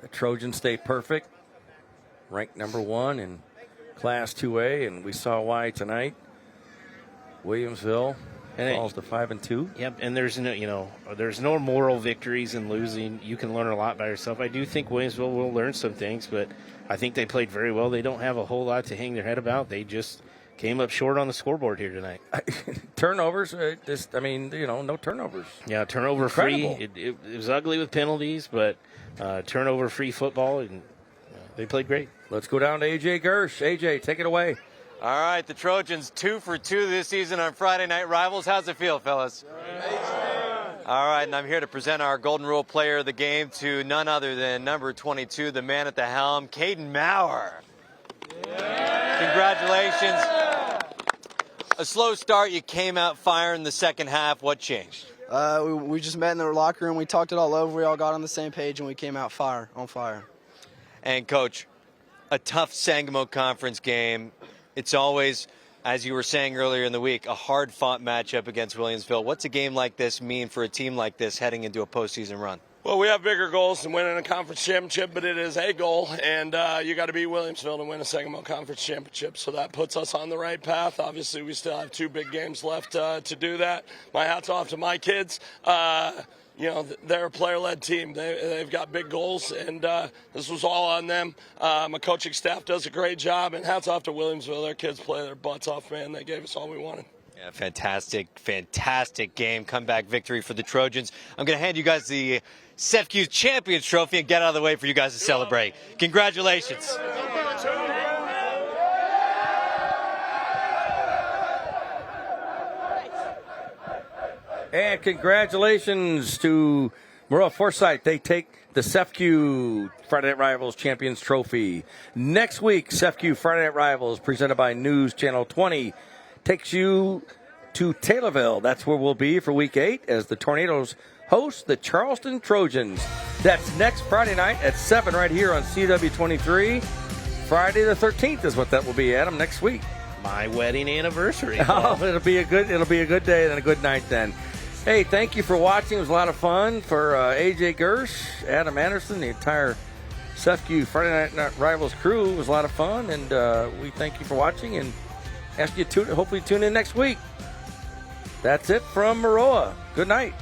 the Trojans stay perfect. Ranked number 1 in Class 2A, and we saw why tonight. Williamsville falls to 5-2. Yep, and there's no moral victories in losing. You can learn a lot by yourself. I do think Williamsville will learn some things, but I think they played very well. They don't have a whole lot to hang their head about. They just came up short on the scoreboard here tonight. Turnovers, no turnovers. Yeah, turnover-free. It was ugly with penalties, but turnover-free football, and they played great. Let's go down to A.J. Gersh. A.J., take it away. All right, the Trojans 2 for 2 this season on Friday Night Rivals. How's it feel, fellas? All right, and I'm here to present our Golden Rule Player of the Game to none other than number 22, the man at the helm, Caden Maurer. Congratulations. A slow start, you came out firing the second half. What changed? We just met in the locker room. We talked it all over. We all got on the same page, and we came out on fire. And, Coach, a tough Sangamo Conference game. It's always, as you were saying earlier in the week, a hard-fought matchup against Williamsville. What's a game like this mean for a team like this heading into a postseason run? Well, we have bigger goals than winning a conference championship, but it is a goal, and you got to beat Williamsville to win a Sangamo Conference championship, so that puts us on the right path. Obviously, we still have 2 big games left to do that. My hat's off to my kids. They're a player-led team. They've got big goals, and this was all on them. My coaching staff does a great job, and hats off to Williamsville. Their kids play their butts off, man. They gave us all we wanted. Yeah, fantastic game. Comeback victory for the Trojans. I'm going to hand you guys the SEFCU Champions Trophy and get out of the way for you guys to celebrate. Congratulations. And congratulations to Maroa-Forsyth. They take the SEFCU Friday Night Rivals Champions Trophy. Next week, SEFCU Friday Night Rivals, presented by News Channel 20, takes you to Taylorville. That's where we'll be for Week 8 as the Tornadoes host the Charleston Trojans. That's next Friday night at 7 right here on CW23. Friday the 13th is what that will be, Adam, next week. My wedding anniversary. Oh, it'll be a good day and a good night then. Hey, thank you for watching. It was a lot of fun for A.J. Gersh, Adam Anderson, the entire SEFCU Friday Night Rivals crew. It was a lot of fun, and we thank you for watching and ask you to hopefully tune in next week. That's it from Maroa. Good night.